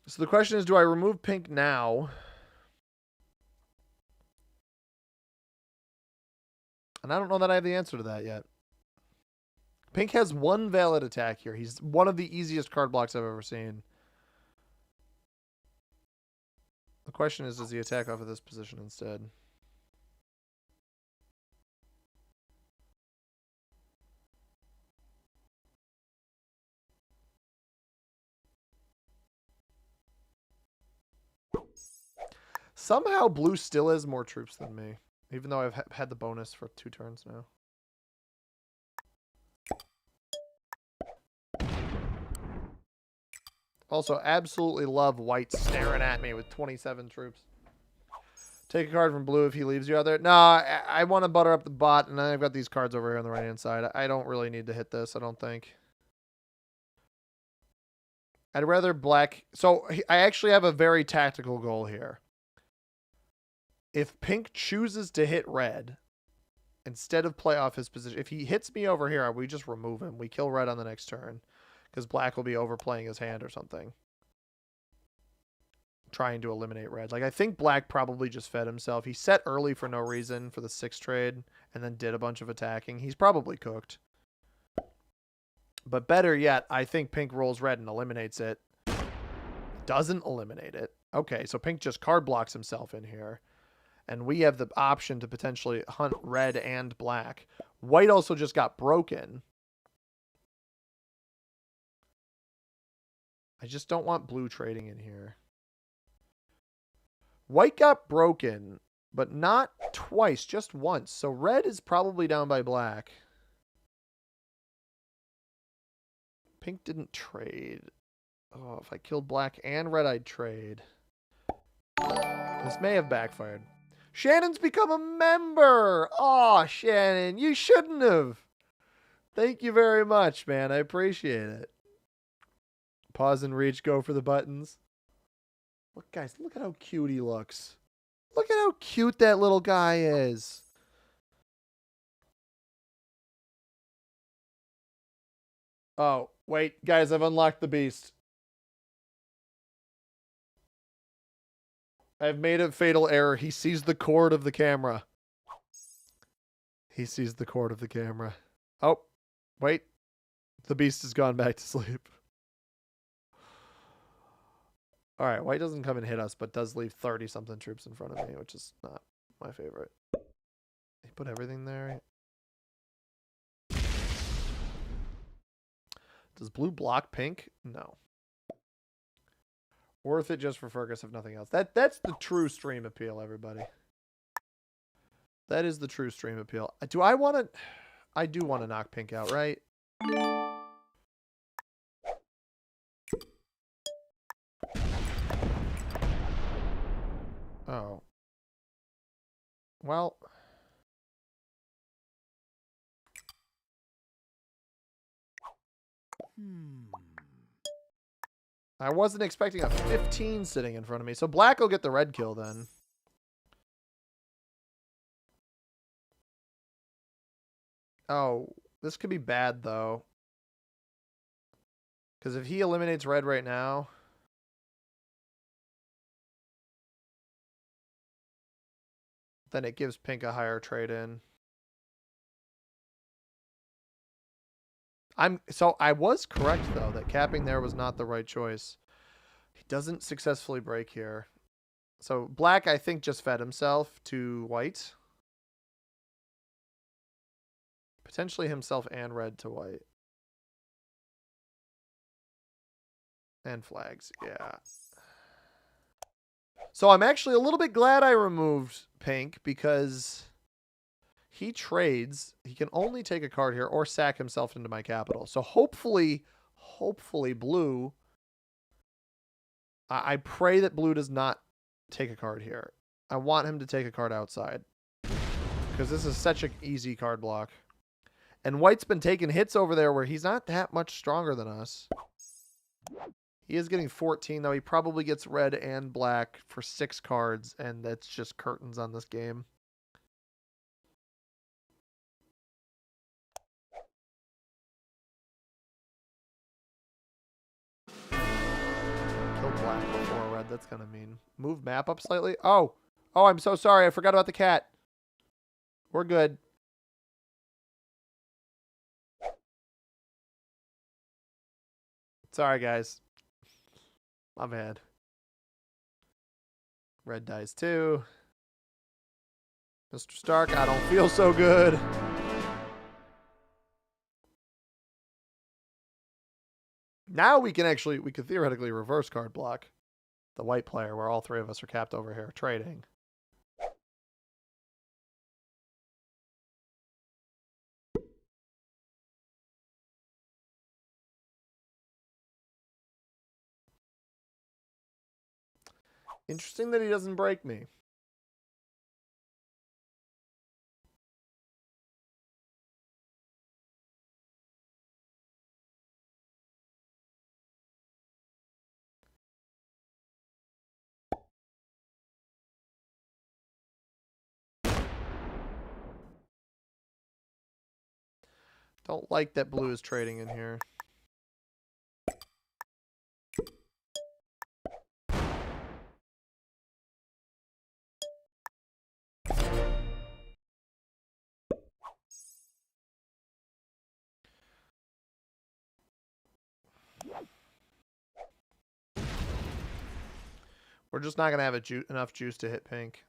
So the question is, do I remove pink now? And I don't know that I have the answer to that yet. Pink has 1 valid attack here. He's one of the easiest card blocks I've ever seen. The question is, does he attack off of this position instead? Somehow blue still has more troops than me, even though I've had the bonus for 2 turns now. Also, absolutely love white staring at me with 27 troops. Take a card from blue if he leaves you out there. No, I want to butter up the bot, and then I've got these cards over here on the right-hand side. I don't really need to hit this, I don't think. I'd rather black... So, I actually have a very tactical goal here. If pink chooses to hit red, instead of play off his position... If he hits me over here, we just remove him. We kill red on the next turn. Because black will be overplaying his hand or something. Trying to eliminate red. Like, I think black probably just fed himself. He set early for no reason for the 6 trade and then did a bunch of attacking. He's probably cooked. But better yet, I think pink rolls red and eliminates it. Doesn't eliminate it. Okay, so pink just card blocks himself in here. And we have the option to potentially hunt red and black. White also just got broken. I just don't want blue trading in here. White got broken, but not twice, just once. So red is probably down by black. Pink didn't trade. Oh, if I killed black and red, I'd trade. This may have backfired. Shannon's become a member. Oh, Shannon, you shouldn't have. Thank you very much, man. I appreciate it. Pause and reach, go for the buttons. Look, guys, look at how cute he looks. Look at how cute that little guy is. Oh, wait, guys, I've unlocked the beast. I've made a fatal error. He sees the cord of the camera. He sees the cord of the camera. Oh, wait. The beast has gone back to sleep. All right, white doesn't come and hit us, but does leave 30-something troops in front of me, which is not my favorite. He put everything there. Does blue block pink? No. Worth it just for Fergus, if nothing else. That's the true stream appeal, everybody. That is the true stream appeal. Do I want to... I do want to knock pink out, right? Oh. Well. I wasn't expecting a 15 sitting in front of me. So black will get the red kill then. Oh, this could be bad though. Because if he eliminates red right now... then it gives pink a higher trade in. So I was correct though that capping there was not the right choice. Doesn't successfully break here. So black, I think, just fed himself to white. Potentially himself and red to white. And flags, yeah. So I'm actually a little bit glad I removed pink because he trades. He can only take a card here or sack himself into my capital. So hopefully blue. I pray that blue does not take a card here. I want him to take a card outside because this is such an easy card block. And white's been taking hits over there where he's not that much stronger than us. He is getting 14, though. He probably gets red and black for 6 cards, and that's just curtains on this game. Kill black before red. That's kind of mean. Move map up slightly. Oh, I'm so sorry. I forgot about the cat. We're good. Sorry, guys. My bad. Red dies too. Mr. Stark, I don't feel so good. Now we could theoretically reverse card block the white player where all 3 of us are capped over here trading. Interesting that he doesn't break me. Don't like that blue is trading in here. We're just not going to have enough juice to hit pink.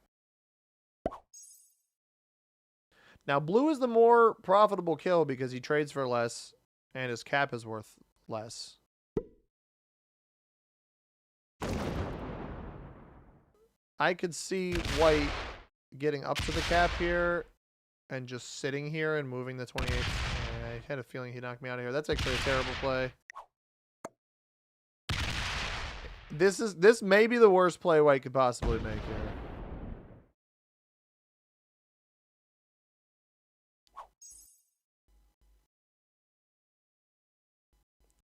Now, blue is the more profitable kill because he trades for less and his cap is worth less. I could see white getting up to the cap here and just sitting here and moving the 28. I had a feeling he knocked me out of here. That's actually a terrible play. This may be the worst play white could possibly make here.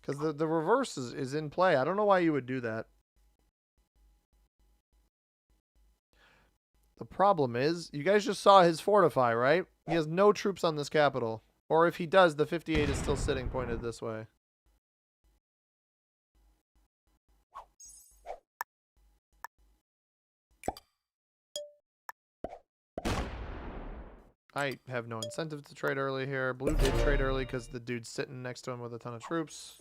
Because the reverse is in play. I don't know why you would do that. The problem is, you guys just saw his fortify, right? He has no troops on this capital. Or if he does, the 58 is still sitting pointed this way. I have no incentive to trade early here. Blue did trade early because the dude's sitting next to him with a ton of troops.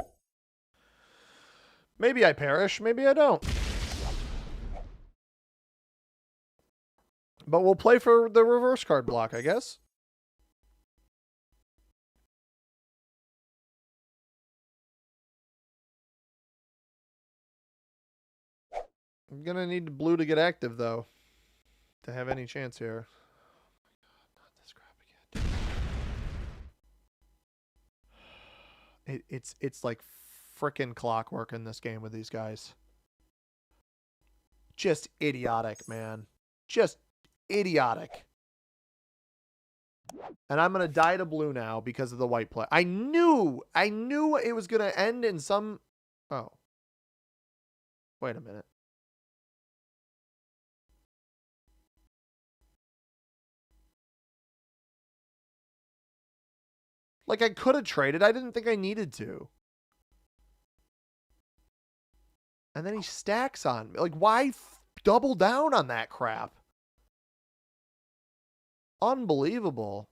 Maybe I perish. Maybe I don't. But we'll play for the reverse card block, I guess. I'm going to need blue to get active, though, to have any chance here. Oh my God, not this crap again. It's like frickin' clockwork in this game with these guys. Just idiotic, man. Just idiotic. And I'm going to die to blue now because of the white play. I knew it was going to end in some... Oh. Wait a minute. Like, I could have traded. I didn't think I needed to. And then he stacks on me. Like, why double down on that crap? Unbelievable.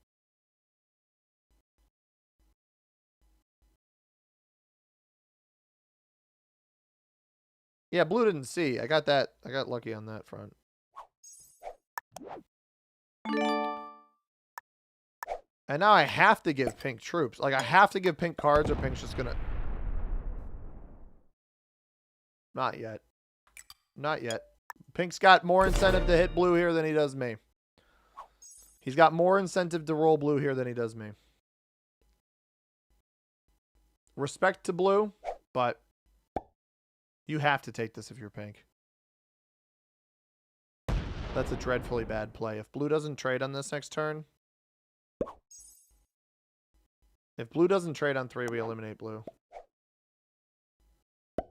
Yeah, blue didn't see. I got that. I got lucky on that front. And now I have to give pink troops. Like, I have to give pink cards or pink's just gonna... Not yet. Not yet. Pink's got more incentive to hit blue here than he does me. He's got more incentive to roll blue here than he does me. Respect to blue, but you have to take this if you're pink. That's a dreadfully bad play. If blue doesn't trade on this next turn... If blue doesn't trade on 3, we eliminate blue. What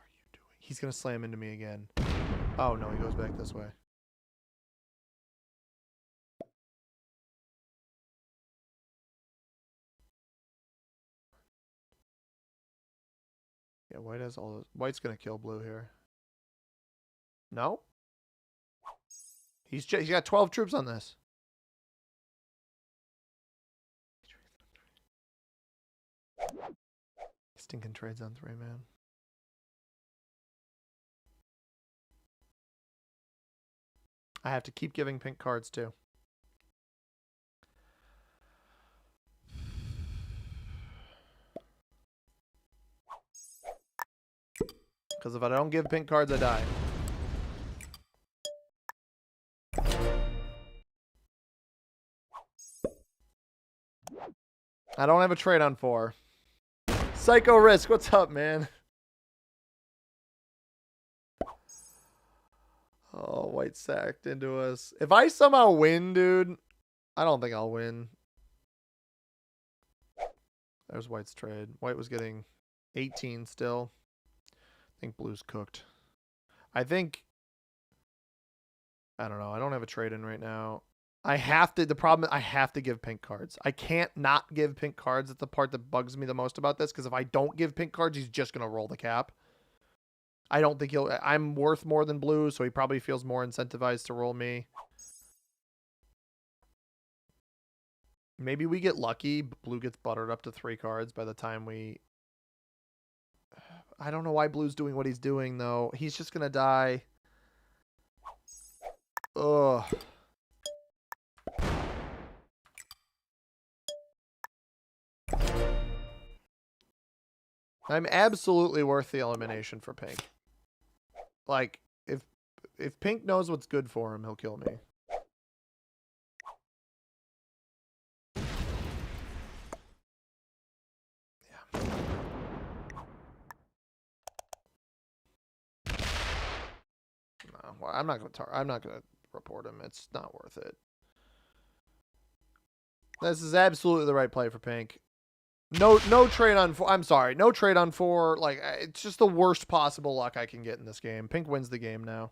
are you doing? He's going to slam into me again. Oh, no, he goes back this way. Yeah, white has all this. White's going to kill blue here. No? He's got 12 troops on this. Stinking trades on 3, man. I have to keep giving pink cards, too. Because if I don't give pink cards, I die. I don't have a trade on 4. Psycho Risk, what's up, man? Oh, white sacked into us. If I somehow win, dude, I don't think I'll win. There's white's trade. White was getting 18 still. I think blue's cooked. I don't know. I don't have a trade in right now. The problem is I have to give pink cards. I can't not give pink cards. That's the part that bugs me the most about this, because if I don't give pink cards, he's just going to roll the cap. I don't think I'm worth more than blue, so he probably feels more incentivized to roll me. Maybe we get lucky. Blue gets buttered up to 3 cards by the time we... I don't know why blue's doing what he's doing, though. He's just going to die. Ugh. I'm absolutely worth the elimination for pink. Like, if pink knows what's good for him, he'll kill me. Yeah. No, well, I'm not gonna report him. It's not worth it. This is absolutely the right play for pink. No trade on 4. I'm sorry. No trade on 4. Like, it's just the worst possible luck I can get in this game. Pink wins the game now.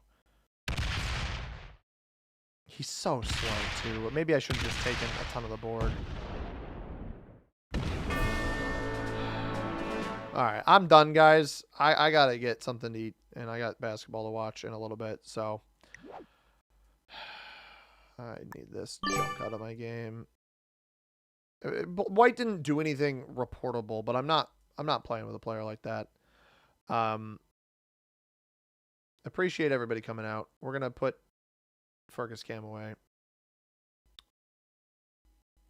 He's so slow, too. Maybe I should have just taken a ton of the board. All right. I'm done, guys. I got to get something to eat, and I got basketball to watch in a little bit, so I need this junk out of my game. White didn't do anything reportable, but I'm not playing with a player like that. Appreciate everybody coming out. We're gonna put Fergus Cam away.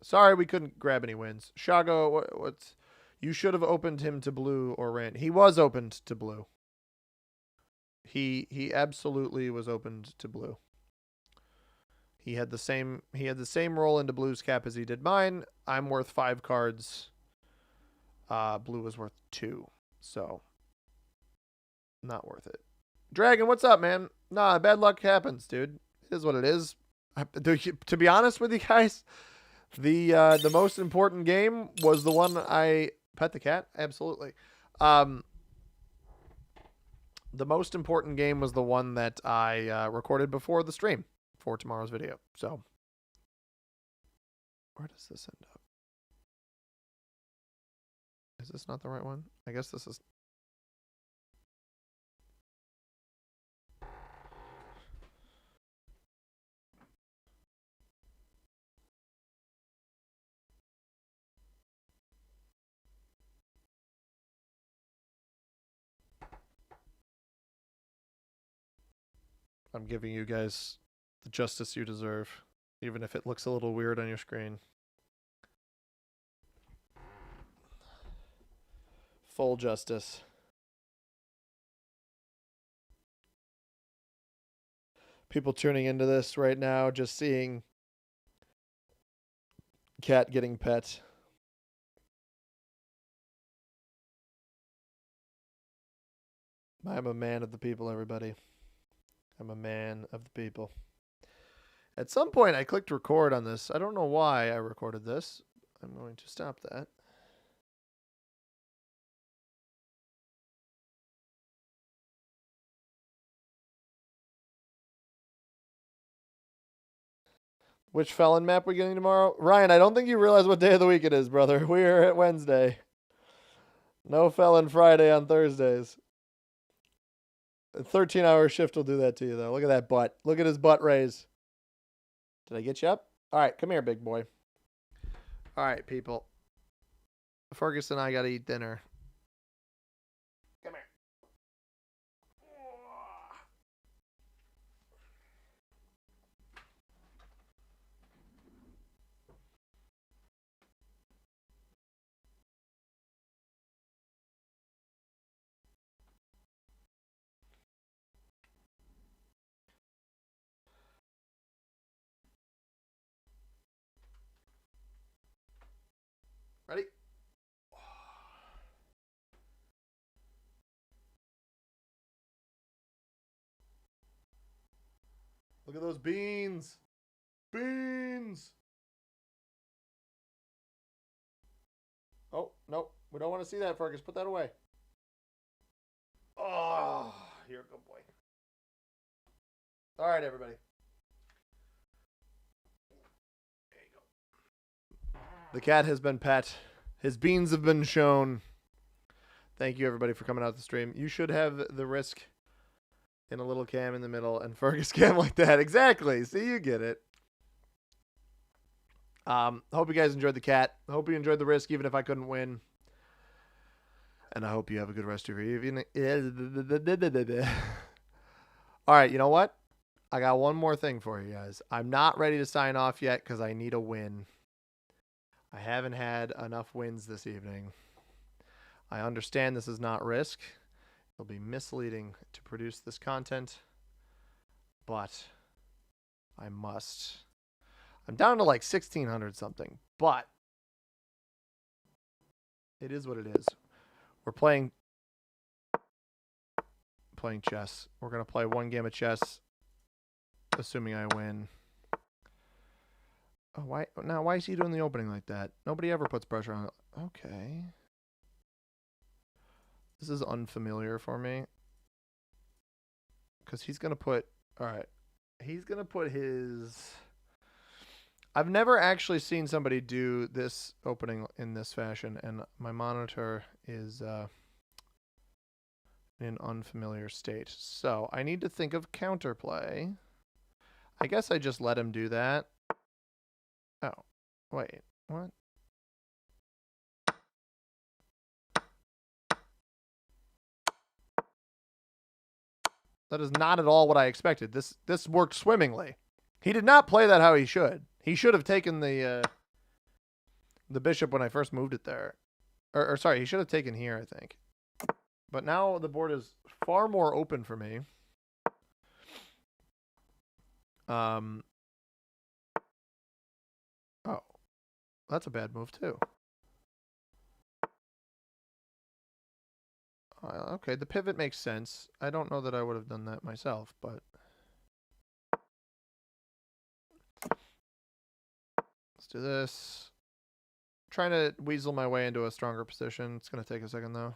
Sorry we couldn't grab any wins. Shago, what's you should have opened him to blue or ran. He was opened to blue. He absolutely was opened to blue. He had the same roll into blue's cap as he did mine. I'm worth 5 cards. Blue was worth 2. So not worth it. Dragon, what's up, man? Nah, bad luck happens, dude. It is what it is. To be honest with you guys, the most important game was the one I pet the cat. Absolutely. The most important game was the one that I recorded before the stream for tomorrow's video. So where does this end up? Is this not the right one? I guess this is. I'm giving you guys the justice you deserve, even if it looks a little weird on your screen. Full justice. People tuning into this right now just seeing cat getting pet. I'm a man of the people, everybody. I'm a man of the people. At some point, I clicked record on this. I don't know why I recorded this. I'm going to stop that. Which felon map we getting tomorrow? Ryan, I don't think you realize what day of the week it is, brother. We're at Wednesday. No felon Friday on Thursdays. A 13-hour shift will do that to you, though. Look at that butt. Look at his butt raise. Did I get you up? All right, come here, big boy. All right, people. Fergus and I got to eat dinner. Come here. Ready? Look at those beans. Beans. Oh, no. We don't want to see that, Fergus. Put that away. Oh, you're a good boy. All right, everybody. There you go. The cat has been pet. His beans have been shown. Thank you, everybody, for coming out to the stream. You should have the risk in a little cam in the middle and Fergus cam like that. Exactly. See, you get it. Hope you guys enjoyed the cat. Hope you enjoyed the risk, even if I couldn't win. And I hope you have a good rest of your evening. All right, you know what? I got one more thing for you guys. I'm not ready to sign off yet because I need a win. I haven't had enough wins this evening. I understand this is not risk. It'll be misleading to produce this content, but I must. I'm down to like 1,600 something, but it is what it is. We're playing chess. We're going to play one game of chess, assuming I win. Oh, why is he doing the opening like that? Nobody ever puts pressure on it. Okay. This is unfamiliar for me. Because he's going to put... Alright. He's going to put his... I've never actually seen somebody do this opening in this fashion, and my monitor is in an unfamiliar state. So, I need to think of counterplay. I guess I just let him do that. Oh, wait, what? That is not at all what I expected. This worked swimmingly. He did not play that how he should. He should have taken the bishop when I first moved it there. Or sorry, he should have taken here, I think. But now the board is far more open for me. Oh. That's a bad move, too. Okay, the pivot makes sense. I don't know that I would have done that myself, but... Let's do this. I'm trying to weasel my way into a stronger position. It's going to take a second, though.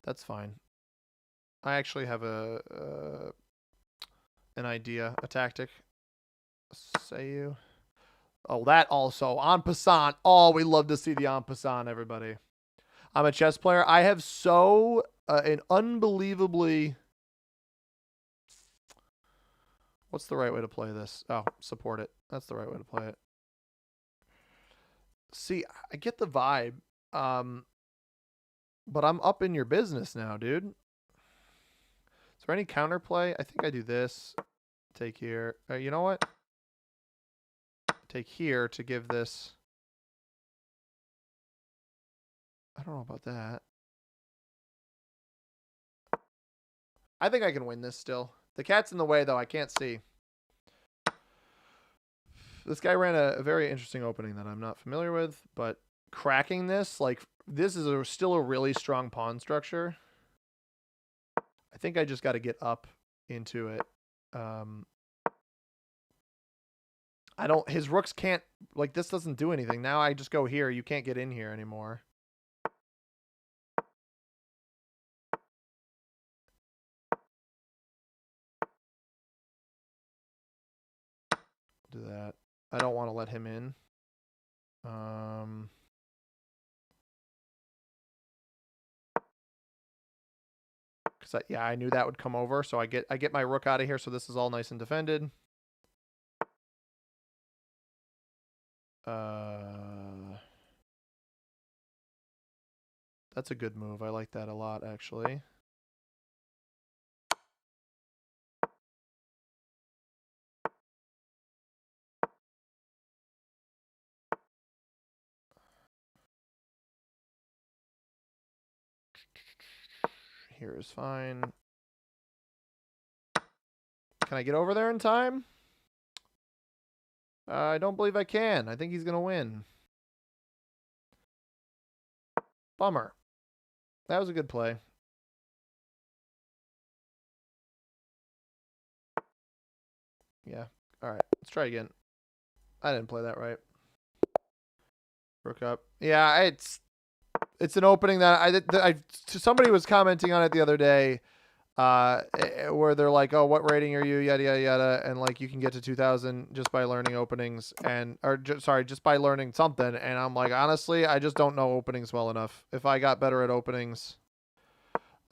That's fine. I actually have an idea, a tactic. Say you. Oh, that also. En passant. Oh, we love to see the en passant, everybody. I'm a chess player. I have an unbelievably... What's the right way to play this? Oh, support it. That's the right way to play it. See, I get the vibe. But I'm up in your business now, dude. So there any counterplay? I think I do this. Take here. You know what? Take here to give this. I don't know about that. I think I can win this still. The cat's in the way, though. I can't see. This guy ran a very interesting opening that I'm not familiar with, but cracking this, like, this is still a really strong pawn structure. I think I just got to get up into it. I don't, his rooks can't, like, this doesn't do anything. Now I just go here. You can't get in here anymore. Do that. I don't want to let him in. Because yeah, I knew that would come over, so I get my rook out of here, so this is all nice and defended. That's a good move. I like that a lot, actually. Here is fine. Can I get over there in time? I don't believe I can. I think he's going to win. Bummer. That was a good play. Yeah. All right. Let's try again. I didn't play that right. Rook up. Yeah, it's an opening that somebody was commenting on it the other day, where they're like, "Oh, what rating are you?" Yada yada yada, and like you can get to 2,000 just by learning openings just by learning something. And I'm like, honestly, I just don't know openings well enough. If I got better at openings,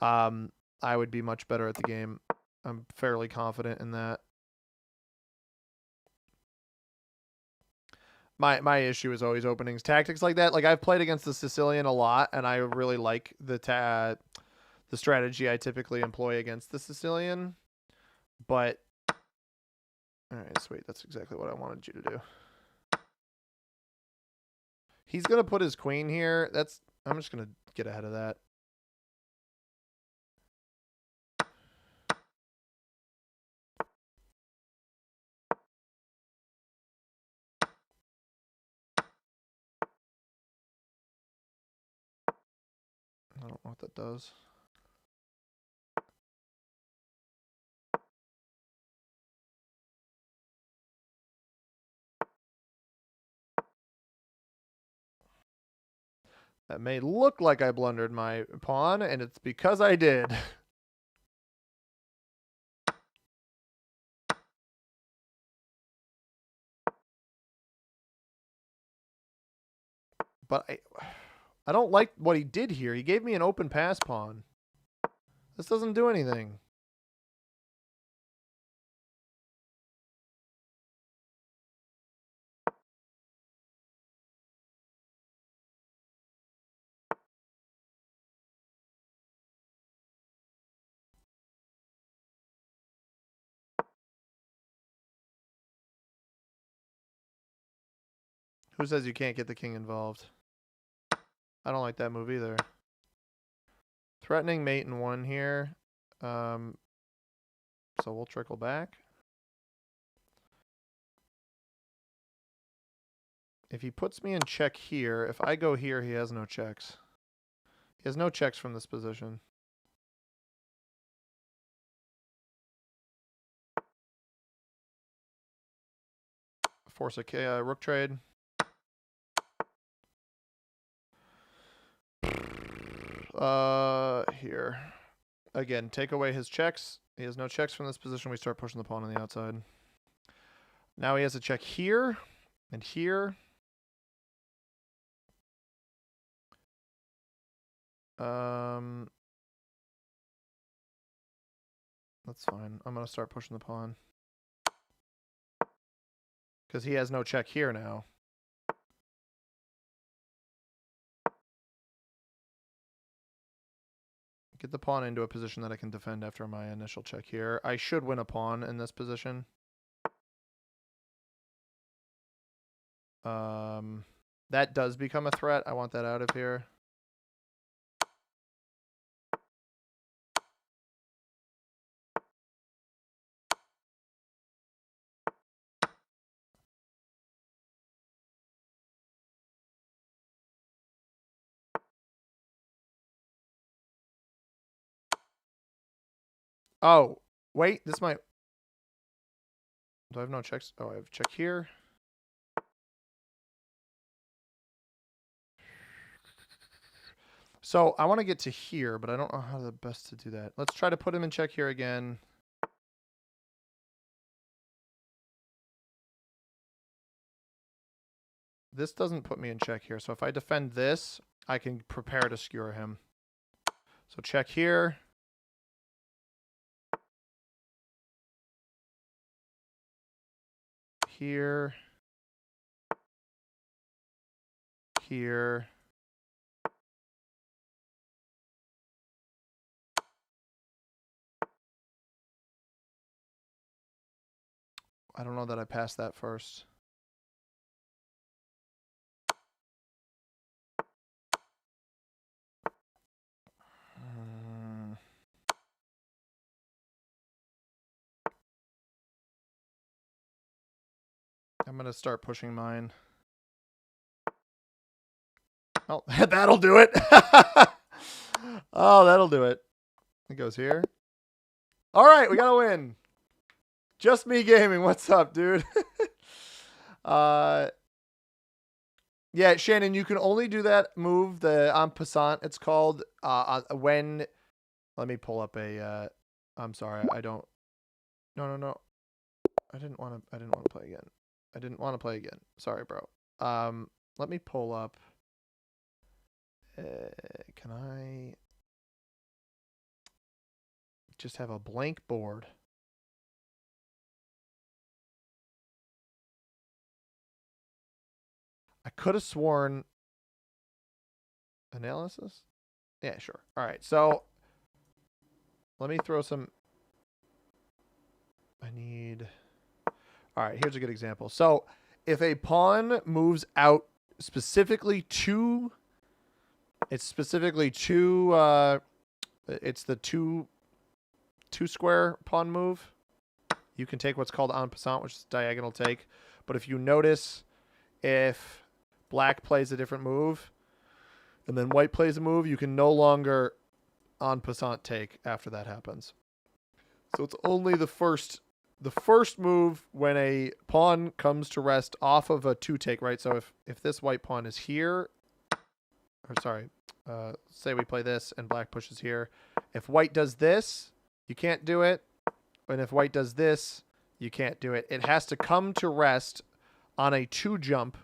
I would be much better at the game. I'm fairly confident in that. My issue is always openings. Tactics like that. Like I've played against the Sicilian a lot, and I really like the strategy I typically employ against the Sicilian. But all right, sweet. That's exactly what I wanted you to do. He's gonna put his queen here. I'm just gonna get ahead of that. I don't know what that does. That may look like I blundered my pawn, and it's because I did. But I don't like what he did here. He gave me an open pass pawn. This doesn't do anything. Who says you can't get the king involved? I don't like that move either. Threatening mate in one here. So we'll trickle back. If he puts me in check here, if I go here, he has no checks. He has no checks from this position. Force a rook trade. Here. Again, take away his checks. He has no checks from this position. We start pushing the pawn on the outside. Now he has a check here and here. That's fine. I'm going to start pushing the pawn. Because he has no check here now. Get the pawn into a position that I can defend after my initial check here. I should win a pawn in this position. That does become a threat. I want that out of here. Oh, wait, this might... Do I have no checks? Oh, I have a check here. So I want to get to here, but I don't know how the best to do that. Let's try to put him in check here again. This doesn't put me in check here. So if I defend this, I can prepare to skewer him. So check here. Here. Here. I don't know that I passed that first. I'm going to start pushing mine. Oh, that'll do it. Oh, that'll do it. It goes here. All right, we got to win. Just me gaming. What's up, dude? Yeah, Shannon, you can only do that move, the en passant, it's called, when... Let me pull up a... I'm sorry, I don't... No. I didn't want to play again. I didn't want to play again. Sorry, bro. Let me pull up... can I... just have a blank board? I could have sworn... Analysis? Yeah, sure. All right, so... Let me throw some... I need... All right, here's a good example. So, if a pawn moves out specifically to... It's specifically to... it's the two square pawn move. You can take what's called en passant, which is diagonal take. But if you notice, if black plays a different move, and then white plays a move, you can no longer en passant take after that happens. So it's only the first move when a pawn comes to rest off of a two take, right? So if this white pawn is here, or sorry, say we play this and black pushes here. If white does this, you can't do it. And if white does this, you can't do it. It has to come to rest on a two jump.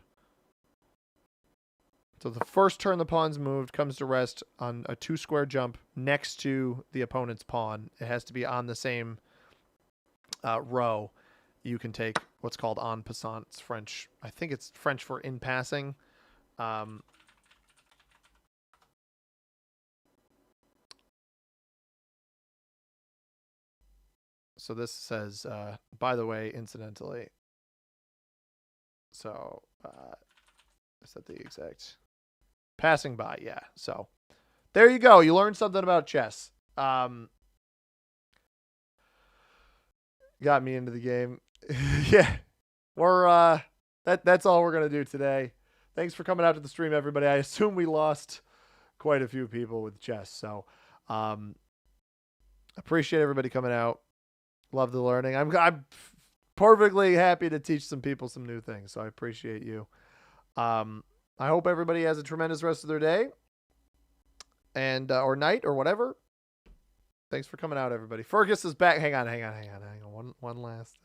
So the first turn the pawn's moved comes to rest on a two square jump next to the opponent's pawn. It has to be on the same row. You can take what's called en passant. It's French. I think it's French for in passing. So this says, by the way, incidentally. So is that the exact passing by? Yeah. So there you go. You learned something about chess. Got me into the game. Yeah. We're that's all we're gonna do today. Thanks for coming out to the stream, everybody. I assume we lost quite a few people with chess. So appreciate everybody coming out. Love the learning. I'm perfectly happy to teach some people some new things. So I appreciate you. I hope everybody has a tremendous rest of their day and or night or whatever. Thanks for coming out, everybody. Fergus is back. Hang on. One last.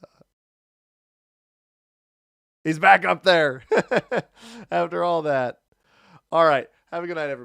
He's back up there after all that. All right. Have a good night, everybody.